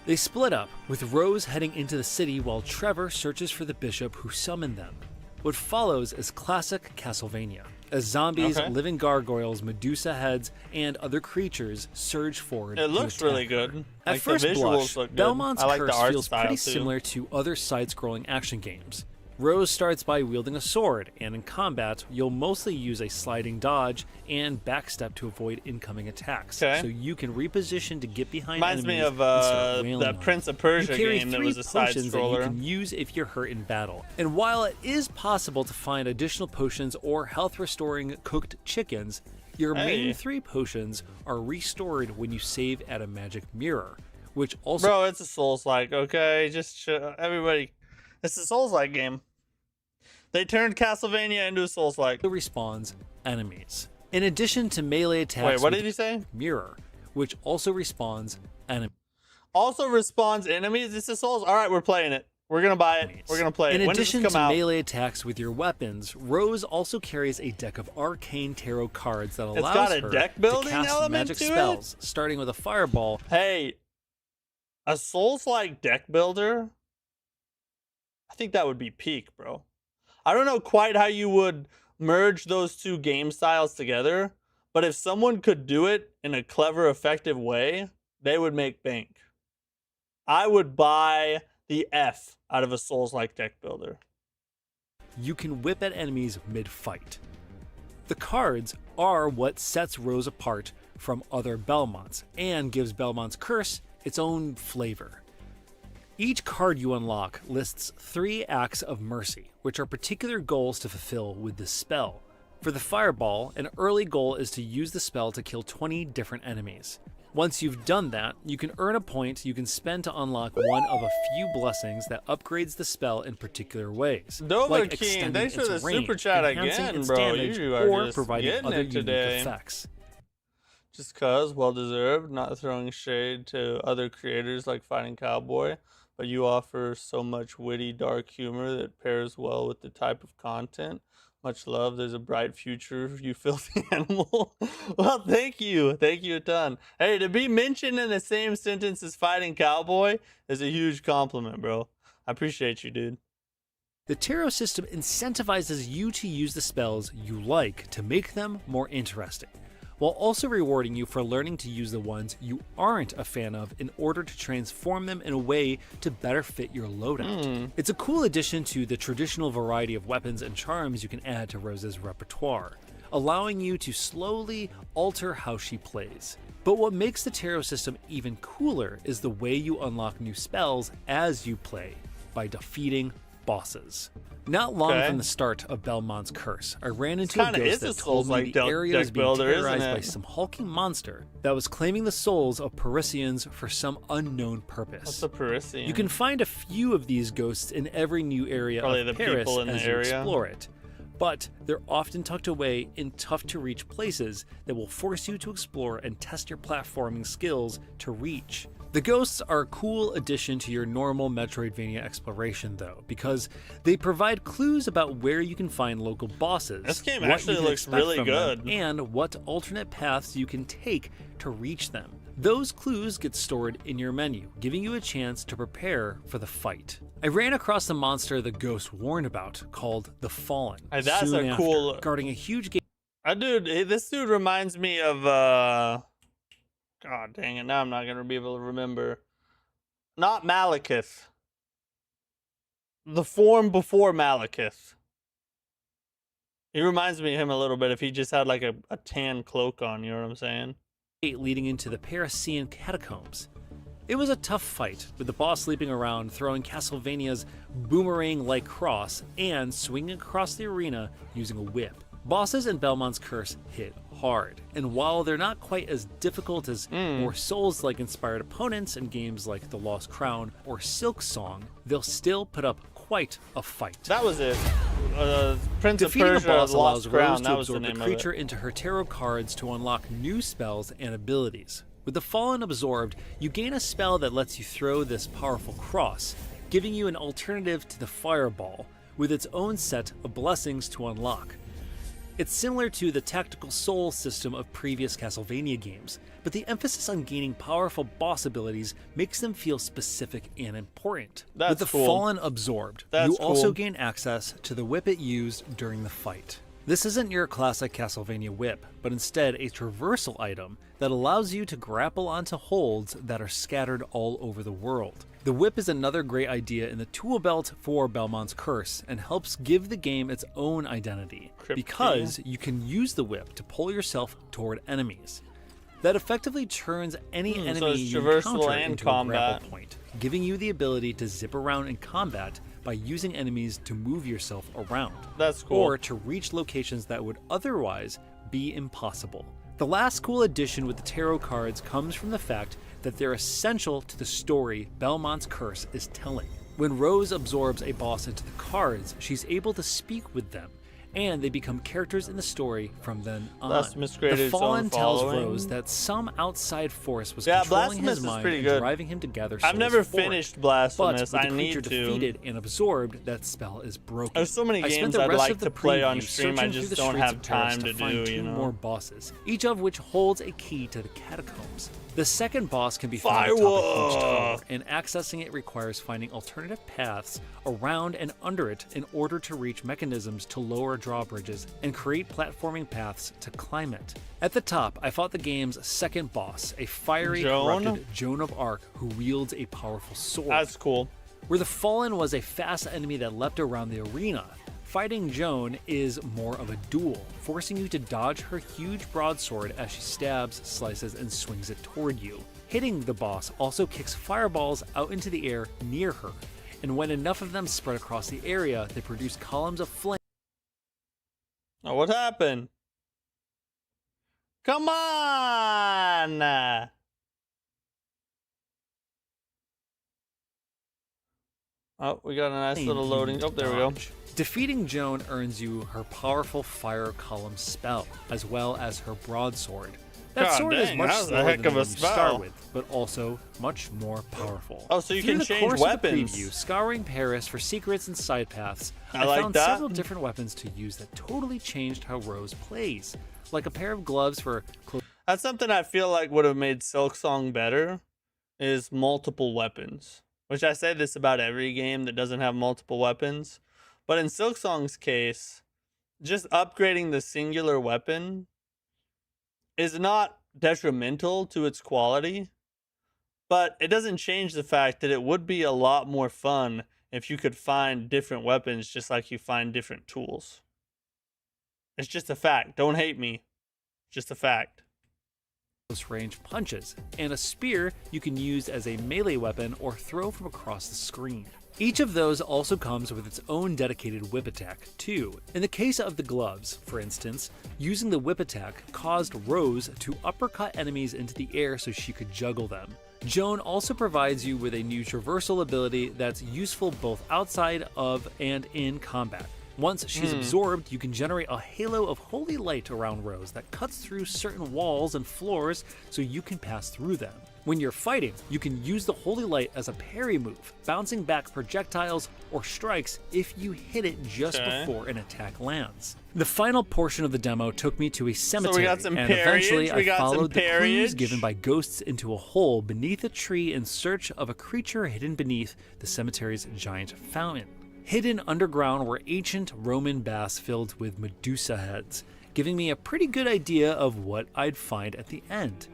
They split up, with Rose heading into the city while Trevor searches for the bishop who summoned them. What follows is classic Castlevania, as zombies, living gargoyles, Medusa heads, and other creatures surge forward. It looks really good. At Like, first the visuals blush, look good. Belmont's I like Curse the art feels style pretty too. similar to other side-scrolling action games. Rose starts by wielding a sword, and in combat, you'll mostly use a sliding dodge and backstep to avoid incoming attacks. Okay. So you can reposition to get behind Reminds me enemies of and start wailing the on Prince them. of Persia You carry game that 3 was a side potions that you scroller. can use if you're hurt in battle. And while it is possible to find additional potions or health restoring cooked chickens, your main 3 potions are restored when you save at a magic mirror, which also Bro, it's a Souls-like, okay? Just everybody, it's a Souls-like game. They turned Castlevania into a Souls-like. respawns enemies. In addition to melee attacks Wait, what with did you say? mirror, which also respawns enemies. Also respawns enemies? It's a Souls? Alright, we're playing it. We're gonna buy it. We're gonna play it. In When does addition this to come out? melee attacks with your weapons, Rose also carries a deck of arcane tarot cards that allows got a her deck to building cast element magic to it? spells, starting with a fireball. Hey, a Souls-like deck builder? I think that would be peak, bro. I don't know quite how you would merge those 2 game styles together, but if someone could do it in a clever, effective way, they would make bank. I would buy the F out of a Souls-like deck builder. You can whip at enemies mid-fight. The cards are what sets Rose apart from other Belmonts and gives Belmont's curse its own flavor. Each card you unlock lists 3 acts of mercy, which are particular goals to fulfill with this spell. For the fireball, an early goal is to use the spell to kill 20 different enemies. Once you've done that, you can earn a point you can spend to unlock one of a few blessings that upgrades the spell in particular ways. Dover like King, extending thanks for its the range, super chat enhancing again, its bro. damage, You are or just providing getting other it unique today. effects. Just cause, well deserved, not throwing shade to other creators like Fighting Cowboy, but you offer so much witty, dark humor that pairs well with the type of content. Much love. There's a bright future, you filthy animal. Well, thank you. Thank you a ton. Hey, to be mentioned in the same sentence as Fighting Cowboy is a huge compliment, bro. I appreciate you, dude. The tarot system incentivizes you to use the spells you like to make them more interesting, while also rewarding you for learning to use the ones you aren't a fan of in order to transform them in a way to better fit your loadout. It's a cool addition to the traditional variety of weapons and charms you can add to Rose's repertoire, allowing you to slowly alter how she plays. But what makes the tarot system even cooler is the way you unlock new spells as you play, by defeating bosses. Not long from the start of Belmont's curse, I ran into a ghost that told me the area was being terrorized by some hulking monster that was claiming the souls of Parisians for some unknown purpose. What's a Parisian? You can find a few of these ghosts in every new area Probably of the Paris people in as the you area. explore it, but they're often tucked away in tough-to-reach places that will force you to explore and test your platforming skills to reach. The ghosts are a cool addition to your normal Metroidvania exploration, though, because they provide clues about where you can find local bosses, This game what actually you can looks expect really from them, good. and what alternate paths you can take to reach them. Those clues get stored in your menu, giving you a chance to prepare for the fight. I ran across the monster the ghost warned about, called the Fallen. Hey, that's soon a after, cool- guarding a huge gate. This dude reminds me of God dang it, now I'm not gonna be able to remember. Not Malekith. The form before Malekith. He reminds me of him a little bit if he just had like a tan cloak on, you know what I'm saying? Leading into the Parisian catacombs. It was a tough fight, with the boss sleeping around, throwing Castlevania's boomerang-like cross, and swinging across the arena using a whip. Bosses in Belmont's Curse hit hard, and while they're not quite as difficult as more Souls-like inspired opponents in games like The Lost Crown or Silk Song, they'll still put up quite a fight. That was it. Prince of Defeating a Persia, boss The allows Lost Crown, Rose to that was the absorb the name of creature it. into her tarot cards to unlock new spells and abilities. With the Fallen absorbed, you gain a spell that lets you throw this powerful cross, giving you an alternative to the fireball, with its own set of blessings to unlock. It's similar to the tactical soul system of previous Castlevania games, but the emphasis on gaining powerful boss abilities makes them feel specific and important. That's With the cool. Fallen absorbed, That's you also cool. gain access to the whip it used during the fight. This isn't your classic Castlevania whip, but instead a traversal item that allows you to grapple onto holds that are scattered all over the world. The whip is another great idea in the tool belt for Belmont's Curse and helps give the game its own identity, because you can use the whip to pull yourself toward enemies. That effectively turns any enemy you encounter into a grapple point, giving you the ability to zip around in combat by using enemies to move yourself around. That's cool. Or to reach locations that would otherwise be impossible. The last cool addition with the tarot cards comes from the fact that they're essential to the story Belmont's Curse is telling. When Rose absorbs a boss into the cards, she's able to speak with them, and they become characters in the story from then on. The Fallen tells Rose that some outside force was controlling his mind and driving him to gather souls. I've never finished Blasphemous. But with I need to. Defeated and absorbed, that spell is broken. There's so many games I'd like to play on stream. I just don't have time to do. You know, more bosses, each of which holds a key to the catacombs. The second boss can be found atop a huge tower, and accessing it requires finding alternative paths around and under it in order to reach mechanisms to lower drawbridges and create platforming paths to climb it. At the top, I fought the game's second boss, a fiery, corrupted Joan of Arc who wields a powerful sword. That's cool. Where the Fallen was a fast enemy that leapt around the arena, fighting Joan is more of a duel, forcing you to dodge her huge broadsword as she stabs, slices, and swings it toward you. Hitting the boss also kicks fireballs out into the air near her, and when enough of them spread across the area, they produce columns of flame. Oh, what happened? Come on! Oh, we got a nice little loading. Oh, there we go. Defeating Joan earns you her powerful fire column spell, as well as her broadsword. That sword is much slower than the one you start with, but also much more powerful. Oh, so you can change weapons. Preview, scouring Paris for secrets and side paths, I found several different weapons to use that totally changed how Rose plays, like a pair of gloves for close. That's something I feel like would have made Silksong better, is multiple weapons. Which I say this about every game that doesn't have multiple weapons. But in Silksong's case, just upgrading the singular weapon is not detrimental to its quality, but it doesn't change the fact that it would be a lot more fun if you could find different weapons just like you find different tools. It's just a fact. Don't hate me. Just a fact. Range punches, and a spear you can use as a melee weapon or throw from across the screen. Each of those also comes with its own dedicated whip attack, too. In the case of the gloves, for instance, using the whip attack caused Rose to uppercut enemies into the air so she could juggle them. Joan also provides you with a new traversal ability that's useful both outside of and in combat. Once she's absorbed, you can generate a halo of holy light around Rose that cuts through certain walls and floors so you can pass through them. When you're fighting, you can use the holy light as a parry move, bouncing back projectiles or strikes if you hit it just before an attack lands. The final portion of the demo took me to a cemetery, and eventually I followed the clues given by ghosts into a hole beneath a tree in search of a creature hidden beneath the cemetery's giant fountain. Hidden underground were ancient Roman baths filled with Medusa heads, giving me a pretty good idea of what I'd find at the end.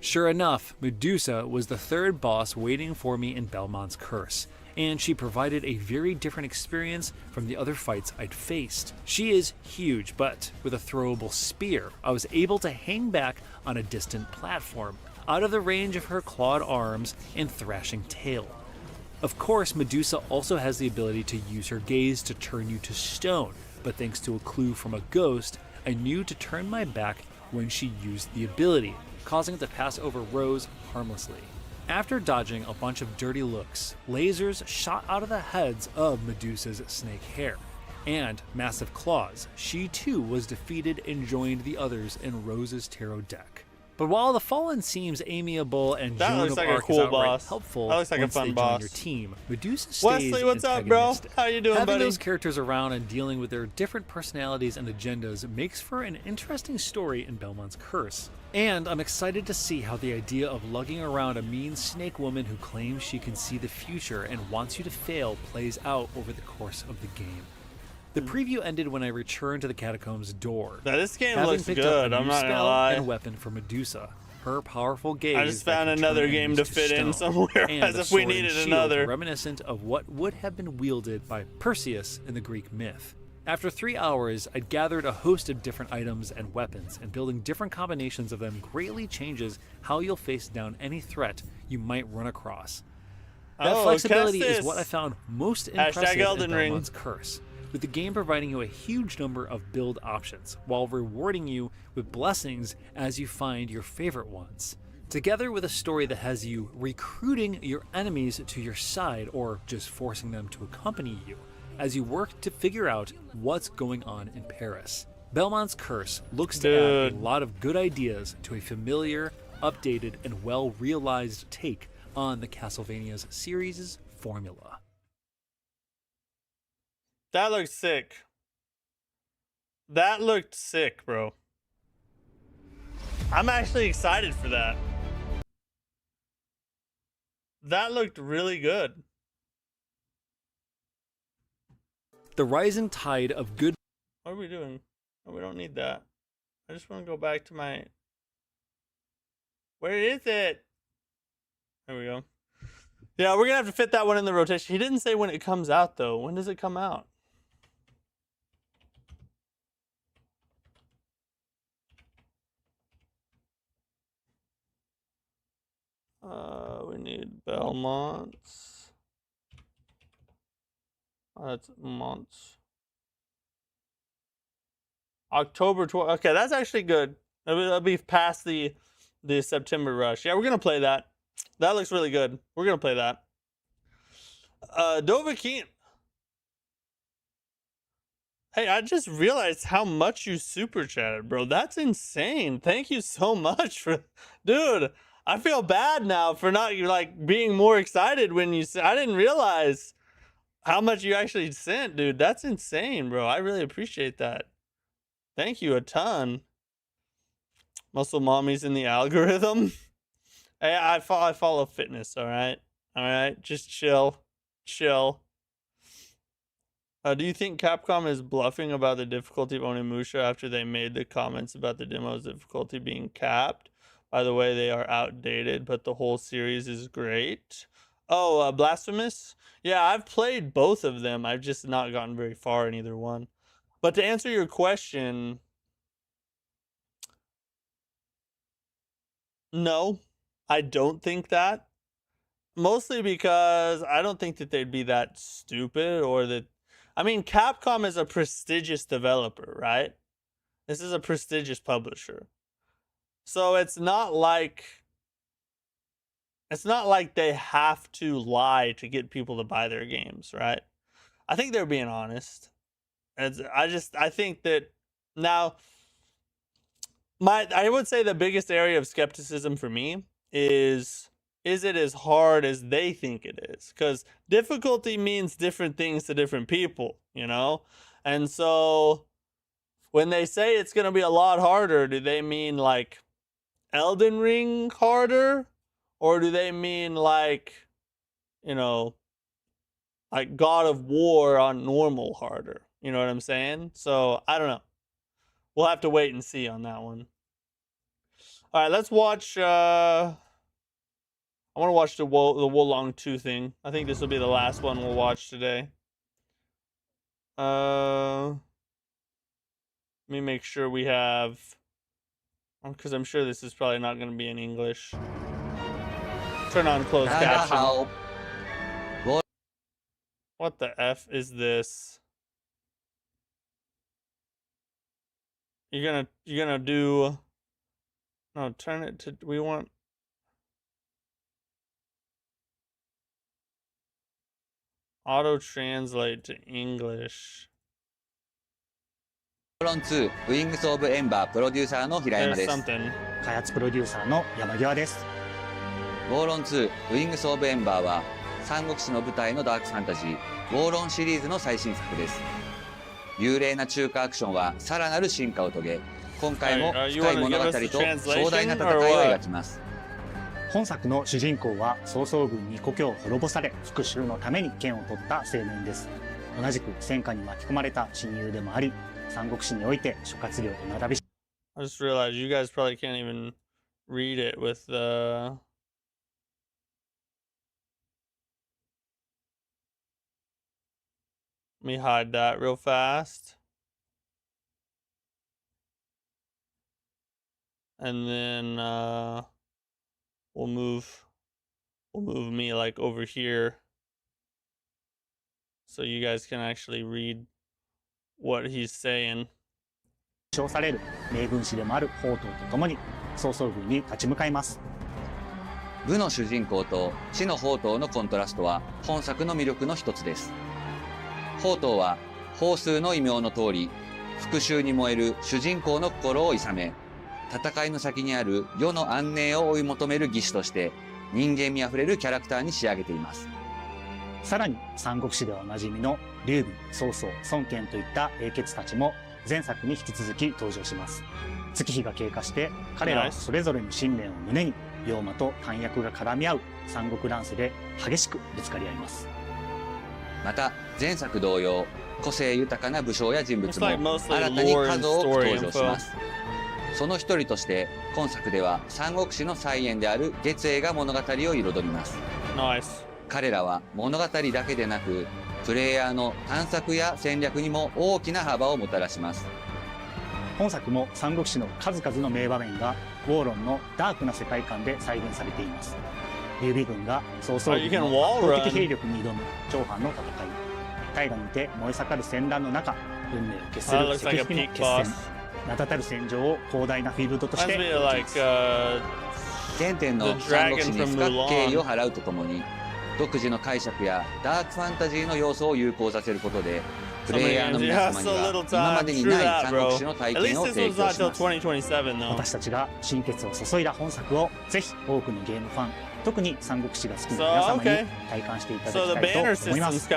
Sure enough, Medusa was the third boss waiting for me in Belmont's Curse, and she provided a very different experience from the other fights I'd faced. She is huge, but with a throwable spear, I was able to hang back on a distant platform, out of the range of her clawed arms and thrashing tail. Of course, Medusa also has the ability to use her gaze to turn you to stone, but thanks to a clue from a ghost, I knew to turn my back when she used the ability, causing it to pass over Rose harmlessly. After dodging a bunch of dirty looks, lasers shot out of the heads of Medusa's snake hair, and massive claws. She too was defeated and joined the others in Rose's tarot deck. But while the Fallen seems amiable and Joan of Arc is outright helpful once they join your team, Medusa stays Wesley, what's up, bro? How you doing, Having buddy? those characters around and dealing with their different personalities and agendas makes for an interesting story in Belmont's Curse. And I'm excited to see how the idea of lugging around a mean snake woman who claims she can see the future and wants you to fail plays out over the course of the game. The preview ended when I returned to the catacombs door. Now, this game having looks picked good, up a I'm new not gonna spell lie. and weapon for Medusa. Her powerful gaze. I just that found can turn another game enemies to fit in stone, somewhere, and as a if we sword and needed shield another. reminiscent of what would have been wielded by Perseus in the Greek myth. After 3 hours, I'd gathered a host of different items and weapons, and building different combinations of them greatly changes how you'll face down any threat you might run across. That flexibility is what I found most impressive in Elden Ring. Belmont's Curse, with the game providing you a huge number of build options, while rewarding you with blessings as you find your favorite ones. Together with a story that has you recruiting your enemies to your side, or just forcing them to accompany you, as you work to figure out what's going on in Paris. Belmont's Curse looks to add a lot of good ideas to a familiar, updated, and well-realized take on the Castlevania's series' formula. That looks sick. That looked sick, bro. I'm actually excited for that. That looked really good. The rising tide of good. What are we doing? Oh, we don't need that. I just want to go back to my... Where is it? There we go. Yeah, we're going to have to fit that one in the rotation. He didn't say when it comes out, though. When does it come out? We need Belmont's. Oh, that's months. October 12th. Okay, that's actually good. That'll be past the September rush. Yeah, we're gonna play that. That looks really good. We're gonna play that. Dovahkiin. Hey, I just realized how much you super chatted, bro. That's insane. Thank you so much for, dude. I feel bad now for not like being more excited when you. I didn't realize how much you actually sent, dude. That's insane, bro. I really appreciate that. Thank you a ton. Muscle mommies in the algorithm. Hey, I follow fitness. All right, just chill. Do you think Capcom is bluffing about the difficulty of Onimusha after they made the comments about the demo's difficulty being capped? By the way, they are outdated, but the whole series is great. Oh, Blasphemous? Yeah, I've played both of them. I've just not gotten very far in either one. But to answer your question, no, I don't think that. Mostly because I don't think that they'd be that stupid, or that... I mean, Capcom is a prestigious developer, right? This is a prestigious publisher. So it's not like they have to lie to get people to buy their games, right? I think they're being honest. I think that now I would say the biggest area of skepticism for me is it as hard as they think it is? Because difficulty means different things to different people, you know? And so when they say it's going to be a lot harder, do they mean like Elden Ring harder? Or do they mean like, you know, like God of War on normal harder? You know what I'm saying? So I don't know. We'll have to wait and see on that one. All right, let's watch. I want to watch the Wolong 2 thing. I think this will be the last one we'll watch today. Let me make sure we have, because I'm sure this is probably not going to be in English. Turn on closed caption. What the F is this? You're gonna do... No, turn it to... We want... Auto translate to English. ウォーロン2ウィングス・オブ・エンバープロデューサーの平山 There's です。 something. 開発プロデューサーの山際です。ウォーロン2ウィングス・オブ・エンバーは三国志の舞台のダークファンタジーウォーロンシリーズの最新作です。雄麗な中華アクションはさらなる進化を遂げ、今回も深い物語と壮大な戦いを描きます。本作の主人公は曹操軍に故郷を滅ぼされ復讐のために剣を取った青年です。同じく戦火に巻き込まれた親友でもあり、三国志において諸葛亮と並び I just realized you guys probably can't even read it with the. Let me hide that real fast. And then we'll move me like over here so you guys can actually read what he's saying. 称される名軍師でもある宝刀とともに曹操軍に立ち向かいます。武の主人公と知の宝刀のコントラストは本作の魅力の一つです。宝刀は宝数の異名の通り、復讐に燃える主人公の心を諌め、戦いの先にある世の安寧を追い求める義士として人間味あふれるキャラクターに仕上げています。さらに三国志ではおなじみの劉備、曹操、孫権といった英傑たちも前作に引き続き登場します。月日が経過して彼らはそれぞれの信念を胸に龍馬と短訳が絡み合う三国乱世で激しくぶつかり合います。また前作同様、個性豊かな武将や人物も新たに数多く登場します。その一人として今作では三国志の再演である月英が物語を彩ります。彼らは物語だけでなくプレイヤーの探索や戦略にも大きな幅をもたらします。本作も三国志の数々の名場面がウォーロンのダークな世界観で再現されています。劉備軍が曹操軍の圧倒的兵力に挑む長藩の戦い、大河にて燃え盛る戦乱の中運命を決する石壁の決戦、名だたる戦場を広大なフィールドとして描きます。原点の三国志に深く敬意を払うとともに、独自の解釈やダークファンタジーの要素を融合させることでプレイヤーの皆様には今までにない三国志の体験を提供します。私たちが心血を注いだ本作をぜひ多くのゲームファン、特に三国志が好きな皆様に体感していただきたいと思います。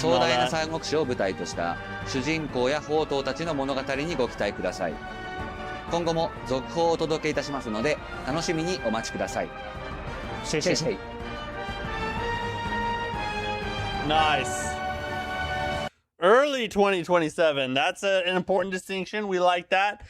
壮大な三国志を舞台とした主人公や宝刀たちの物語にご期待ください。今後も続報をお届けいたしますので楽しみにお待ちください。シェイシェイシェイ。Nice. Early 2027. That's an important distinction. We like that.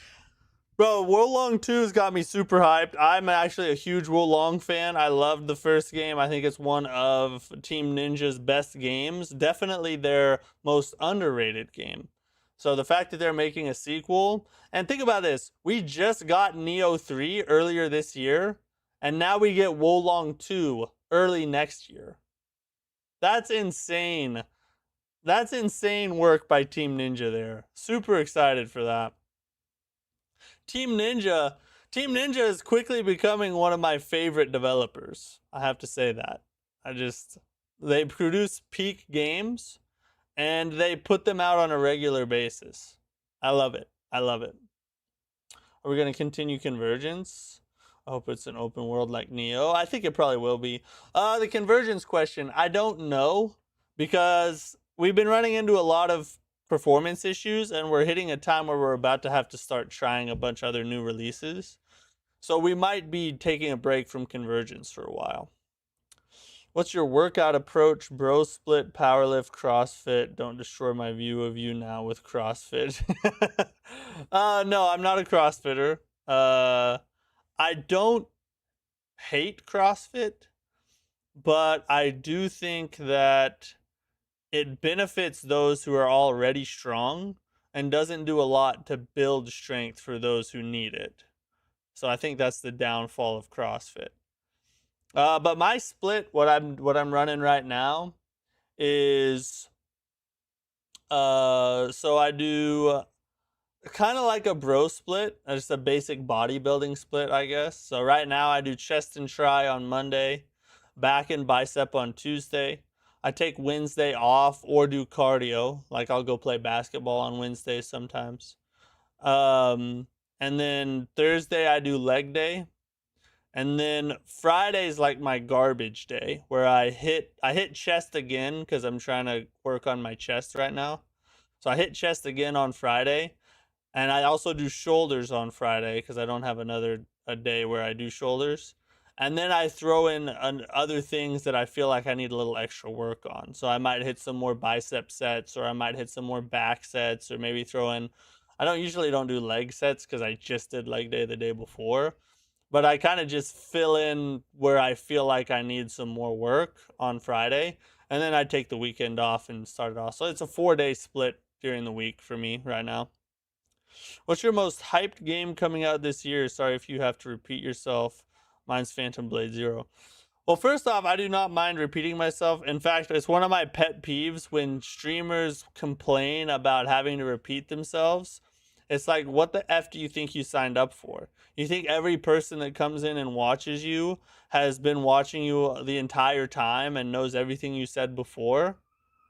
Bro, Wolong 2's got me super hyped. I'm actually a huge Wolong fan. I loved the first game. I think it's one of Team Ninja's best games. Definitely their most underrated game. So the fact that they're making a sequel, and think about this, we just got Neo 3 earlier this year, and now we get Wolong 2 early next year. That's insane. That's insane work by Team Ninja there. Super excited for that. Team Ninja is quickly becoming one of my favorite developers. I have to say that. They produce peak games and they put them out on a regular basis. I love it. I love it. Are we going to continue Convergence? I hope it's an open world like Neo. I think it probably will be. The Convergence question, I don't know, because we've been running into a lot of performance issues and we're hitting a time where we're about to have to start trying a bunch of other new releases. So we might be taking a break from Convergence for a while. What's your workout approach? Bro split, powerlift, CrossFit. Don't destroy my view of you now with CrossFit. No, I'm not a CrossFitter. I don't hate CrossFit, but I do think that it benefits those who are already strong and doesn't do a lot to build strength for those who need it. So I think that's the downfall of CrossFit. But my split, what I'm running right now is so I do kind of like a bro split, just a basic bodybuilding split, I guess. So right now I do chest and tri on Monday, back and bicep on Tuesday. I take Wednesday off or do cardio, like I'll go play basketball on Wednesday sometimes. And then Thursday I do leg day. And then Friday is like my garbage day, where I hit chest again because I'm trying to work on my chest right now. So I hit chest again on Friday. And I also do shoulders on Friday because I don't have a day where I do shoulders. And then I throw in other things that I feel like I need a little extra work on. So I might hit some more bicep sets, or I might hit some more back sets, or maybe throw in, I usually don't do leg sets because I just did leg day the day before. But I kind of just fill in where I feel like I need some more work on Friday. And then I take the weekend off and start it off. So it's a 4-day split during the week for me right now. What's your most hyped game coming out this year? Sorry if you have to repeat yourself. Mine's Phantom Blade Zero. Well, first off, I do not mind repeating myself. In fact, it's one of my pet peeves when streamers complain about having to repeat themselves. It's like, what the F do you think you signed up for? You think every person that comes in and watches you has been watching you the entire time and knows everything you said before?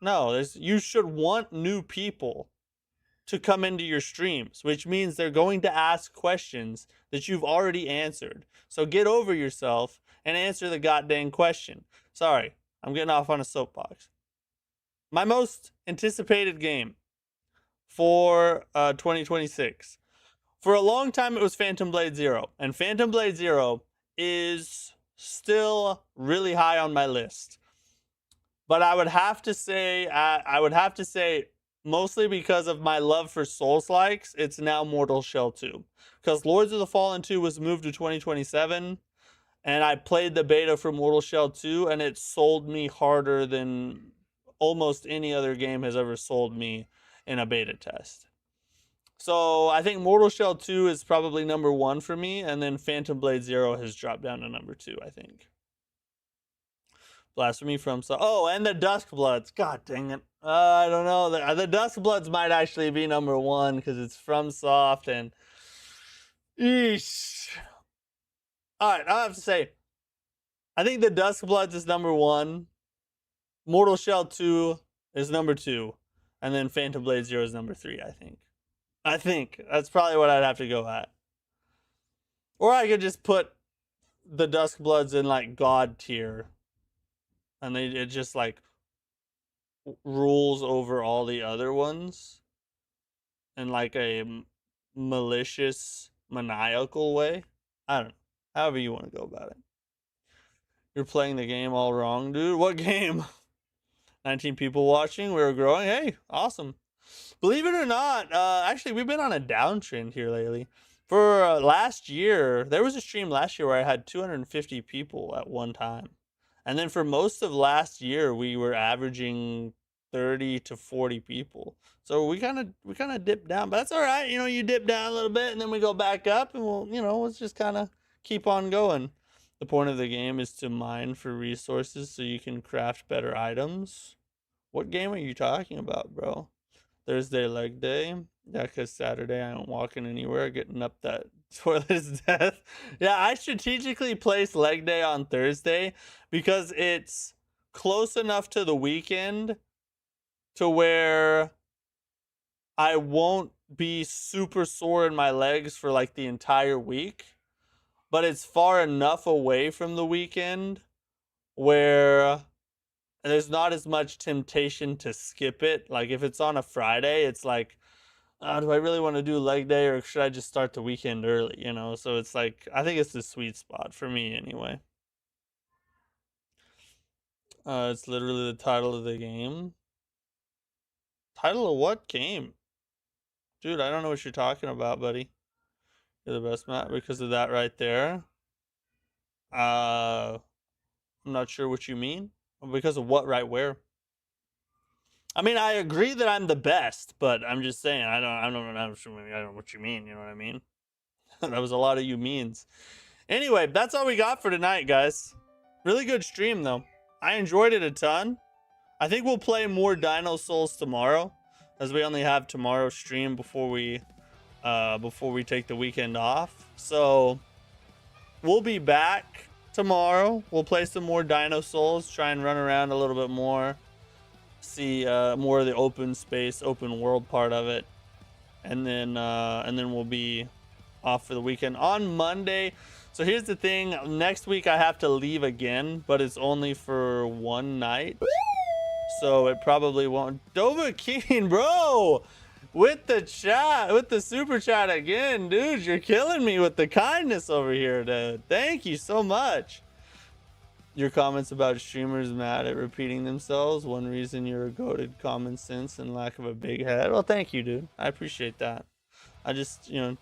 No, you should want new people to come into your streams, which means they're going to ask questions that you've already answered. So get over yourself and answer the goddamn question. Sorry, I'm getting off on a soapbox. My most anticipated game for 2026. For a long time, it was Phantom Blade Zero. And Phantom Blade Zero is still really high on my list. But I would have to say, mostly because of my love for Souls-likes, it's now Mortal Shell 2. Because Lords of the Fallen 2 was moved to 2027, and I played the beta for Mortal Shell 2, and it sold me harder than almost any other game has ever sold me in a beta test. So I think Mortal Shell 2 is probably number 1 for me, and then Phantom Blade Zero has dropped down to number 2, I think. Blasphemy from and the Duskbloods. God dang it. I don't know. The Duskbloods might actually be number 1 because it's FromSoft and eesh. Alright, I have to say, I think the Duskbloods is number 1. Mortal Shell 2 is number 2. And then Phantom Blade Zero is number 3, I think. I think. That's probably what I'd have to go at. Or I could just put the Duskbloods in like God tier. And it just like rules over all the other ones in like a malicious, maniacal way. I don't know. However you want to go about it. You're playing the game all wrong, dude. What game? 19 people watching. We were growing. Hey, awesome. Believe it or not, actually, we've been on a downtrend here lately. For last year, there was a stream last year where I had 250 people at one time. And then for most of last year, we were averaging 30 to 40 people. So we kind of dipped down, but that's all right. You know, you dip down a little bit and then we go back up and let's just kind of keep on going. The point of the game is to mine for resources so you can craft better items. What game are you talking about, bro? Thursday leg day. Yeah, because Saturday I ain't walking anywhere, getting up that toilet is death. Yeah, I strategically place leg day on Thursday because it's close enough to the weekend to where I won't be super sore in my legs for like the entire week. But it's far enough away from the weekend where there's not as much temptation to skip it. Like if it's on a Friday, it's like, do I really want to do leg day or should I just start the weekend early, So it's like, I think it's the sweet spot for me anyway. It's literally the title of the game. Title of what game? Dude, I don't know what you're talking about, buddy. You're the best, Matt, because of that right there. I'm not sure what you mean. Because of what, right where? I mean, I agree that I'm the best, but I'm just saying, I don't know what you mean, you know what I mean? That was a lot of you means. Anyway, that's all we got for tonight, guys. Really good stream, though. I enjoyed it a ton. I think we'll play more Dino Souls tomorrow, as we only have tomorrow's stream before we take the weekend off. So we'll be back tomorrow. We'll play some more Dino Souls, try and run around a little bit more, see more of the open space, open world part of it, and then we'll be off for the weekend on Monday. So here's the thing: next week I have to leave again, but it's only for one night, so it probably won't. Dovahkiin, bro, with the chat, with the super chat again, dude. You're killing me with the kindness over here, dude. Thank you so much. Your comments about streamers mad at repeating themselves. One reason you're a goated common sense and lack of a big head. Well, thank you, dude. I appreciate that. I just, you know,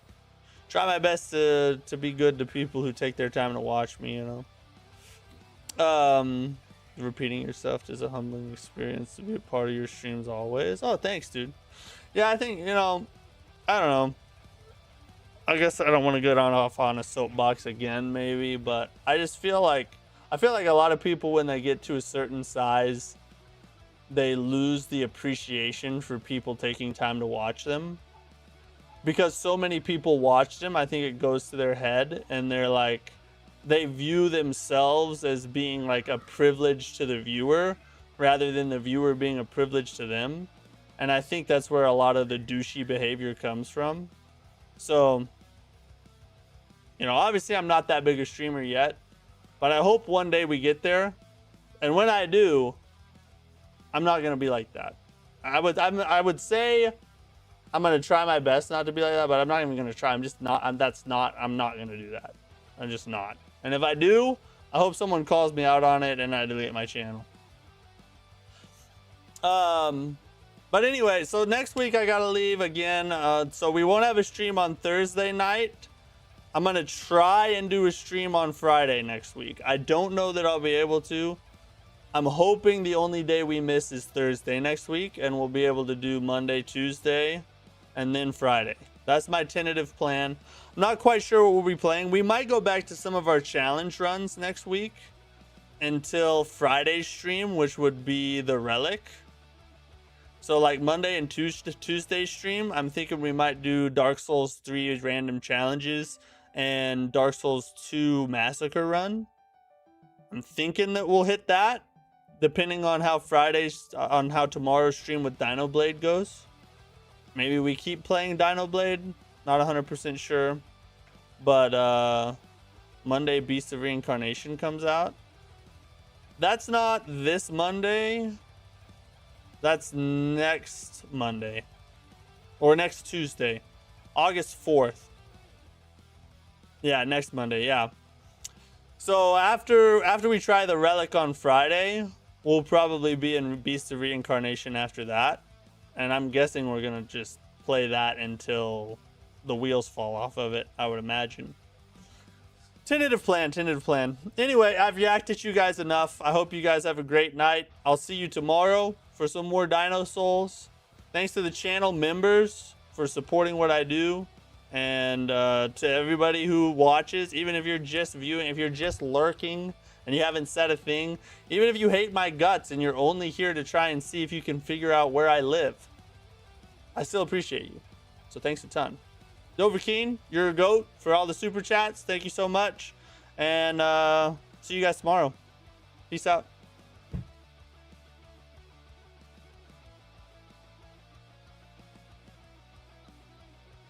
try my best to be good to people who take their time to watch me, you know. Repeating yourself is a humbling experience to be a part of your streams always. Oh, thanks, dude. Yeah, I think, you know, I don't know. I guess I don't want to go down off on a soapbox again, maybe, but I just feel like a lot of people, when they get to a certain size, they lose the appreciation for people taking time to watch them. Because so many people watch them, I think it goes to their head, and they're like, they view themselves as being like a privilege to the viewer rather than the viewer being a privilege to them. And I think that's where a lot of the douchey behavior comes from. So, you know, obviously I'm not that big a streamer yet, but I hope one day we get there. And when I do, I'm not going to be like that. I would say I'm going to try my best not to be like that, but I'm not even going to try. I'm just not, I'm not going to do that. I'm just not. And if I do, I hope someone calls me out on it and I delete my channel. But anyway, so next week I gotta leave again. So we won't have a stream on Thursday night. I'm gonna try and do a stream on Friday next week. I don't know that I'll be able to. I'm hoping the only day we miss is Thursday next week, and we'll be able to do Monday, Tuesday, and then Friday. That's my tentative plan. I'm not quite sure what we'll be playing. We might go back to some of our challenge runs next week until Friday's stream, which would be the Relic. So like Monday and Tuesday stream, I'm thinking we might do Dark Souls 3 random challenges and Dark Souls 2 Massacre run. I'm thinking that we'll hit that, depending on how tomorrow's stream with DinoBlade goes. Maybe we keep playing DinoBlade, not 100% sure. But Monday Beast of Reincarnation comes out. That's not this Monday. That's next Monday. Or next Tuesday. August 4th. Yeah, next Monday, yeah. So after we try the Relic on Friday, we'll probably be in Beast of Reincarnation after that. And I'm guessing we're going to just play that until the wheels fall off of it, I would imagine. Tentative plan. Anyway, I've reacted to you guys enough. I hope you guys have a great night. I'll see you tomorrow for some more Dino Souls. Thanks to the channel members for supporting what I do. And to everybody who watches, even if you're just viewing, if you're just lurking and you haven't said a thing, even if you hate my guts and you're only here to try and see if you can figure out where I live, I still appreciate you. So thanks a ton. Doverkeen, you're a goat for all the super chats. Thank you so much. And see you guys tomorrow. Peace out.